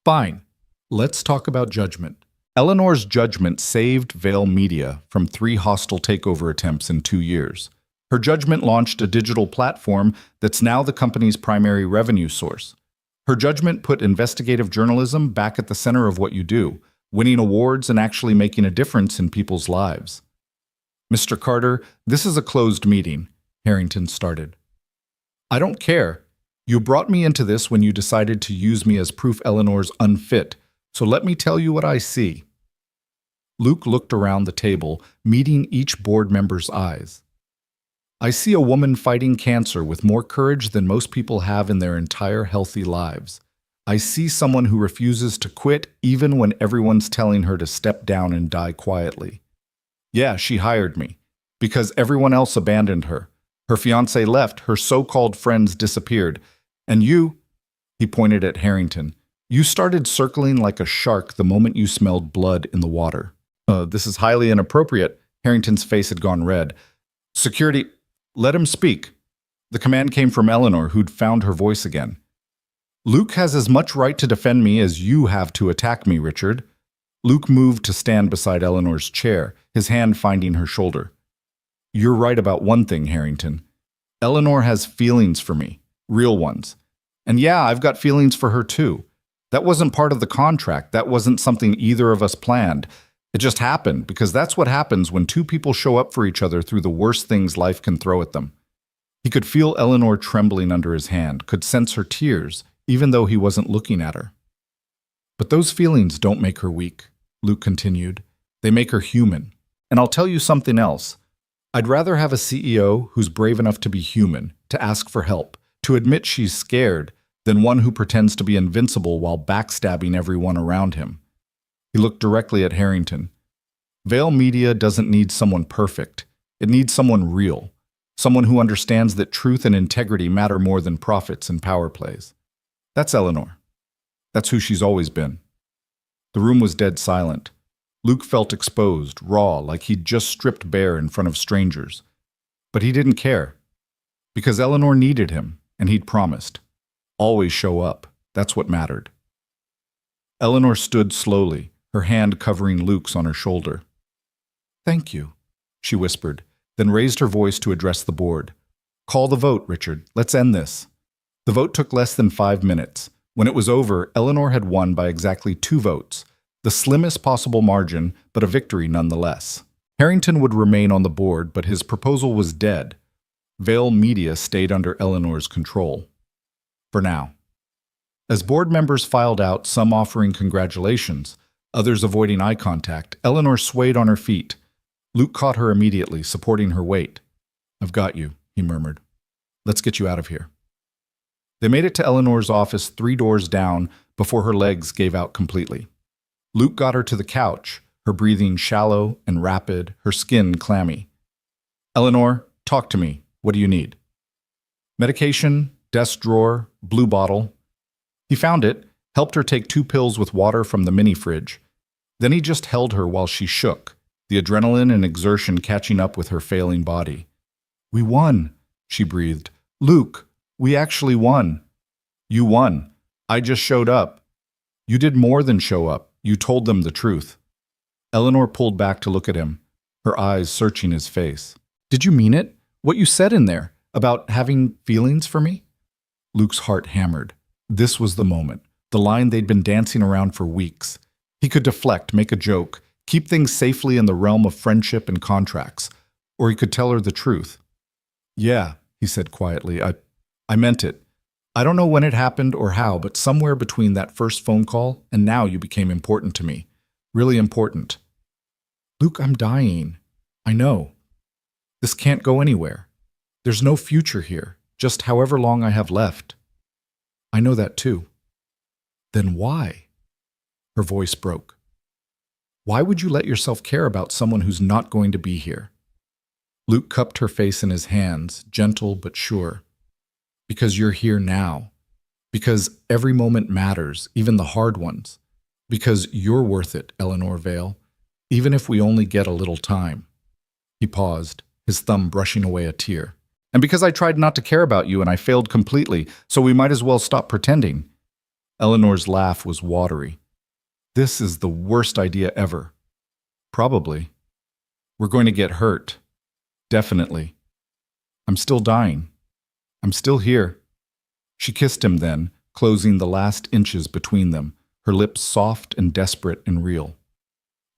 Fine. Let's talk about judgment. Eleanor's judgment saved Vale Media from 3 hostile takeover attempts in 2 years. Her judgment launched a digital platform that's now the company's primary revenue source. Her judgment put investigative journalism back at the center of what you do, winning awards and actually making a difference in people's lives. Mr. Carter, this is a closed meeting, Harrington started. I don't care. You brought me into this when you decided to use me as proof Eleanor's unfit, so let me tell you what I see. Luke looked around the table, meeting each board member's eyes. I see a woman fighting cancer with more courage than most people have in their entire healthy lives. I see someone who refuses to quit even when everyone's telling her to step down and die quietly. Yeah, she hired me, because everyone else abandoned her. Her fiancé left, her so-called friends disappeared, and you, he pointed at Harrington, you started circling like a shark the moment you smelled blood in the water. This is highly inappropriate. Harrington's face had gone red. Security, let him speak. The command came from Eleanor, who'd found her voice again. Luke has as much right to defend me as you have to attack me, Richard. Luke moved to stand beside Eleanor's chair, his hand finding her shoulder. You're right about one thing, Harrington. Eleanor has feelings for me, real ones. And yeah, I've got feelings for her too. That wasn't part of the contract. That wasn't something either of us planned. It just happened because that's what happens when 2 people show up for each other through the worst things life can throw at them. He could feel Eleanor trembling under his hand, could sense her tears, even though he wasn't looking at her. But those feelings don't make her weak, Luke continued. They make her human. And I'll tell you something else. I'd rather have a CEO who's brave enough to be human, to ask for help, to admit she's scared, than one who pretends to be invincible while backstabbing everyone around him. He looked directly at Harrington. Vale Media doesn't need someone perfect. It needs someone real. Someone who understands that truth and integrity matter more than profits and power plays. That's Eleanor. That's who she's always been. The room was dead silent. Luke felt exposed, raw, like he'd just stripped bare in front of strangers. But he didn't care. Because Eleanor needed him, and he'd promised. Always show up. That's what mattered. Eleanor stood slowly, her hand covering Luke's on her shoulder. Thank you, she whispered, then raised her voice to address the board. Call the vote, Richard. Let's end this. The vote took less than 5 minutes. When it was over, Eleanor had won by exactly 2 votes, the slimmest possible margin, but a victory nonetheless. Harrington would remain on the board, but his proposal was dead. Vale Media stayed under Eleanor's control. For now. As board members filed out, some offering congratulations, others avoiding eye contact, Eleanor swayed on her feet. Luke caught her immediately, supporting her weight. I've got you, he murmured. Let's get you out of here. They made it to Eleanor's office 3 doors down before her legs gave out completely. Luke got her to the couch, her breathing shallow and rapid, her skin clammy. Eleanor, talk to me. What do you need? Medication, desk drawer, blue bottle. He found it, helped her take 2 pills with water from the mini fridge. Then he just held her while she shook, the adrenaline and exertion catching up with her failing body. "We won," she breathed. "Luke, we actually won." "You won. I just showed up." "You did more than show up. You told them the truth." Eleanor pulled back to look at him, her eyes searching his face. "Did you mean it? What you said in there, about having feelings for me?" Luke's heart hammered. This was the moment, the line they'd been dancing around for weeks. He could deflect, make a joke, keep things safely in the realm of friendship and contracts, or he could tell her the truth. "Yeah," he said quietly, I meant it. I don't know when it happened or how, but somewhere between that first phone call and now you became important to me. Really important." "Luke, I'm dying. I know. This can't go anywhere. There's no future here, just however long I have left." "I know that too." "Then why?" Her voice broke. "Why would you let yourself care about someone who's not going to be here?" Luke cupped her face in his hands, gentle but sure. "Because you're here now. Because every moment matters, even the hard ones. Because you're worth it, Eleanor Vale, even if we only get a little time." He paused, his thumb brushing away a tear. "And because I tried not to care about you and I failed completely, so we might as well stop pretending." Eleanor's laugh was watery. "This is the worst idea ever." "Probably. We're going to get hurt. Definitely. I'm still dying. I'm still here." She kissed him then, closing the last inches between them, her lips soft and desperate and real.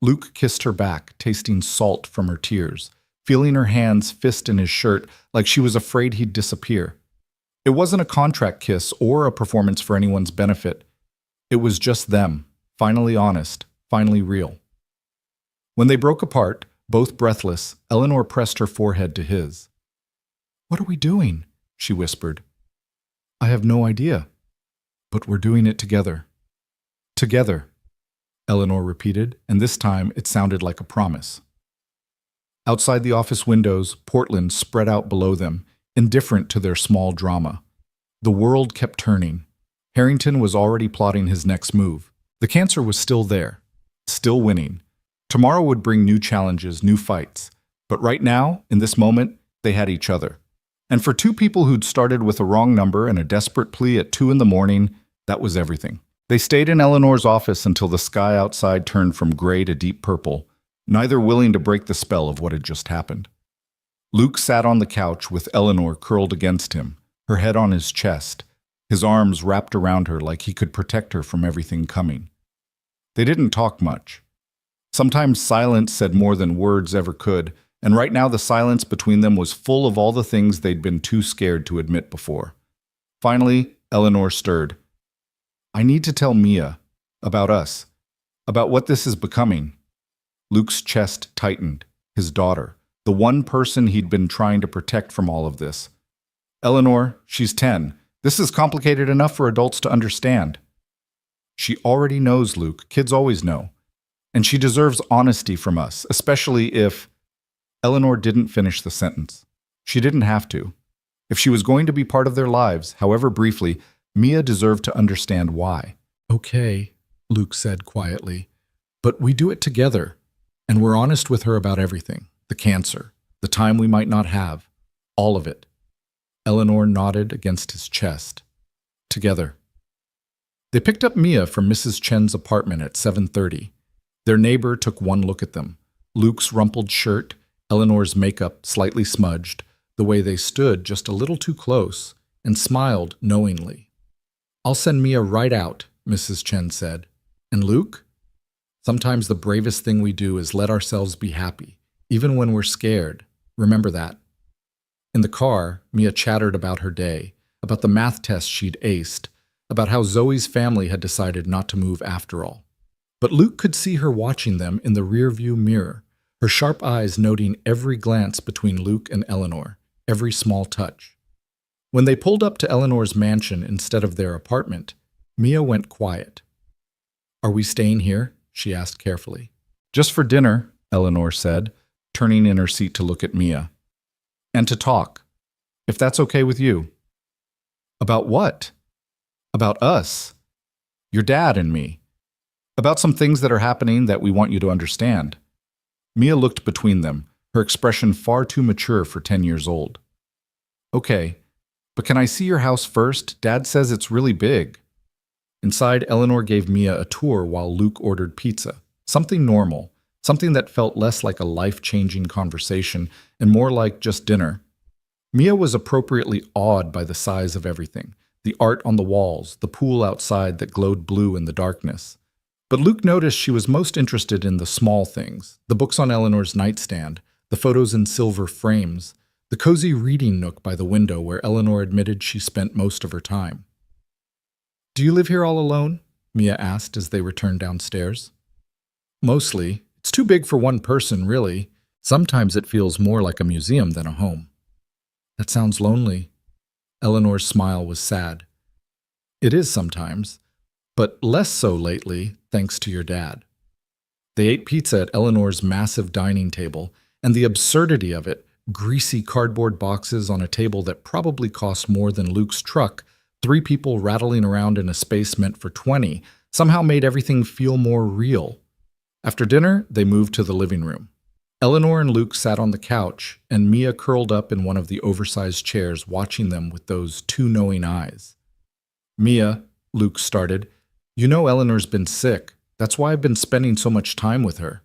Luke kissed her back, tasting salt from her tears, feeling her hands fist in his shirt like she was afraid he'd disappear. It wasn't a contract kiss or a performance for anyone's benefit. It was just them, finally honest, finally real. When they broke apart, both breathless, Eleanor pressed her forehead to his. "What are we doing?" she whispered. "I have no idea. But we're doing it together." "Together," Eleanor repeated, and this time it sounded like a promise. Outside the office windows, Portland spread out below them, indifferent to their small drama. The world kept turning. Harrington was already plotting his next move. The cancer was still there, still winning. Tomorrow would bring new challenges, new fights. But right now, in this moment, they had each other. And for 2 people who'd started with a wrong number and a desperate plea at 2 a.m, that was everything. They stayed in Eleanor's office until the sky outside turned from gray to deep purple, neither willing to break the spell of what had just happened. Luke sat on the couch with Eleanor curled against him, her head on his chest, his arms wrapped around her like he could protect her from everything coming. They didn't talk much. Sometimes silence said more than words ever could, and right now the silence between them was full of all the things they'd been too scared to admit before. Finally, Eleanor stirred. "I need to tell Mia about us, about what this is becoming." Luke's chest tightened, his daughter, the one person he'd been trying to protect from all of this. "Eleanor, she's 10. This is complicated enough for adults to understand." "She already knows, Luke. Kids always know. And she deserves honesty from us, especially if—" Eleanor didn't finish the sentence. She didn't have to. If she was going to be part of their lives, however briefly, Mia deserved to understand why. "Okay," Luke said quietly. "But we do it together. And we're honest with her about everything. The cancer, the time we might not have. All of it." Eleanor nodded against his chest. "Together." They picked up Mia from Mrs. Chen's apartment at 7:30. Their neighbor took one look at them. Luke's rumpled shirt, Eleanor's makeup slightly smudged, the way they stood just a little too close, and smiled knowingly. "I'll send Mia right out," Mrs. Chen said. "And Luke? Sometimes the bravest thing we do is let ourselves be happy, even when we're scared. Remember that." In the car, Mia chattered about her day, about the math test she'd aced, about how Zoe's family had decided not to move after all. But Luke could see her watching them in the rearview mirror, her sharp eyes noting every glance between Luke and Eleanor, every small touch. When they pulled up to Eleanor's mansion instead of their apartment, Mia went quiet. "Are we staying here?" she asked carefully. "Just for dinner," Eleanor said, turning in her seat to look at Mia. "And to talk, if that's okay with you." About what? About us. Your dad and me. About some things that are happening that we want you to understand. Mia looked between them, her expression far too mature for 10 years old. Okay, but can I see your house first? Dad says it's really big. Inside, Eleanor gave Mia a tour while Luke ordered pizza. Something normal, something that felt less like a life-changing conversation and more like just dinner. Mia was appropriately awed by the size of everything, the art on the walls, the pool outside that glowed blue in the darkness. But Luke noticed she was most interested in the small things, the books on Eleanor's nightstand, the photos in silver frames, the cozy reading nook by the window where Eleanor admitted she spent most of her time. Do you live here all alone? Mia asked as they returned downstairs. Mostly. It's too big for one person, really. Sometimes it feels more like a museum than a home. That sounds lonely. Eleanor's smile was sad. It is sometimes, but less so lately, thanks to your dad. They ate pizza at Eleanor's massive dining table, and the absurdity of it, greasy cardboard boxes on a table that probably cost more than Luke's truck, 3 people rattling around in a space meant for 20, somehow made everything feel more real. After dinner, they moved to the living room. Eleanor and Luke sat on the couch, and Mia curled up in one of the oversized chairs, watching them with those 2 knowing eyes. Mia, Luke started, you know Eleanor's been sick. That's why I've been spending so much time with her.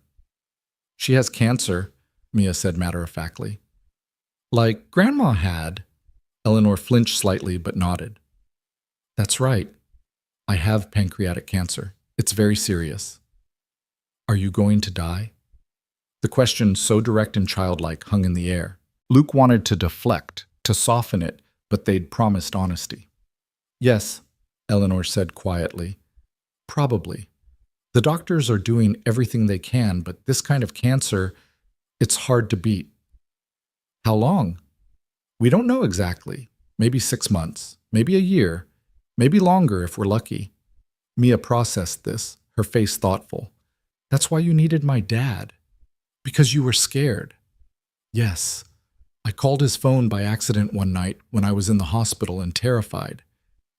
She has cancer, Mia said matter-of-factly. Like Grandma had. Eleanor flinched slightly but nodded. That's right. I have pancreatic cancer. It's very serious. Are you going to die? The question, so direct and childlike, hung in the air. Luke wanted to deflect, to soften it, but they'd promised honesty. Yes, Eleanor said quietly. Probably. The doctors are doing everything they can, but this kind of cancer, it's hard to beat. How long? We don't know exactly. Maybe 6 months, maybe a year, maybe longer if we're lucky. Mia processed this, her face thoughtful. That's why you needed my dad. Because you were scared. Yes. I called his phone by accident one night when I was in the hospital and terrified.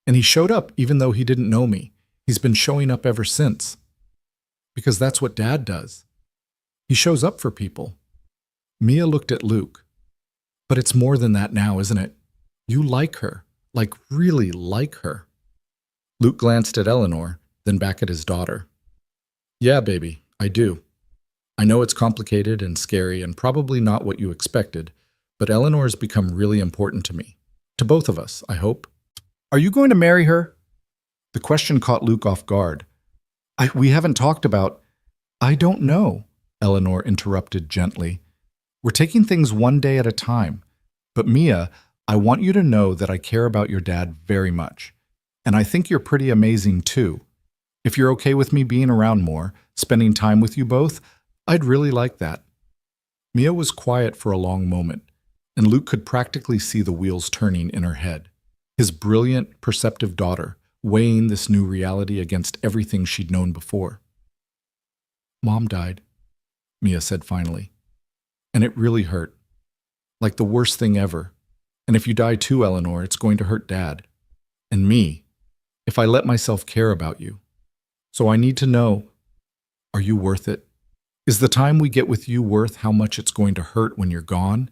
And he showed up even though he didn't know me. He's been showing up ever since. Because that's what Dad does. He shows up for people. Mia looked at Luke. But it's more than that now, isn't it? You like her. Like really like her. Luke glanced at Eleanor, then back at his daughter. Yeah, baby, I do. I know it's complicated and scary and probably not what you expected, but Eleanor's become really important to me. To both of us, I hope. Are you going to marry her? The question caught Luke off guard. We haven't talked about... I don't know, Eleanor interrupted gently. We're taking things one day at a time. But Mia, I want you to know that I care about your dad very much. And I think you're pretty amazing too. If you're okay with me being around more, spending time with you both, I'd really like that. Mia was quiet for a long moment, and Luke could practically see the wheels turning in her head. His brilliant, perceptive daughter, weighing this new reality against everything she'd known before. Mom died, Mia said finally. And it really hurt. Like the worst thing ever. And if you die too, Eleanor, it's going to hurt Dad. And me, if I let myself care about you. So I need to know, are you worth it? Is the time we get with you worth how much it's going to hurt when you're gone?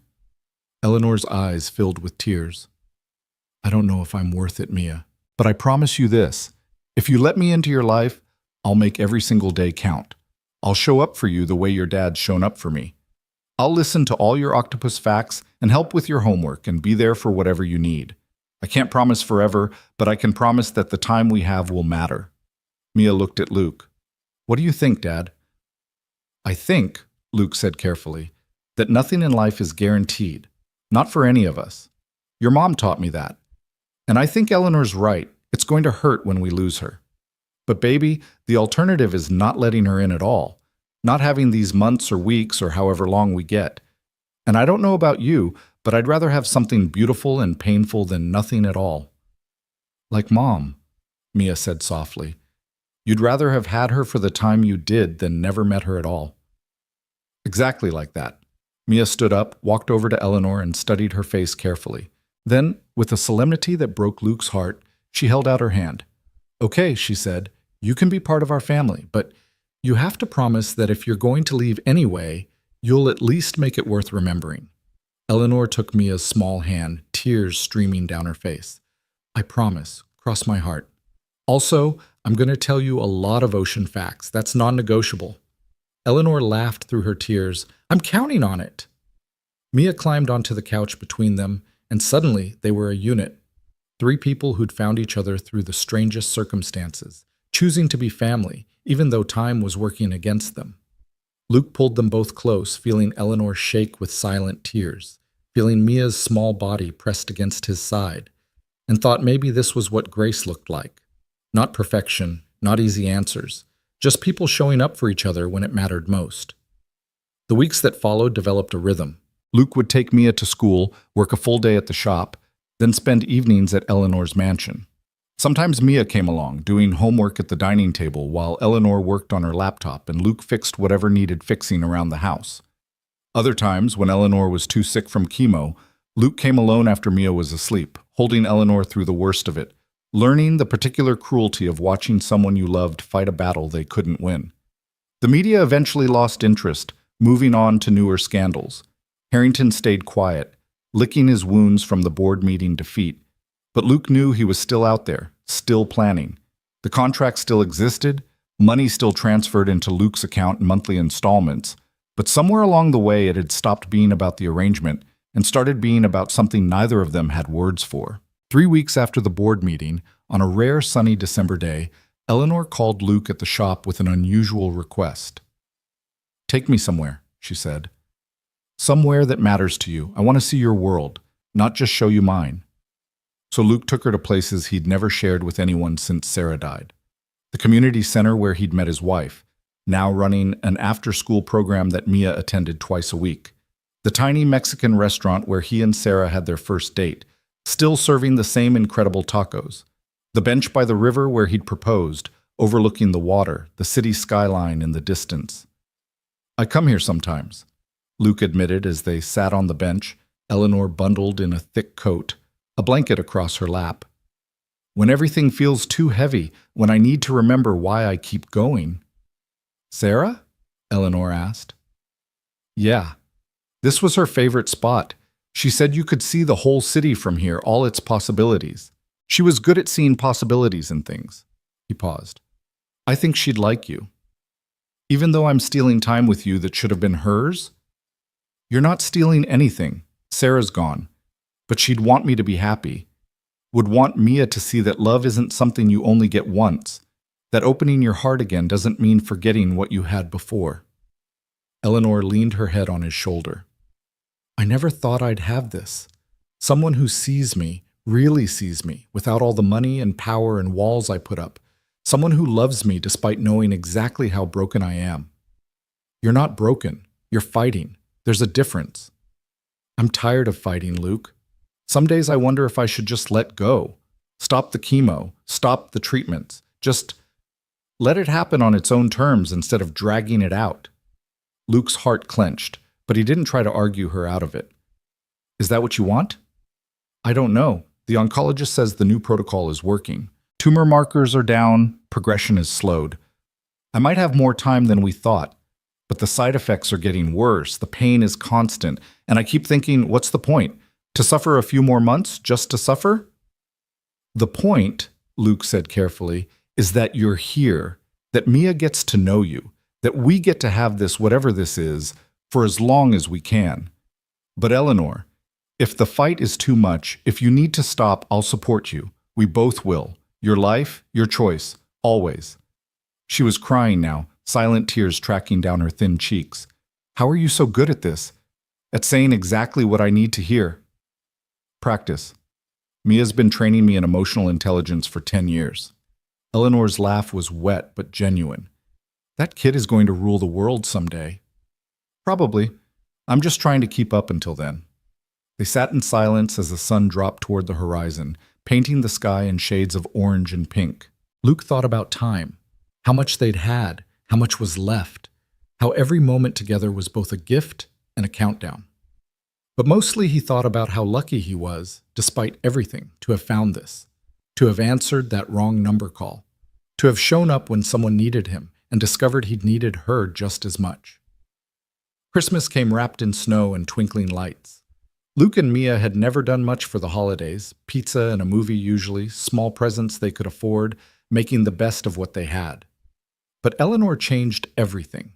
Eleanor's eyes filled with tears. I don't know if I'm worth it, Mia. But I promise you this. If you let me into your life, I'll make every single day count. I'll show up for you the way your dad's shown up for me. I'll listen to all your octopus facts and help with your homework and be there for whatever you need. I can't promise forever, but I can promise that the time we have will matter. Mia looked at Luke. What do you think, Dad? I think, Luke said carefully, that nothing in life is guaranteed. Not for any of us. Your mom taught me that. And I think Eleanor's right. It's going to hurt when we lose her. But baby, the alternative is not letting her in at all. Not having these months or weeks or however long we get. And I don't know about you, but I'd rather have something beautiful and painful than nothing at all. Like Mom, Mia said softly. You'd rather have had her for the time you did than never met her at all. Exactly like that. Mia stood up, walked over to Eleanor, and studied her face carefully. Then, with a solemnity that broke Luke's heart, she held out her hand. "Okay," she said, "you can be part of our family, but you have to promise that if you're going to leave anyway, you'll at least make it worth remembering." Eleanor took Mia's small hand, tears streaming down her face. "I promise. Cross my heart. Also, I'm going to tell you a lot of ocean facts. That's non-negotiable." Eleanor laughed through her tears. "I'm counting on it." Mia climbed onto the couch between them, and suddenly they were a unit. Three people who'd found each other through the strangest circumstances, choosing to be family, even though time was working against them. Luke pulled them both close, feeling Eleanor shake with silent tears, feeling Mia's small body pressed against his side, and thought maybe this was what grace looked like. Not perfection, not easy answers, just people showing up for each other when it mattered most. The weeks that followed developed a rhythm. Luke would take Mia to school, work a full day at the shop, then spend evenings at Eleanor's mansion. Sometimes Mia came along, doing homework at the dining table while Eleanor worked on her laptop and Luke fixed whatever needed fixing around the house. Other times, when Eleanor was too sick from chemo, Luke came alone after Mia was asleep, holding Eleanor through the worst of it, learning the particular cruelty of watching someone you loved fight a battle they couldn't win. The media eventually lost interest, moving on to newer scandals. Harrington stayed quiet, licking his wounds from the board meeting defeat. But Luke knew he was still out there, still planning. The contract still existed, money still transferred into Luke's account in monthly installments, but somewhere along the way it had stopped being about the arrangement and started being about something neither of them had words for. 3 weeks after the board meeting, on a rare sunny December day, Eleanor called Luke at the shop with an unusual request. "Take me somewhere," she said. "Somewhere that matters to you. I want to see your world, not just show you mine." So Luke took her to places he'd never shared with anyone since Sarah died. The community center where he'd met his wife, now running an after-school program that Mia attended twice a week. The tiny Mexican restaurant where he and Sarah had their first date, still serving the same incredible tacos. The bench by the river where he'd proposed, overlooking the water, the city skyline in the distance. "I come here sometimes," Luke admitted as they sat on the bench, Eleanor bundled in a thick coat, a blanket across her lap. "When everything feels too heavy, when I need to remember why I keep going." "Sarah?" Eleanor asked. "Yeah. This was her favorite spot. She said you could see the whole city from here, all its possibilities. She was good at seeing possibilities in things." He paused. "I think she'd like you. Even though I'm stealing time with you that should have been hers?" "You're not stealing anything. Sarah's gone. But she'd want me to be happy. Would want Mia to see that love isn't something you only get once, that opening your heart again doesn't mean forgetting what you had before." Eleanor leaned her head on his shoulder. "I never thought I'd have this. Someone who sees me, really sees me, without all the money and power and walls I put up. Someone who loves me despite knowing exactly how broken I am." "You're not broken. You're fighting. There's a difference." "I'm tired of fighting, Luke. Some days I wonder if I should just let go. Stop the chemo. Stop the treatments. Just let it happen on its own terms instead of dragging it out." Luke's heart clenched, but he didn't try to argue her out of it. "Is that what you want?" "I don't know. The oncologist says the new protocol is working. Tumor markers are down, progression is slowed. I might have more time than we thought, but the side effects are getting worse, the pain is constant, and I keep thinking, what's the point? To suffer a few more months just to suffer?" "The point," Luke said carefully, "is that you're here, that Mia gets to know you, that we get to have this, whatever this is, for as long as we can. But Eleanor, if the fight is too much, if you need to stop, I'll support you. We both will. Your life, your choice, always." She was crying now, silent tears tracking down her thin cheeks. "How are you so good at this? At saying exactly what I need to hear?" "Practice. Mia's been training me in emotional intelligence for 10 years. Eleanor's laugh was wet but genuine. "That kid is going to rule the world someday." "Probably. I'm just trying to keep up until then." They sat in silence as the sun dropped toward the horizon, painting the sky in shades of orange and pink. Luke thought about time, how much they'd had, how much was left, how every moment together was both a gift and a countdown. But mostly he thought about how lucky he was, despite everything, to have found this, to have answered that wrong number call, to have shown up when someone needed him and discovered he'd needed her just as much. Christmas came wrapped in snow and twinkling lights. Luke and Mia had never done much for the holidays, pizza and a movie usually, small presents they could afford, making the best of what they had. But Eleanor changed everything.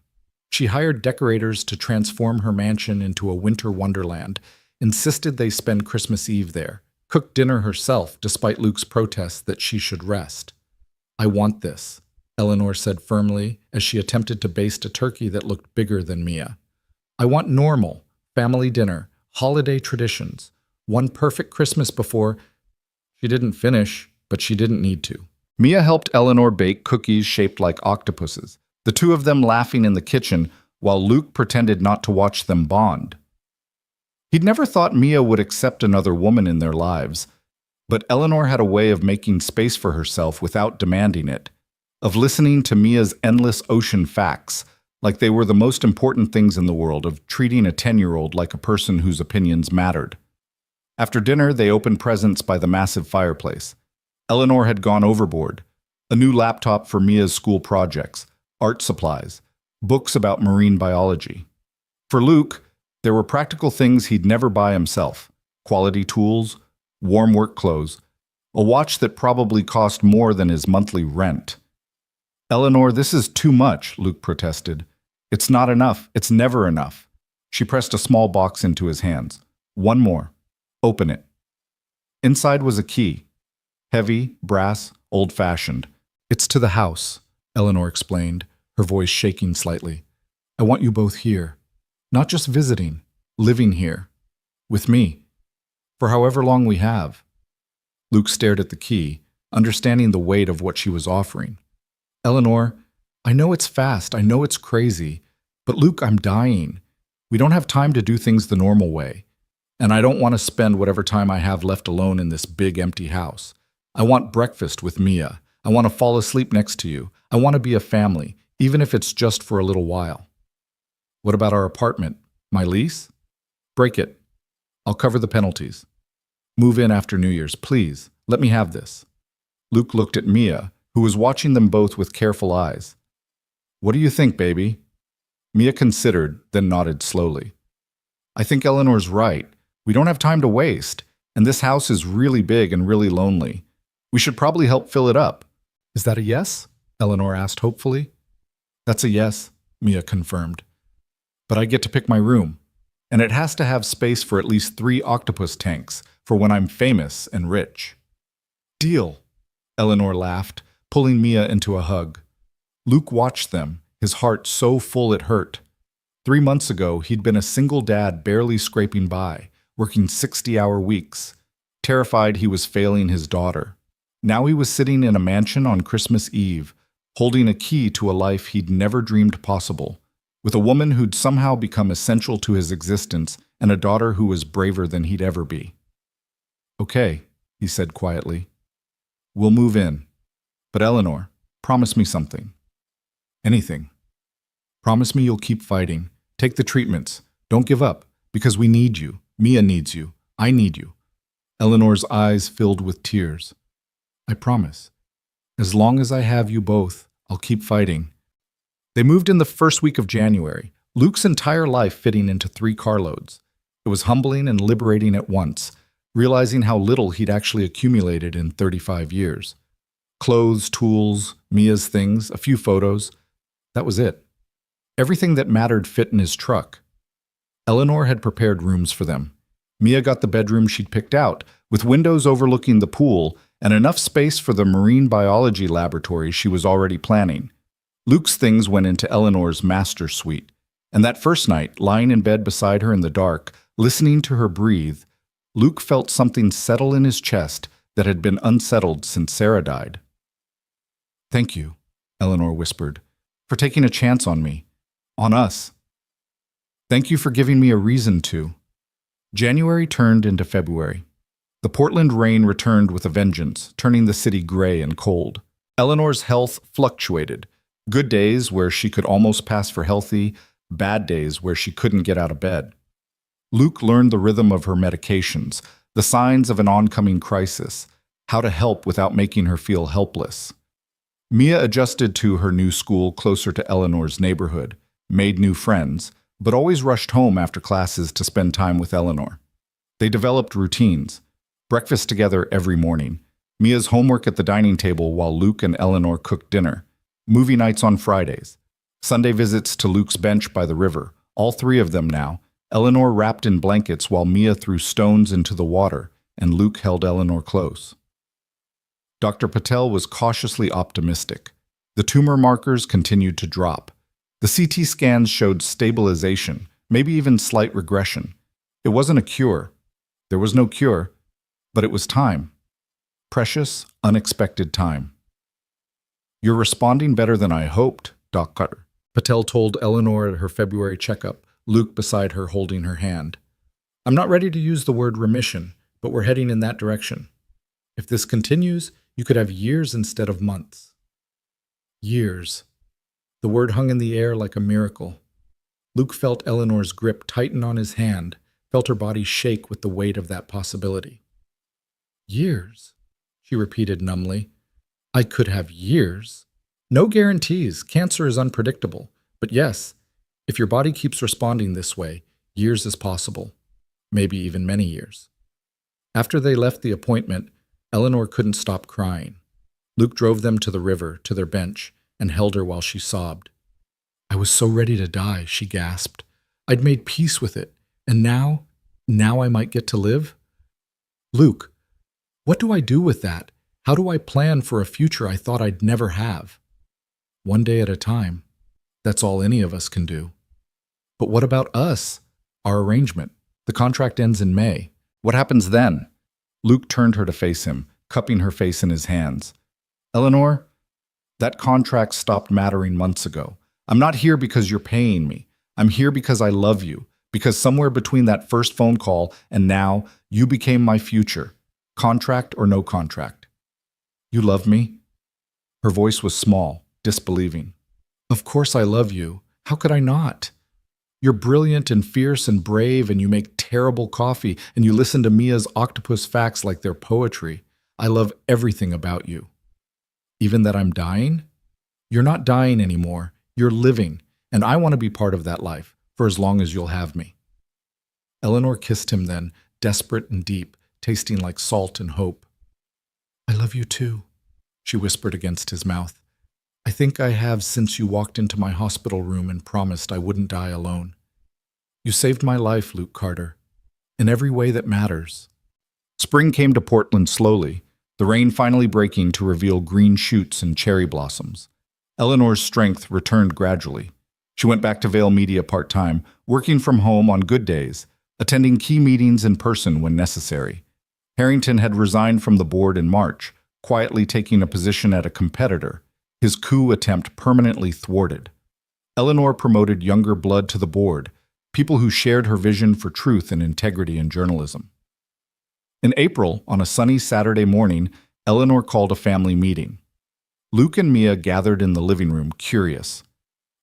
She hired decorators to transform her mansion into a winter wonderland, insisted they spend Christmas Eve there, cooked dinner herself despite Luke's protests that she should rest. "I want this," Eleanor said firmly as she attempted to baste a turkey that looked bigger than Mia. "I want normal, family dinner, holiday traditions, one perfect Christmas before—" She didn't finish, but she didn't need to. Mia helped Eleanor bake cookies shaped like octopuses, the two of them laughing in the kitchen while Luke pretended not to watch them bond. He'd never thought Mia would accept another woman in their lives, but Eleanor had a way of making space for herself without demanding it, of listening to Mia's endless ocean facts, like they were the most important things in the world, of treating a 10-year-old like a person whose opinions mattered. After dinner, they opened presents by the massive fireplace. Eleanor had gone overboard. A new laptop for Mia's school projects, art supplies, books about marine biology. For Luke, there were practical things he'd never buy himself: quality tools, warm work clothes, a watch that probably cost more than his monthly rent. "Eleanor, this is too much," Luke protested. "It's not enough. It's never enough." She pressed a small box into his hands. "One more. Open it." Inside was a key. Heavy, brass, old-fashioned. "It's to the house," Eleanor explained, her voice shaking slightly. "I want you both here. Not just visiting, living here. With me. For however long we have." Luke stared at the key, understanding the weight of what she was offering. "Eleanor, I know it's fast, I know it's crazy, but Luke, I'm dying. We don't have time to do things the normal way. And I don't want to spend whatever time I have left alone in this big empty house. I want breakfast with Mia. I want to fall asleep next to you. I want to be a family, even if it's just for a little while." "What about our apartment? My lease?" "Break it. I'll cover the penalties. Move in after New Year's, please. Let me have this." Luke looked at Mia, who was watching them both with careful eyes. "What do you think, baby?" Mia considered, then nodded slowly. "I think Eleanor's right. We don't have time to waste, and this house is really big and really lonely. We should probably help fill it up." "Is that a yes?" Eleanor asked hopefully. "That's a yes," Mia confirmed. "But I get to pick my room, and it has to have space for at least 3 octopus tanks for when I'm famous and rich." "Deal," Eleanor laughed, pulling Mia into a hug. Luke watched them, his heart so full it hurt. 3 months ago, he'd been a single dad barely scraping by, working 60-hour weeks, terrified he was failing his daughter. Now he was sitting in a mansion on Christmas Eve, holding a key to a life he'd never dreamed possible, with a woman who'd somehow become essential to his existence and a daughter who was braver than he'd ever be. "Okay," he said quietly. "We'll move in. But Eleanor, promise me something." "Anything. Promise me you'll keep fighting. Take the treatments. Don't give up, because we need you. Mia needs you. I need you." Eleanor's eyes filled with tears. "I promise. As long as I have you both, I'll keep fighting." They moved in the first week of January, Luke's entire life fitting into 3 carloads. It was humbling and liberating at once, realizing how little he'd actually accumulated in 35 years. Clothes, tools, Mia's things, a few photos. That was it. Everything that mattered fit in his truck. Eleanor had prepared rooms for them. Mia got the bedroom she'd picked out, with windows overlooking the pool and enough space for the marine biology laboratory she was already planning. Luke's things went into Eleanor's master suite, and that first night, lying in bed beside her in the dark, listening to her breathe, Luke felt something settle in his chest that had been unsettled since Sarah died. "Thank you," Eleanor whispered, "for taking a chance on me. On us. Thank you for giving me a reason to." January turned into February. The Portland rain returned with a vengeance, turning the city gray and cold. Eleanor's health fluctuated. Good days where she could almost pass for healthy, bad days where she couldn't get out of bed. Luke learned the rhythm of her medications, the signs of an oncoming crisis, how to help without making her feel helpless. Mia adjusted to her new school closer to Eleanor's neighborhood, made new friends, but always rushed home after classes to spend time with Eleanor. They developed routines, breakfast together every morning, Mia's homework at the dining table while Luke and Eleanor cooked dinner, movie nights on Fridays, Sunday visits to Luke's bench by the river, all three of them now, Eleanor wrapped in blankets while Mia threw stones into the water, and Luke held Eleanor close. Dr. Patel was cautiously optimistic. The tumor markers continued to drop. The CT scans showed stabilization, maybe even slight regression. It wasn't a cure. There was no cure, but it was time. Precious, unexpected time. "You're responding better than I hoped, Dr. Patel told Eleanor at her February checkup, Luke beside her holding her hand. "I'm not ready to use the word remission, but we're heading in that direction. If this continues, you could have years instead of months." Years. The word hung in the air like a miracle. Luke felt Eleanor's grip tighten on his hand, felt her body shake with the weight of that possibility. "Years," she repeated numbly. "I could have years. No guarantees. Cancer is unpredictable. But yes, if your body keeps responding this way, years is possible. Maybe even many years." After they left the appointment, Eleanor couldn't stop crying. Luke drove them to the river, to their bench, and held her while she sobbed. "I was so ready to die," she gasped. "I'd made peace with it, and now I might get to live? Luke, what do I do with that? How do I plan for a future I thought I'd never have?" "One day at a time. That's all any of us can do." "But what about us? Our arrangement? The contract ends in May. What happens then?" Luke turned her to face him, cupping her face in his hands. "Eleanor, that contract stopped mattering months ago. I'm not here because you're paying me. I'm here because I love you, because somewhere between that first phone call and now, you became my future, contract or no contract." "You love me?" Her voice was small, disbelieving. "Of course I love you. How could I not? You're brilliant and fierce and brave, and you make terrible coffee, and you listen to Mia's octopus facts like they're poetry. I love everything about you." "Even that I'm dying?" "You're not dying anymore. You're living, and I want to be part of that life, for as long as you'll have me." Eleanor kissed him then, desperate and deep, tasting like salt and hope. "I love you too," she whispered against his mouth. "I think I have since you walked into my hospital room and promised I wouldn't die alone. You saved my life, Luke Carter, in every way that matters." Spring came to Portland slowly, the rain finally breaking to reveal green shoots and cherry blossoms. Eleanor's strength returned gradually. She went back to Vail Media part-time, working from home on good days, attending key meetings in person when necessary. Harrington had resigned from the board in March, quietly taking a position at a competitor, his coup attempt permanently thwarted. Eleanor promoted younger blood to the board, people who shared her vision for truth and integrity in journalism. In April, on a sunny Saturday morning, Eleanor called a family meeting. Luke and Mia gathered in the living room, curious.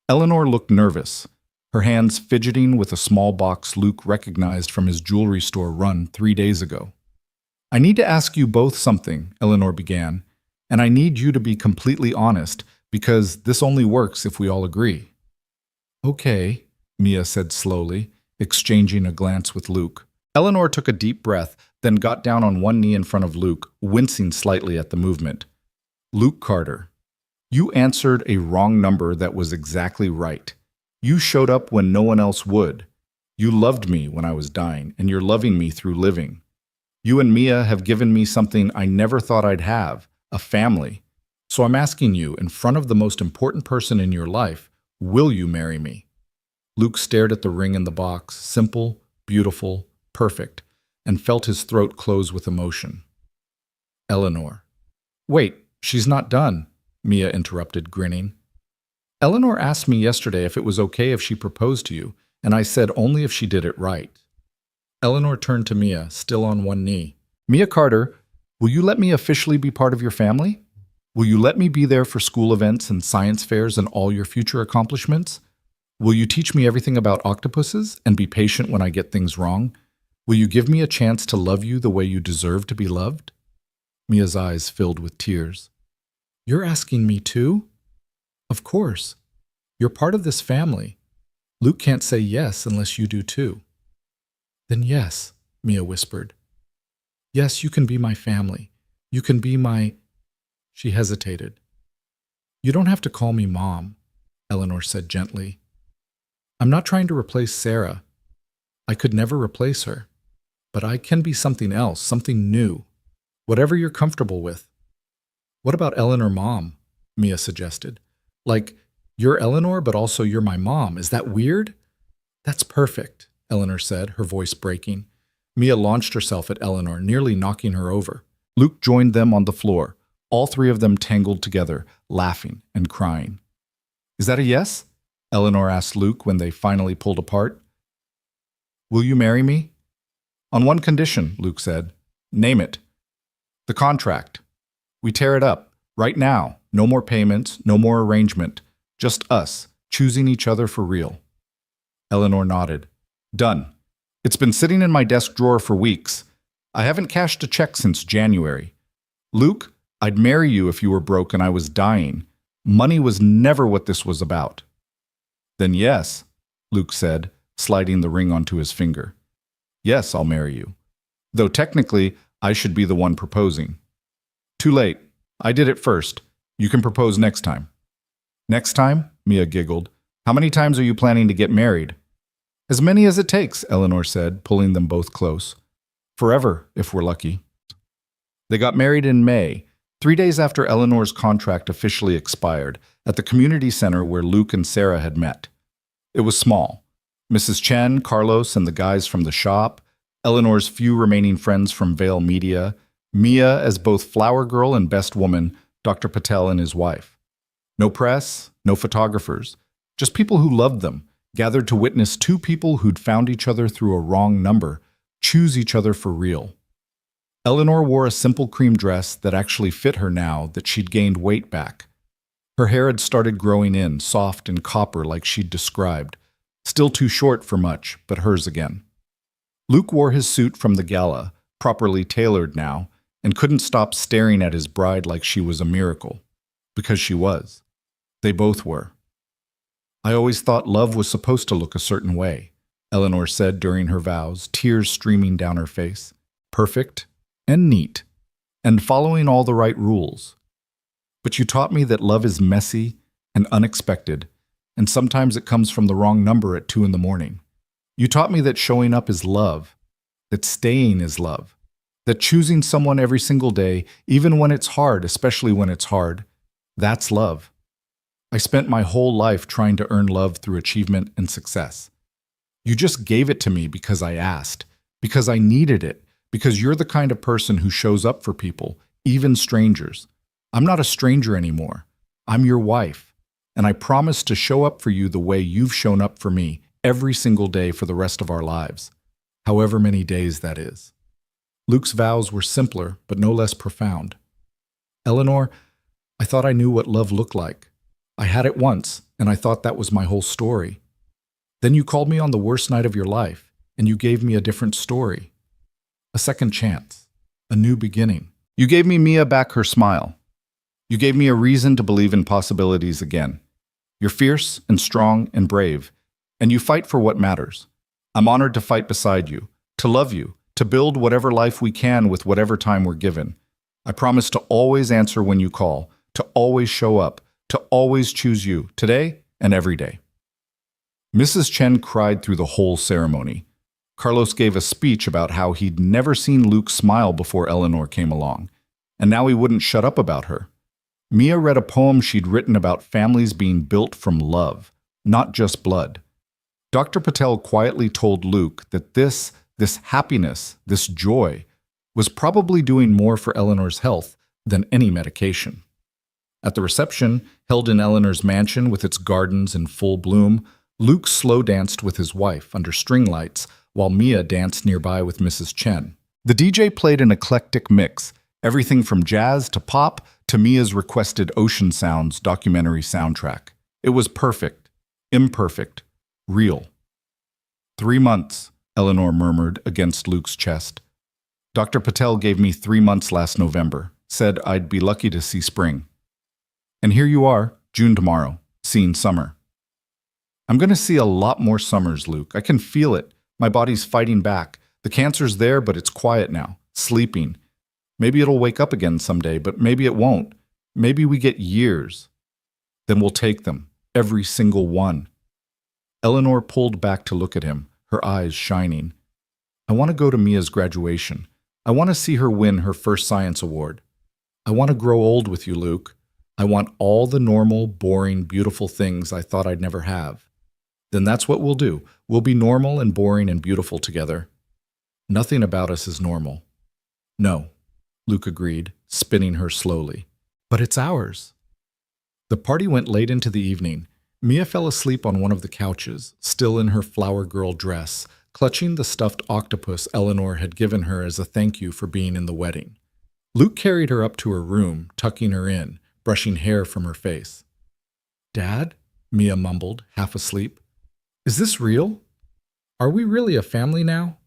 Eleanor looked nervous, her hands fidgeting with a small box Luke recognized from his jewelry store run 3 days ago. "I need to ask you both something," Eleanor began, "and I need you to be completely honest, because this only works if we all agree." "Okay," Mia said slowly, exchanging a glance with Luke. Eleanor took a deep breath, then got down on one knee in front of Luke, wincing slightly at the movement. "Luke Carter, you answered a wrong number that was exactly right. You showed up when no one else would. You loved me when I was dying, and you're loving me through living. You and Mia have given me something I never thought I'd have, a family. So I'm asking you, in front of the most important person in your life, will you marry me?" Luke stared at the ring in the box, simple, beautiful, perfect, and felt his throat close with emotion. "Eleanor." "Wait, she's not done," Mia interrupted, grinning. "Eleanor asked me yesterday if it was okay if she proposed to you, and I said only if she did it right." Eleanor turned to Mia, still on one knee. "Mia Carter, will you let me officially be part of your family? Will you let me be there for school events and science fairs and all your future accomplishments? Will you teach me everything about octopuses and be patient when I get things wrong? Will you give me a chance to love you the way you deserve to be loved? Mia's eyes filled with tears. You're asking me too? Of course. You're part of this family. Luke can't say yes unless you do too. Then yes, Mia whispered. Yes, you can be my family. You can be my... She hesitated. You don't have to call me Mom, Eleanor said gently. I'm not trying to replace Sarah. I could never replace her. But I can be something else, something new. Whatever you're comfortable with. What about Eleanor Mom? Mia suggested. Like, you're Eleanor, but also you're my mom. Is that weird? That's perfect, Eleanor said, her voice breaking. Mia launched herself at Eleanor, nearly knocking her over. Luke joined them on the floor, all three of them tangled together, laughing and crying. Is that a yes? Eleanor asked Luke when they finally pulled apart. Will you marry me? On one condition, Luke said. Name it. The contract. We tear it up, right now. No more payments, no more arrangement. Just us, choosing each other for real. Eleanor nodded. Done. It's been sitting in my desk drawer for weeks. I haven't cashed a check since January. Luke, I'd marry you if you were broke and I was dying. Money was never what this was about. Then yes, Luke said, sliding the ring onto his finger. Yes, I'll marry you. Though technically, I should be the one proposing. Too late. I did it first. You can propose next time. Next time? Mia giggled. How many times are you planning to get married? As many as it takes, Eleanor said, pulling them both close. Forever, if we're lucky. They got married in May, 3 days after Eleanor's contract officially expired, at the community center where Luke and Sarah had met. It was small. Mrs. Chen, Carlos, and the guys from the shop, Eleanor's few remaining friends from Vale Media, Mia as both flower girl and best woman, Dr. Patel and his wife. No press, no photographers, just people who loved them, gathered to witness two people who'd found each other through a wrong number, choose each other for real. Eleanor wore a simple cream dress that actually fit her now that she'd gained weight back. Her hair had started growing in, soft and copper like she'd described, still too short for much, but hers again. Luke wore his suit from the gala, properly tailored now, and couldn't stop staring at his bride like she was a miracle. Because she was. They both were. I always thought love was supposed to look a certain way, Eleanor said during her vows, tears streaming down her face. Perfect and neat, and following all the right rules. But you taught me that love is messy and unexpected, and sometimes it comes from the wrong number at 2 a.m. You taught me that showing up is love, that staying is love, that choosing someone every single day, even when it's hard, especially when it's hard, that's love. I spent my whole life trying to earn love through achievement and success. You just gave it to me because I asked, because I needed it, because you're the kind of person who shows up for people, even strangers. I'm not a stranger anymore. I'm your wife, and I promise to show up for you the way you've shown up for me every single day for the rest of our lives, however many days that is. Luke's vows were simpler, but no less profound. Eleanor, I thought I knew what love looked like. I had it once, and I thought that was my whole story. Then you called me on the worst night of your life, and you gave me a different story. A second chance. A new beginning. You gave me Mia back her smile. You gave me a reason to believe in possibilities again. You're fierce and strong and brave, and you fight for what matters. I'm honored to fight beside you, to love you, to build whatever life we can with whatever time we're given. I promise to always answer when you call, to always show up, to always choose you, today and every day. Mrs. Chen cried through the whole ceremony. Carlos gave a speech about how he'd never seen Luke smile before Eleanor came along, and now he wouldn't shut up about her. Mia read a poem she'd written about families being built from love, not just blood. Dr. Patel quietly told Luke that this happiness, this joy, was probably doing more for Eleanor's health than any medication. At the reception, held in Eleanor's mansion with its gardens in full bloom, Luke slow danced with his wife under string lights while Mia danced nearby with Mrs. Chen. The DJ played an eclectic mix, everything from jazz to pop to Mia's requested Ocean Sounds documentary soundtrack. It was perfect, imperfect, real. 3 months, Eleanor murmured against Luke's chest. Dr. Patel gave me 3 months last November, said I'd be lucky to see spring. And here you are, June tomorrow, seeing summer. I'm going to see a lot more summers, Luke. I can feel it. My body's fighting back. The cancer's there, but it's quiet now, sleeping. Maybe it'll wake up again someday, but maybe it won't. Maybe we get years. Then we'll take them, every single one. Eleanor pulled back to look at him, her eyes shining. I want to go to Mia's graduation. I want to see her win her first science award. I want to grow old with you, Luke. I want all the normal, boring, beautiful things I thought I'd never have. Then that's what we'll do. We'll be normal and boring and beautiful together. Nothing about us is normal. No, Luke agreed, spinning her slowly. But it's ours. The party went late into the evening. Mia fell asleep on one of the couches, still in her flower girl dress, clutching the stuffed octopus Eleanor had given her as a thank you for being in the wedding. Luke carried her up to her room, tucking her in, brushing hair from her face. Dad? Mia mumbled, half asleep. Is this real? Are we really a family now?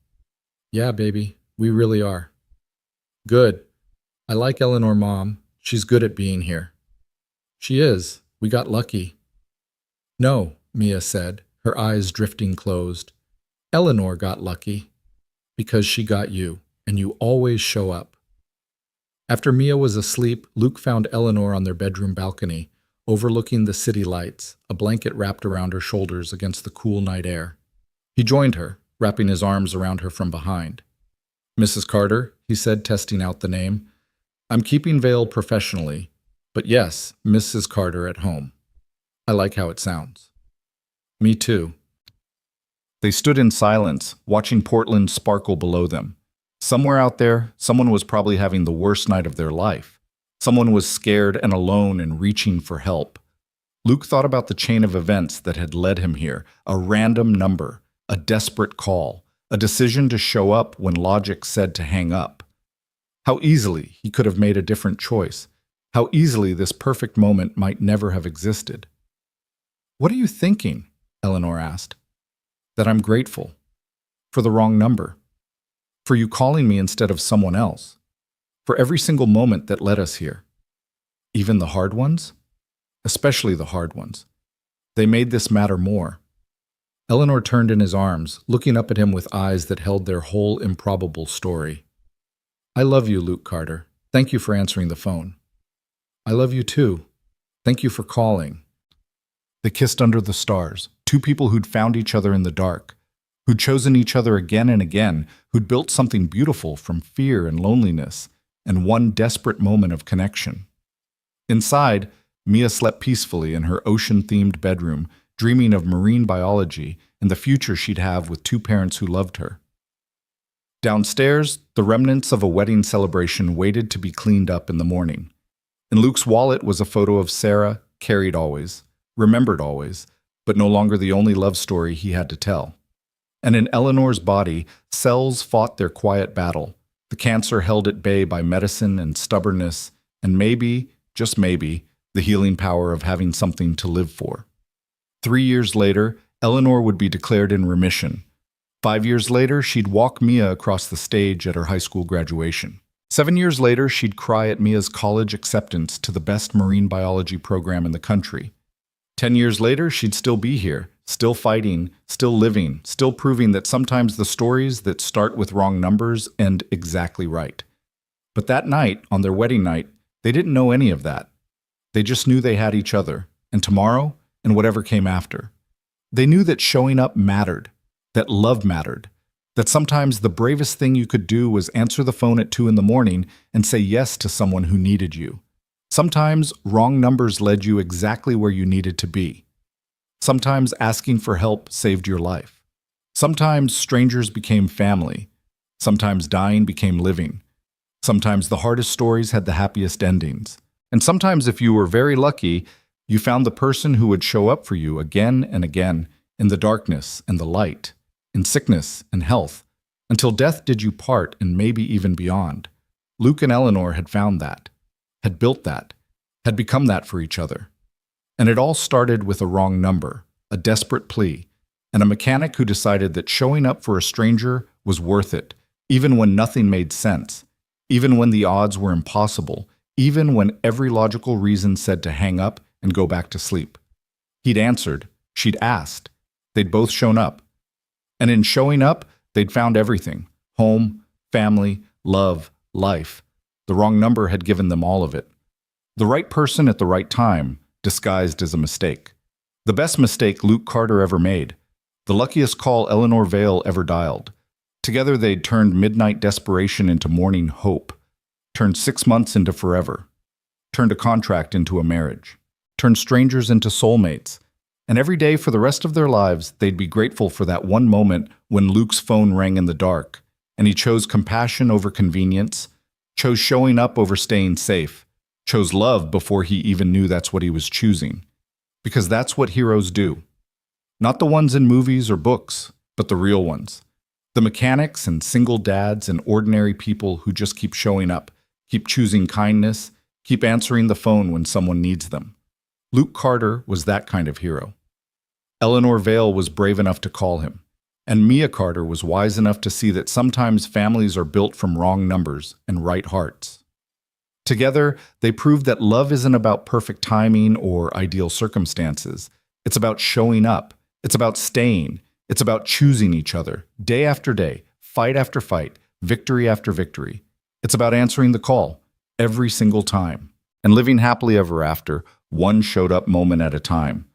Yeah, baby, we really are. Good. I like Eleanor, Mom. She's good at being here. She is. We got lucky. No, Mia said, her eyes drifting closed. Eleanor got lucky. Because she got you, and you always show up. After Mia was asleep, Luke found Eleanor on their bedroom balcony, overlooking the city lights, a blanket wrapped around her shoulders against the cool night air. He joined her, wrapping his arms around her from behind. Mrs. Carter, he said, testing out the name. I'm keeping veil professionally, but yes, Mrs. Carter at home. I like how it sounds. Me too. They stood in silence, watching Portland sparkle below them. Somewhere out there, someone was probably having the worst night of their life. Someone was scared and alone and reaching for help. Luke thought about the chain of events that had led him here, a random number, a desperate call, a decision to show up when logic said to hang up. How easily he could have made a different choice. How easily this perfect moment might never have existed. What are you thinking? Eleanor asked. That I'm grateful. For the wrong number. For you calling me instead of someone else. For every single moment that led us here. Even the hard ones? Especially the hard ones. They made this matter more. Eleanor turned in his arms, looking up at him with eyes that held their whole improbable story. I love you, Luke Carter. Thank you for answering the phone. I love you too. Thank you for calling. They kissed under the stars, two people who'd found each other in the dark, who'd chosen each other again and again, who'd built something beautiful from fear and loneliness, and one desperate moment of connection. Inside, Mia slept peacefully in her ocean-themed bedroom, dreaming of marine biology and the future she'd have with two parents who loved her. Downstairs, the remnants of a wedding celebration waited to be cleaned up in the morning. In Luke's wallet was a photo of Sarah, carried always, remembered always, but no longer the only love story he had to tell. And in Eleanor's body, cells fought their quiet battle, the cancer held at bay by medicine and stubbornness, and maybe, just maybe, the healing power of having something to live for. 3 years later, Eleanor would be declared in remission. 5 years later, she'd walk Mia across the stage at her high school graduation. 7 years later, she'd cry at Mia's college acceptance to the best marine biology program in the country. 10 years later, she'd still be here, still fighting, still living, still proving that sometimes the stories that start with wrong numbers end exactly right. But that night, on their wedding night, they didn't know any of that. They just knew they had each other, and tomorrow, and whatever came after. They knew that showing up mattered, that love mattered, that sometimes the bravest thing you could do was answer the phone at 2 a.m. and say yes to someone who needed you. Sometimes wrong numbers led you exactly where you needed to be. Sometimes asking for help saved your life. Sometimes strangers became family. Sometimes dying became living. Sometimes the hardest stories had the happiest endings. And sometimes, if you were very lucky, you found the person who would show up for you again and again, in the darkness and the light, in sickness and health, until death did you part and maybe even beyond. Luke and Eleanor had found that, had built that, had become that for each other. And it all started with a wrong number, a desperate plea, and a mechanic who decided that showing up for a stranger was worth it, even when nothing made sense, even when the odds were impossible, even when every logical reason said to hang up and go back to sleep. He'd answered, she'd asked, they'd both shown up. And in showing up, they'd found everything: home, family, love, life. The wrong number had given them all of it. The right person at the right time, disguised as a mistake. The best mistake Luke Carter ever made. The luckiest call Eleanor Vale ever dialed. Together they'd turned midnight desperation into morning hope, turned 6 months into forever, turned a contract into a marriage, turned strangers into soulmates. And every day for the rest of their lives, they'd be grateful for that one moment when Luke's phone rang in the dark, and he chose compassion over convenience, chose showing up over staying safe, chose love before he even knew that's what he was choosing. Because that's what heroes do. Not the ones in movies or books, but the real ones. The mechanics and single dads and ordinary people who just keep showing up, keep choosing kindness, keep answering the phone when someone needs them. Luke Carter was that kind of hero. Eleanor Vale was brave enough to call him, and Mia Carter was wise enough to see that sometimes families are built from wrong numbers and right hearts. Together, they proved that love isn't about perfect timing or ideal circumstances. It's about showing up. It's about staying. It's about choosing each other, day after day, fight after fight, victory after victory. It's about answering the call, every single time, and living happily ever after, one showed up moment at a time.